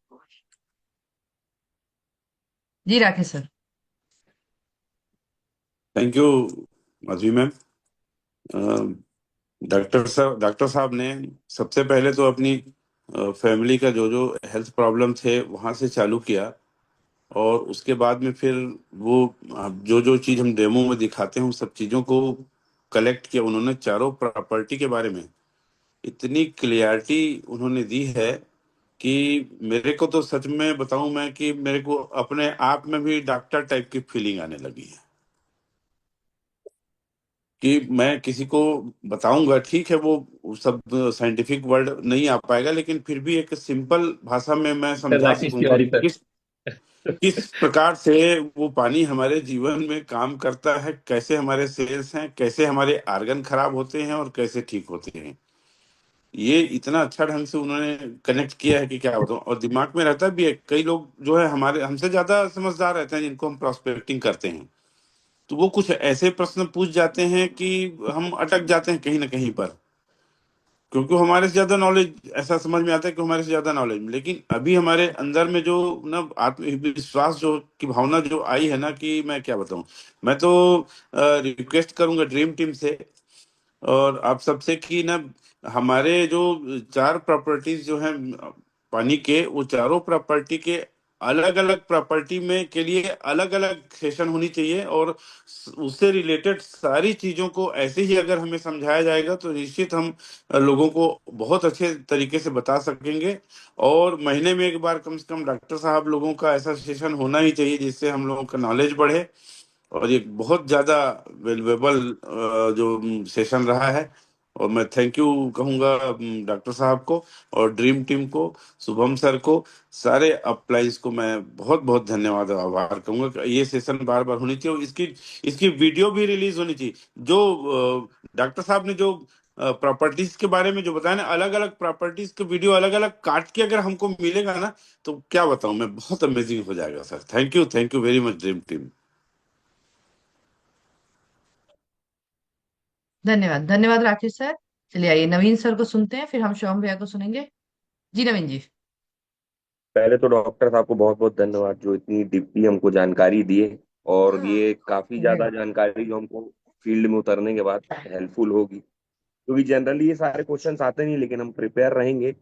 जी Rakesh sir. Thank you Madhavi ma'am. Doctor साहब ने सबसे पहले तो अपनी फैमिली का जो जो हेल्थ प्रॉब्लम थे वहाँ से चालू किया, और उसके बाद में फिर वो जो जो चीज़ हम डेमो में दिखाते हैं उन सब चीज़ों को कलेक्ट किया। उन्होंने चारों प्रॉपर्टी के बारे में इतनी क्लियरिटी उन्होंने दी है कि मेरे को तो सच में बताऊं मैं कि मेरे को अपने आप में भी डॉक्टर टाइप की फीलिंग आने लगी है कि मैं किसी को बताऊंगा। ठीक है, वो सब साइंटिफिक वर्ड नहीं आ पाएगा, लेकिन फिर भी एक सिंपल भाषा में मैं सर समझा राकेश सकूंगा तिवारी कि सर। किस प्रकार से वो पानी हमारे जीवन में काम करता है, कैसे हमारे सेल्स हैं, कैसे हमारे आर्गन खराब होते हैं और कैसे ठीक होते हैं। ये इतना अच्छा ढंग से उन्होंने कनेक्ट किया है कि क्या बताऊं। और दिमाग में रहता भी है, कई लोग जो है हमारे हमसे ज्यादा समझदार रहते हैं जिनको हम प्रोस्पेक्टिंग करते हैं, तो वो कुछ ऐसे प्रश्न पूछ जाते हैं कि हम अटक जाते हैं कहीं ना कहीं पर, क्योंकि हमारे से ज्यादा नॉलेज, ऐसा समझ में आता है कि हमारे से ज्यादा नॉलेज। लेकिन अभी हमारे अंदर में जो ना आत्मविश्वास जो की भावना जो आई है ना, कि मैं क्या बताऊं। मैं तो रिक्वेस्ट करूंगा ड्रीम टीम से और आप सबसे कि ना, हमारे जो चार प्रॉपर्टीज जो हैं पानी के, वो चारों प्रॉपर्टी के अलग अलग प्रॉपर्टी में के लिए अलग अलग सेशन होनी चाहिए, और उससे रिलेटेड सारी चीजों को ऐसे ही अगर हमें समझाया जाएगा तो निश्चित हम लोगों को बहुत अच्छे तरीके से बता सकेंगे। और महीने में एक बार कम से कम डॉक्टर साहब लोगों का ऐसा सेशन होना ही चाहिए जिससे हम लोगों का नॉलेज बढ़े। और ये बहुत ज़्यादा वेल्युएबल जो सेशन रहा है, और मैं थैंक यू कहूँगा डॉक्टर साहब को और ड्रीम टीम को, शुभम सर को, सारे अप्लाइंस को मैं बहुत बहुत धन्यवाद और आभार कहूँगा कि ये सेशन बार बार होनी चाहिए, और इसकी इसकी वीडियो भी रिलीज होनी चाहिए। जो डॉक्टर साहब ने जो प्रॉपर्टीज के बारे में जो बताया ना, अलग अलग प्रॉपर्टीज के वीडियो अलग अलग काट के अगर हमको मिलेगा ना, तो क्या बताऊं मैं, बहुत अमेजिंग हो जाएगा sir. Thank you very much dream team. धन्यवाद धन्यवाद राकेश सर। चलिए आइए नवीन सर को सुनते हैं, फिर हम शिवम भैया को सुनेंगे। जी नवीन जी। पहले तो डॉक्टर साहब को बहुत बहुत धन्यवाद जो इतनी डीपली हमको जानकारी दिए, और ये काफी ज्यादा जानकारी जो हमको फील्ड में उतरने के बाद हेल्पफुल होगी, क्योंकि जनरली ये सारे क्वेश्चंस आते नहीं, लेकिन हम प्रिपेयर रहेंगे।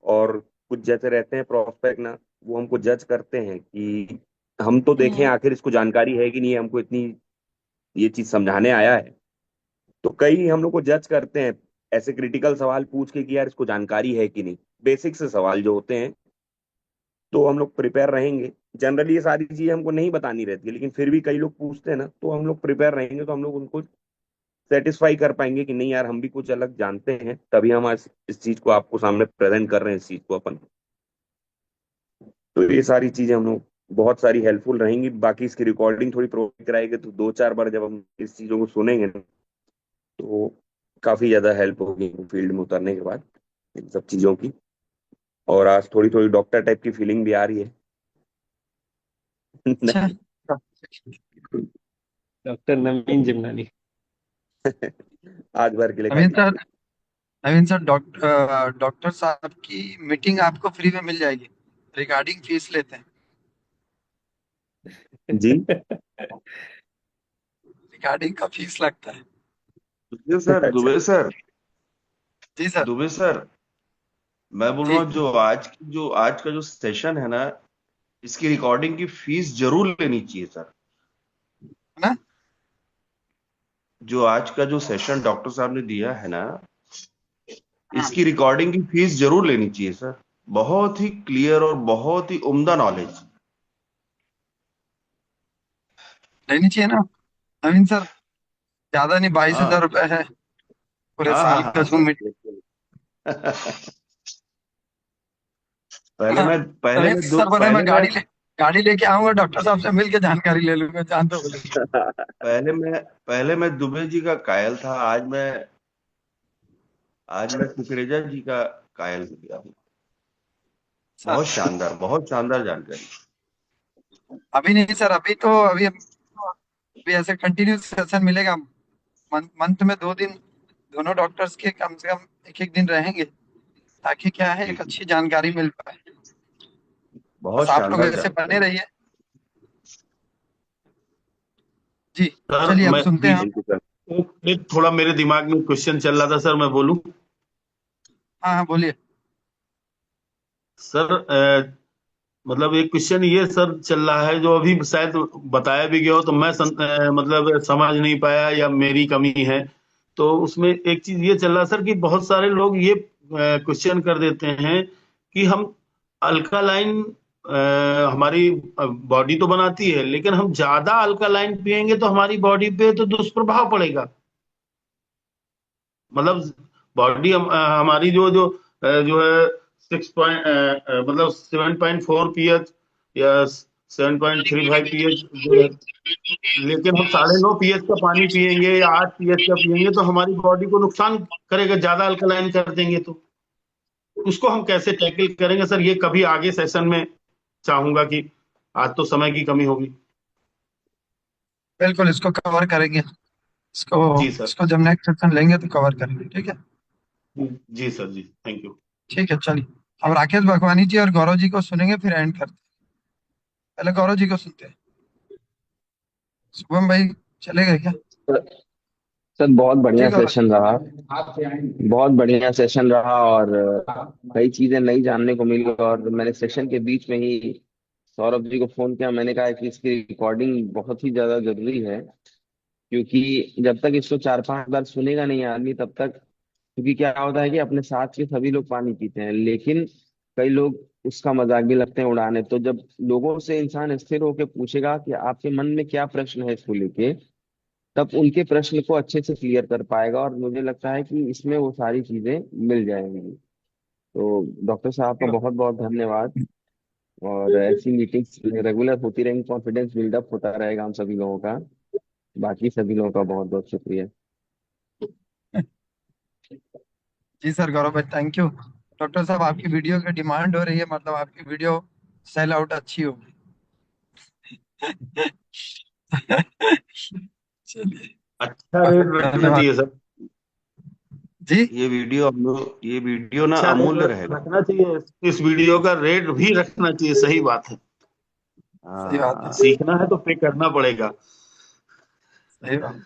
और कुछ जैसे रहते हैं प्रोस्पेक्ट ना, वो हमको जज करते हैं कि हम तो देखें आखिर इसको जानकारी है कि नहीं है, हमको इतनी ये चीज समझाने आया है। तो कई हम लोग को जज करते हैं ऐसे क्रिटिकल सवाल पूछ के कि यार इसको जानकारी है कि नहीं, बेसिक से सवाल जो होते हैं। तो हम लोग प्रिपेयर रहेंगे। जनरली ये सारी चीजें हमको नहीं बतानी रहती है, लेकिन फिर भी कई लोग पूछते हैं ना, तो हम लोग प्रिपेयर रहेंगे, तो हम लोग उनको सेटिस्फाई कर पाएंगे कि नहीं यार हम भी कुछ अलग जानते हैं, तभी हम आज इस चीज को आपको सामने प्रेजेंट कर रहे हैं, इस चीज को अपन। तो ये सारी चीजें हम लोग बहुत सारी हेल्पफुल रहेंगी। बाकी इसकी रिकॉर्डिंग थोड़ी प्रोवाइड कराएंगे, तो दो चार बार जब हम इस चीजों को सुनेंगे ना, तो काफी ज्यादा हेल्प होगी फील्ड में उतरने के बाद इन सब चीजों की। और आज थोड़ी थोड़ी डॉक्टर टाइप की फीलिंग भी आ रही है। अच्छा। डॉक्टर नवीन जिमनानी। आज भर के लिए नवीन काफी। सर, नवीन सर, डॉक्टर साहब की मीटिंग आपको फ्री में मिल जाएगी। रिगार्डिंग फीस लेते हैं। जी रिगार्डिंग का फीस लगता है। जी सर, अच्छा। दुबे सर, जी सर। दुबे सर, मैं बोल रहा जी। हूँ जो आज का जो सेशन है ना, इसकी रिकॉर्डिंग की फीस जरूर लेनी चाहिए सर। है ना? जो आज का जो सेशन डॉक्टर साहब ने दिया है ना, इसकी रिकॉर्डिंग की फीस जरूर लेनी चाहिए सर। बहुत ही क्लियर और बहुत ही उम्दा नॉलेज। लेनी चाहिए ना नवीन सर? ज्यादा नहीं, 22,000 हाँ रुपए है पूरे हाँ हाँ साल का हाँ जो सर, मीटिंग। बिल्कुल। पहले नवीन मैं सर बोले मैं पहले मैं गाड़ी लेके आऊंगा, डॉक्टर साहब से मिल के जानकारी ले लूंगा, जान दो बोले। पहले मैं दुबे जी का कायल था, आज मैं कुकरेजा जी का कायल हो गया हूँ। बहुत शानदार जानकारी। अभी नहीं सर, अभी ऐसे कंटिन्यू सेशन मिलेगा। मंथ में 2 दिन दोनों डॉक्टर्स के कम से कम एक एक दिन रहेंगे, ताकि क्या है जी एक जी, अच्छी जानकारी मिल पाए। बहुत बस आप लोग शानदार ऐसे बने जानकारी। रहिए। जी सर चलिए अब मैं सुनते हैं हम। Thank you sir. एक थोड़ा मेरे दिमाग में क्वेश्चन चल रहा था सर, मैं बोलूं? हाँ हाँ बोलिए। सर मतलब एक क्वेश्चन ये सर चल रहा है, जो अभी शायद बताया भी गया हो तो मैं मतलब समझ नहीं पाया या मेरी कमी है। तो उसमें एक चीज ये चल रहा है सर कि बहुत सारे लोग ये क्वेश्चन कर देते हैं कि हम अल्कालाइन हमारी बॉडी तो बनाती है, लेकिन हम ज्यादा अल्कालाइन पिएंगे तो हमारी बॉडी पे तो दुष्प्रभाव पड़ेगा। मतलब बॉडी हमारी जो जो जो है 6 पॉइंट मतलब 7.4 pH या 7.35 pH जो है, लेकिन हम 9.5 pH का पानी पिएंगे या 8 pH का पिएंगे तो हमारी बॉडी को नुकसान करेगा, ज्यादा अल्कलाइन कर देंगे। तो उसको हम कैसे टैकल करेंगे सर? ये कभी आगे सेशन में चाहूंगा कि आज तो समय की कमी होगी। बिल्कुल इसको कवर करेंगे। इसको जी सर। इसको जब नेक्स्ट सेशन लेंगे तो कवर करेंगे, ठीक है। जी सर, जी थैंक यू। ठीक है चलिए, अब राकेश भगवानी जी और गौरव जी को सुनेंगे फिर एंड करते हैं। पहले गौरव जी को सुनते हैं। शुभम भाई चले गए क्या? सर सर, बहुत जी बढ़िया गौरव सेशन रहा। बहुत बढ़िया सेशन रहा और कई चीजें नई जानने को मिली। और मैंने सेशन के बीच में ही सौरभ जी को फोन किया। मैंने कहा कि इसकी रिकॉर्डिंग बहुत ही ज्यादा जरूरी है, क्योंकि जब तक इसको 4-5 बार सुनेगा नहीं आदमी तब तक। क्योंकि क्या होता है कि अपने साथ के सभी लोग पानी पीते हैं, लेकिन कई लोग उसका मजाक भी लगते हैं उड़ाने। तो जब लोगों से इंसान स्थिर होकर पूछेगा कि आपके मन में क्या प्रश्न है इसको लेके, तब उनके प्रश्न को अच्छे से क्लियर कर पाएगा। और मुझे लगता है कि इसमें वो सारी चीजें मिल जाएंगी। तो डॉक्टर साहब का बहुत बहुत धन्यवाद। और ऐसी मीटिंग्स रेगुलर होती रहेंगी, कॉन्फिडेंस बिल्डअप होता रहेगा हम सभी लोगों का। बाकी सभी लोगों का बहुत बहुत शुक्रिया। जी सर गौरव भाई थैंक यू। डॉक्टर साहब आपकी वीडियो की डिमांड हो रही है, मतलब आपकी वीडियो सेल आउट अच्छी हो। चलिए अच्छा रेट रखना धन्यवाद चाहिए सर। जी। ये वीडियो ना अच्छा रेट अमूल्य रहेगा। रखना चाहिए, इस वीडियो का रेट भी रखना चाहिए। सही बात है, सही बात है, सीखना है तो पे करना पड़ेगा। सही बात।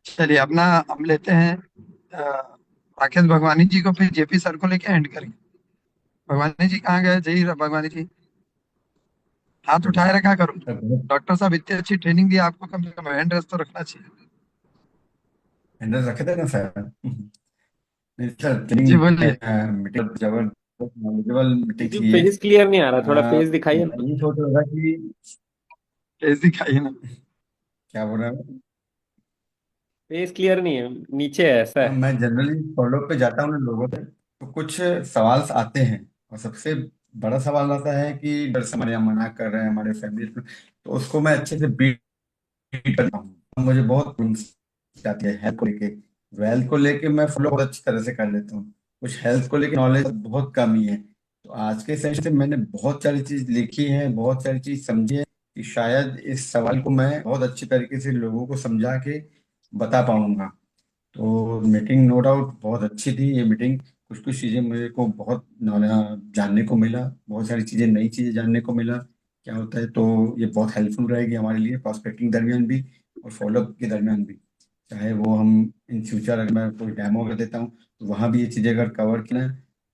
चलिए अपना हम लेते हैं राकेश भगवानी जी को, फिर जेपी सर को लेके एंड करेंगे। भगवानी जी कहाँ गए? जय भगवानी जी हाथ उठाए रखा करो। डॉक्टर साहब इतनी अच्छी ट्रेनिंग दी आपको, कम से कम हैंड रेस्ट तो रखना चाहिए। हैंडल रखे थे ना सर। नहीं सर, जी ट्रेनिंग बोलिए। मीटिंग जबरदस्त नॉलेजेबल मीटिंग जी थी ये। फेस क्लियर नहीं आ रहा, थोड़ा फेस दिखाइए मैं ना। ये सोच रहा था कि ऐसे दिखाइए ना। क्या बोल रहा हूँ। फेस क्लियर नहीं है, नीचे है, ऐसा है। मैं जनरली फॉलो पे जाता हूँ ना लोगों से, तो कुछ सवाल आते हैं। और सबसे बड़ा सवाल आता है कि डर से हमारे यहाँ मना कर रहे हैं हमारे फैमिली, तो उसको मैं अच्छे से बीट करता हूँ। मुझे बहुत प्रॉब्लम्स आती है हेल्थ को लेके। हेल्थ को लेके मैं फॉलो बहुत अच्छी तरह से कर लेता हूँ। कुछ हेल्थ को लेके नॉलेज बहुत कम ही है। तो आज के सेशन से मैंने बहुत सारी चीज लिखी है, बहुत सारी चीज समझी है, कि शायद इस सवाल को मैं बहुत अच्छी तरीके से लोगों को समझा के बता पाऊंगा। तो मीटिंग नो डाउट बहुत अच्छी थी ये मीटिंग। कुछ कुछ चीज़ें मेरे को बहुत जानने को मिला, बहुत सारी चीज़ें नई चीज़ें जानने को मिला क्या होता है। तो ये बहुत हेल्पफुल रहेगी हमारे लिए प्रॉस्पेक्टिंग दरमियान भी और फॉलोअप के दरमियान भी। चाहे वो हम इन फ्यूचर अगर मैं कोई डेमो कर देता हूँ तो वहाँ भी ये चीज़ें अगर कवर की ना,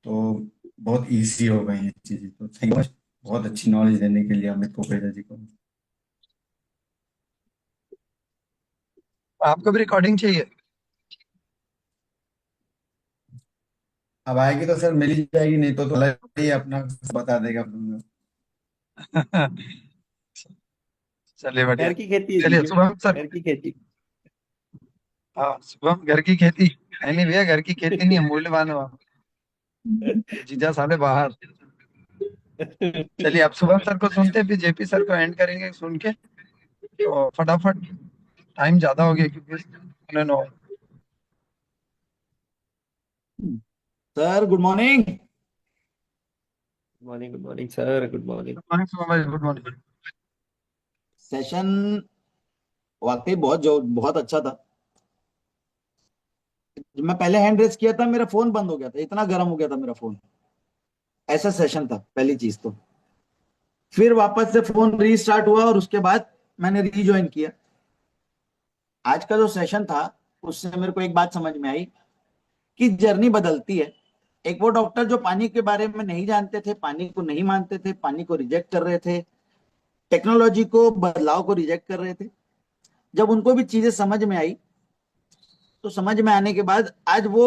तो बहुत ईजी हो गई ये चीज़ें। तो थैंक यू, बहुत अच्छी नॉलेज देने के लिए अमित कोपेजा जी को। आपको भी रिकॉर्डिंग चाहिए? अब आएगी तो सर मिल ही जाएगी, नहीं तो अलग ही अपना बता देगा। चलिए बढ़िया। घर की खेती है चलिए जी, शुभम सर। घर की खेती। हाँ शुभम, घर की खेती नहीं भैया, घर की खेती नहीं है, मूल्यवान हो आप। जीजा साले बाहर। चलिए अब शुभम सर को सुनते हैं, फिर जेपी सर को एंड करेंगे सुन के। तो फटाफट, टाइम ज्यादा हो गया क्योंकि उन्होंने sir good morning. Morning, good morning sir, good morning. Good morning Shubham भाई, गुड मॉर्निंग। सेशन वाकई बहुत अच्छा था। जब मैं पहले हैंड रेस किया था मेरा फोन बंद हो गया था, इतना गर्म हो गया था मेरा फोन। ऐसा सेशन था पहली चीज तो। फिर वापस से फोन रीस्टार्ट हुआ और उसके बाद मैंने रीज्वाइन किया। आज का जो सेशन था उससे मेरे को एक बात समझ में आई कि जर्नी बदलती है। एक वो डॉक्टर जो पानी के बारे में नहीं जानते थे, पानी को नहीं मानते थे, पानी को रिजेक्ट कर रहे थे, टेक्नोलॉजी को, बदलाव को रिजेक्ट कर रहे थे, जब उनको भी चीजें समझ में आई तो समझ में आने के बाद आज वो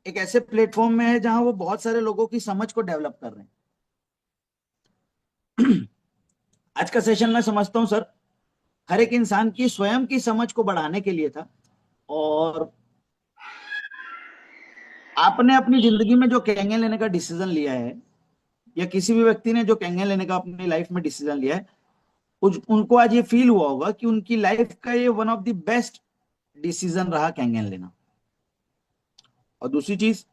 एक ऐसे प्लेटफॉर्म में है जहां वो बहुत सारे लोगों की समझ को डेवलप कर रहे हैं। आज का सेशन मैं समझता हूं सर हर एक इंसान की स्वयं की समझ को बढ़ाने के लिए था। और आपने अपनी जिंदगी में जो कैंगन लेने का डिसीजन लिया है, या किसी भी व्यक्ति ने जो कैंगन लेने का अपनी लाइफ में डिसीजन लिया है, उनको आज ये फील हुआ होगा कि उनकी लाइफ का ये one of the best decision रहा कैंगन लेना। और दूसरी चीज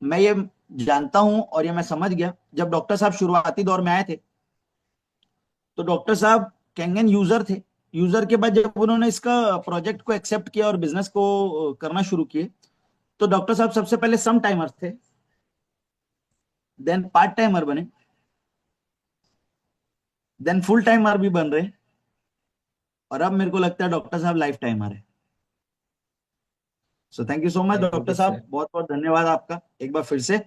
मैं ये जानता हूं और ये मैं समझ गया, जब डॉक्टर साहब शुरुआती दौर में आए थे तो डॉक्टर साहब कैंगन यूजर थे। यूजर के बाद जब उन्होंने इसका प्रोजेक्ट को एक्सेप्ट किया और बिजनेस को करना शुरू किए तो डॉक्टर साहब सबसे पहले सम टाइमर थे, देन पार्ट टाइमर बने, देन फुल टाइमर भी बन रहे, और अब मेरे को लगता है डॉक्टर साहब लाइफ टाइमर है। So thank you so much doctor साहब, बहुत बहुत धन्यवाद आपका एक बार फिर से।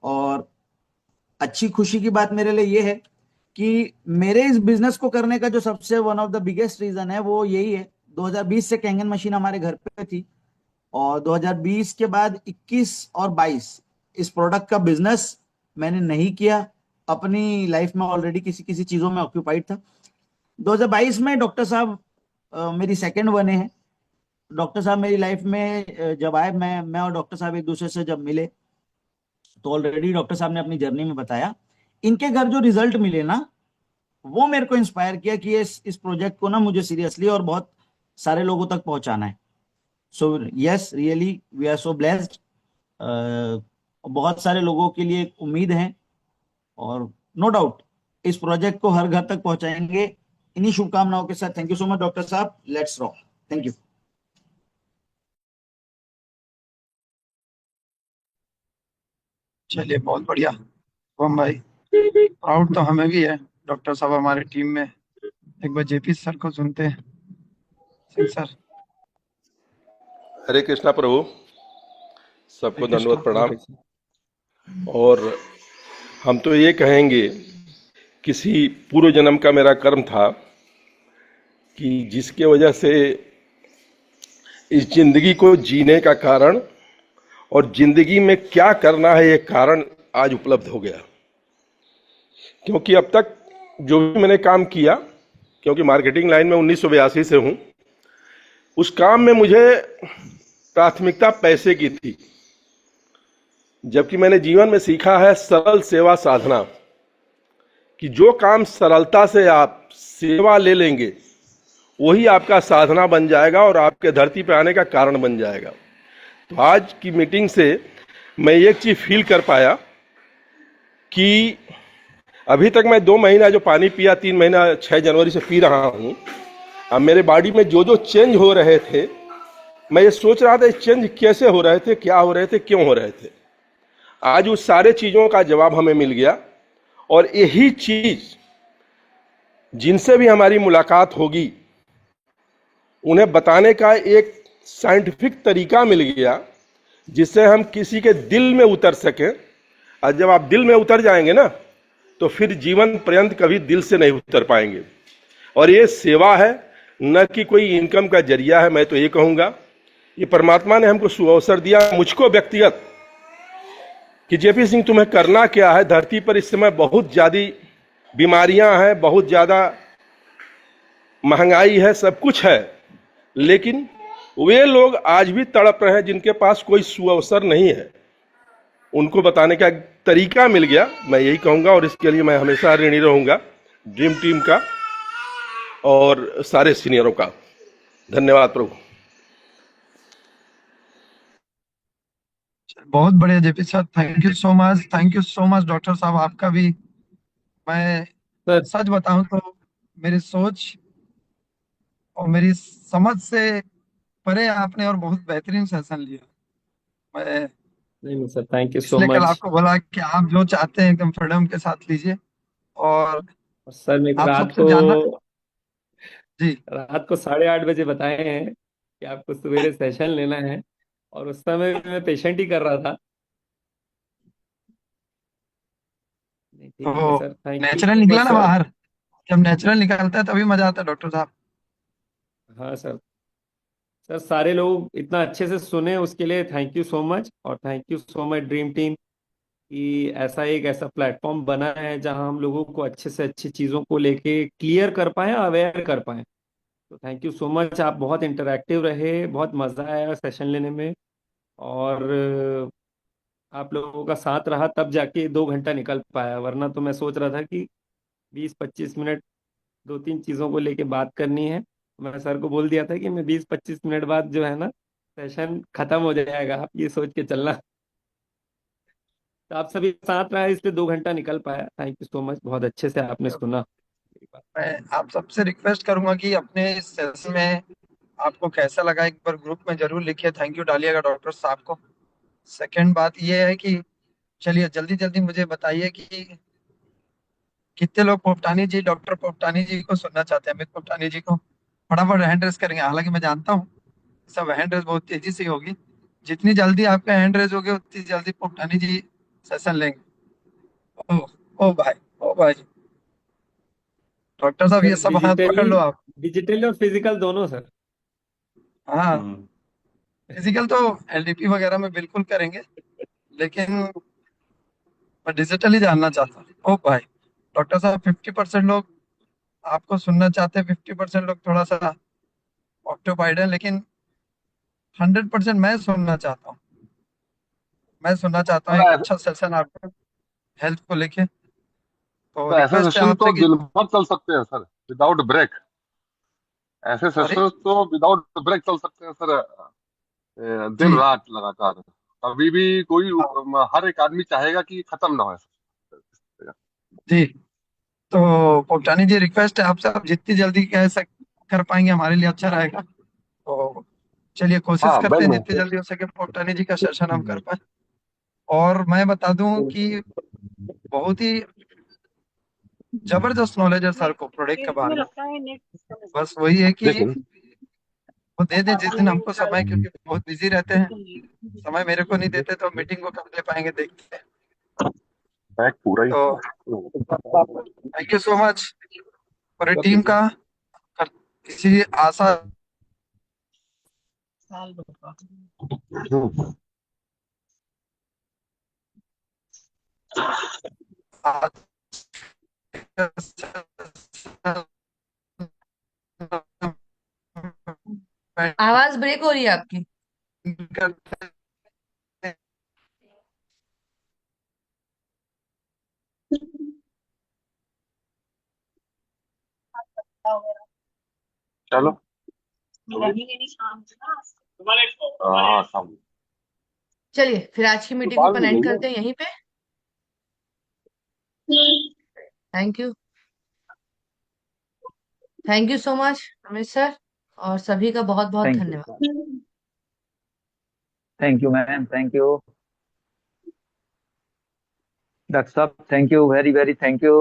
और अच्छी खुशी की बात मेरे लिए ये है कि मेरे इस बिजनेस को करने का जो सबसे one of the biggest reason है वो यही है। 2020 से कैंगन मशीन हमारे घर पे थी और 2020 के बाद 21 और 22 इस प्रोडक्ट का बिजनेस मैंने नहीं किया। अपनी लाइफ में ऑलरेडी किसी किसी चीजों में ऑक्यूपाइड था। 2022 में डॉक्टर साहब मेरी सेकंड बने हैं। डॉक्टर साहब मेरी लाइफ में जब आए, मैं और डॉक्टर साहब एक दूसरे से जब मिले तो ऑलरेडी डॉक्टर साहब ने अपनी जर्नी में बताया। इनके घर जो रिजल्ट मिले ना, वो मेरे को इंस्पायर किया कि इस प्रोजेक्ट को ना मुझे सीरियसली और बहुत सारे लोगों तक पहुंचाना है। So yes, really we are so blessed. बहुत सारे लोगों के लिए उम्मीद है और नो डाउट इस प्रोजेक्ट को हर घर तक पहुंचाएंगे। इन्हीं शुभकामनाओं के साथ thank you so much doctor साहब, लेट्स रॉक। Thank you. चलिए बहुत बढ़िया शुभम भाई, प्राउड तो हमें भी है डॉक्टर साहब हमारे टीम में। एक बार जेपी सर को सुनते हैं। सिंह सर। हरे कृष्णा प्रभु, सबको हरे कृष्णा। दंडवत प्रणाम। और हम तो ये कहेंगे, किसी पूर्व जन्म का मेरा कर्म था कि जिसके वजह से इस जिंदगी को जीने का कारण और जिंदगी में क्या करना है ये कारण आज उपलब्ध हो गया। क्योंकि अब तक जो भी मैंने काम किया, क्योंकि मार्केटिंग लाइन में 1982 से हूं, उस काम में मुझे प्राथमिकता पैसे की थी, जबकि मैंने जीवन में सीखा है सरल सेवा साधना, कि जो काम सरलता से आप सेवा ले लेंगे वही आपका साधना बन जाएगा और आपके धरती पे आने का कारण बन जाएगा। तो आज की मीटिंग से मैं एक चीज फील कर पाया कि अभी तक मैं 2 महीना जो पानी पिया, 3 महीना 6 जनवरी से पी रहा हूं, अब मेरे बॉडी में जो जो चेंज हो रहे थे, मैं ये सोच रहा था चेंज कैसे हो रहे थे, क्या हो रहे थे, क्यों हो रहे थे। आज उस सारे चीजों का जवाब हमें मिल गया। और यही चीज जिनसे भी हमारी मुलाकात होगी उन्हें बताने का एक साइंटिफिक तरीका मिल गया, जिससे हम किसी के दिल में उतर सकें। और जब आप दिल में उतर जाएंगे ना, तो फिर जीवन पर्यंत कभी दिल से नहीं उतर पाएंगे। और ये सेवा है, न कि कोई इनकम का जरिया है। मैं तो ये कहूंगा, ये परमात्मा ने हमको सुअवसर दिया, मुझको व्यक्तिगत, कि जेपी सिंह तुम्हें करना क्या है। धरती पर इस समय बहुत ज्यादा बीमारियां हैं, बहुत ज्यादा महंगाई है, सब कुछ है, लेकिन वे लोग आज भी तड़प रहे हैं जिनके पास कोई सुअवसर नहीं है। उनको बताने का तरीका मिल गया, मैं यही कहूंगा। और इसके लिए मैं हमेशा ऋणी रहूंगा ड्रीम टीम का और सारे सीनियरों का। धन्यवाद प्रभु। बहुत बढ़िया JP sir, thank you so much, thank you so much doctor साहब, आपका भी। मैं सच बताऊं तो मेरी सोच और मेरी समझ से परे आपने और बहुत बेहतरीन सेशन लिया। मैं नहीं सर, थैंक यू सो इसलिए कल मच। आपको बोला कि आप जो चाहते हैं एकदम फ्रीडम के साथ लीजिए। और सर मेरे को आप रात सबसे जानना। को जी रात को 8:30 बजे बताए हैं कि आपको सवेरे सेशन लेना है, और उस समय भी मैं पेशेंट ही कर रहा था। नहीं, ठीक है तो sir, thank you natural so निकला मच ना सर। बाहर। जब नेचुरल निकलता है तभी मजा आता है डॉक्टर साहब। हाँ सर। सर, सारे लोग इतना अच्छे से सुने उसके लिए थैंक यू सो मच, और thank you so much dream team कि ऐसा प्लेटफॉर्म बना है जहां हम लोगों को अच्छे से अच्छी चीज़ों को लेके क्लियर कर पाए, अवेयर कर पाए। तो थैंक यू सो मच, आप बहुत इंटरैक्टिव रहे, बहुत मज़ा आया सेशन लेने में। और आप लोगों का साथ रहा तब जाके 2 घंटा निकल पाया, वरना तो मैं सोच रहा था कि 20-25 मिनट दो तीन चीज़ों को लेके बात करनी है। मैं सर को बोल दिया था कि मैं 20-25 मिनट बाद जो है ना, सेशन खत्म हो जाएगा, आप ये सोच के चलना। तो आप सभी साथ रहा, इसलिए 2 घंटा निकल पाया। थैंक यू सो मच, बहुत अच्छे से आपने सुना मेरी बात। मैं आप सबसे रिक्वेस्ट करूंगा कि अपने इस सेशन में आपको कैसा लगा एक बार ग्रुप में जरूर लिखिए, थैंक यू डालिएगा डॉक्टर साहब को। सेकंड बात ये है कि चलिए जल्दी जल्दी मुझे बताइए कि कितने लोग पोपटानी जी, डॉक्टर पोपटानी जी को सुनना चाहते हैं, अमित पोपटानी जी को। फटाफट हैंड रेस करेंगे, हालांकि मैं जानता हूँ सब हैंड रेस बहुत तेजी से होगी। जितनी जल्दी आपका हैंड रेस होगी उतनी जल्दी पोपटानी जी सेशन लेंगे। ओ, ओ भाई, ओ भाई, डॉक्टर साहब ये सर, सब हाथ पकड़ डिजिटली लो आप। डिजिटली और फिजिकल दोनों सर। हाँ, फिजिकल तो एलडीपी वगैरह में बिल्कुल करेंगे, लेकिन मैं डिजिटली जानना चाहता हूँ। ओ भाई, डॉक्टर साहब 50% लोग आपको सुनना चाहते हैं, 50% लोग थोड़ा सा ऑक्यूपाइड है, लेकिन 100% मैं सुनना चाहता हूँ। मैं सुनना चाहता हूँ सर एक ऐसे अच्छा सेशन आपका हेल्थ को लेके। तो सर, ऐसे रिक्वेस्ट है सेशन आपसे तो कि दिन भर चल सकते हैं सर, विदाउट ब्रेक। ऐसे सॉरी। सेशन तो विदाउट ब्रेक चल सकते हैं सर, दिन जी रात लगातार। कभी भी कोई हाँ, हर एक आदमी चाहेगा कि खत्म ना हो। जी। तो पोपटानी जी रिक्वेस्ट है आपसे, आप जितनी जल्दी कर पाएंगे हमारे लिए अच्छा रहेगा। तो चलिए कोशिश हाँ, करते बैग हैं में जितनी जल्दी हो सके पोपटानी जी का सेशन हम कर पाए। और मैं बता दूं कि बहुत ही जबरदस्त नॉलेज है सर को प्रोडक्ट के बारे में। बस वही है कि देखिए वो दे दें जिस दिन हमको समय, क्योंकि बहुत बिजी रहते हैं। समय मेरे को नहीं देते तो मीटिंग को कब दे पाएंगे देखते हैं। बैग पूरा ही तो थैंक यू सो मच पूरी टीम का। किसी आशा आवाज ब्रेक हो रही है आपकी। चलो। हाँ, शाम चलिए फिर आज की तो मीटिंग को बाद अपन में एंड जाइए। करते हैं यहीं पे। Thank you, thank you so much Amit sir, और सभी का बहुत बहुत थैंक यू, धन्यवाद। Thank you ma'am, thank you doctor साहब, thank you, very very thank you.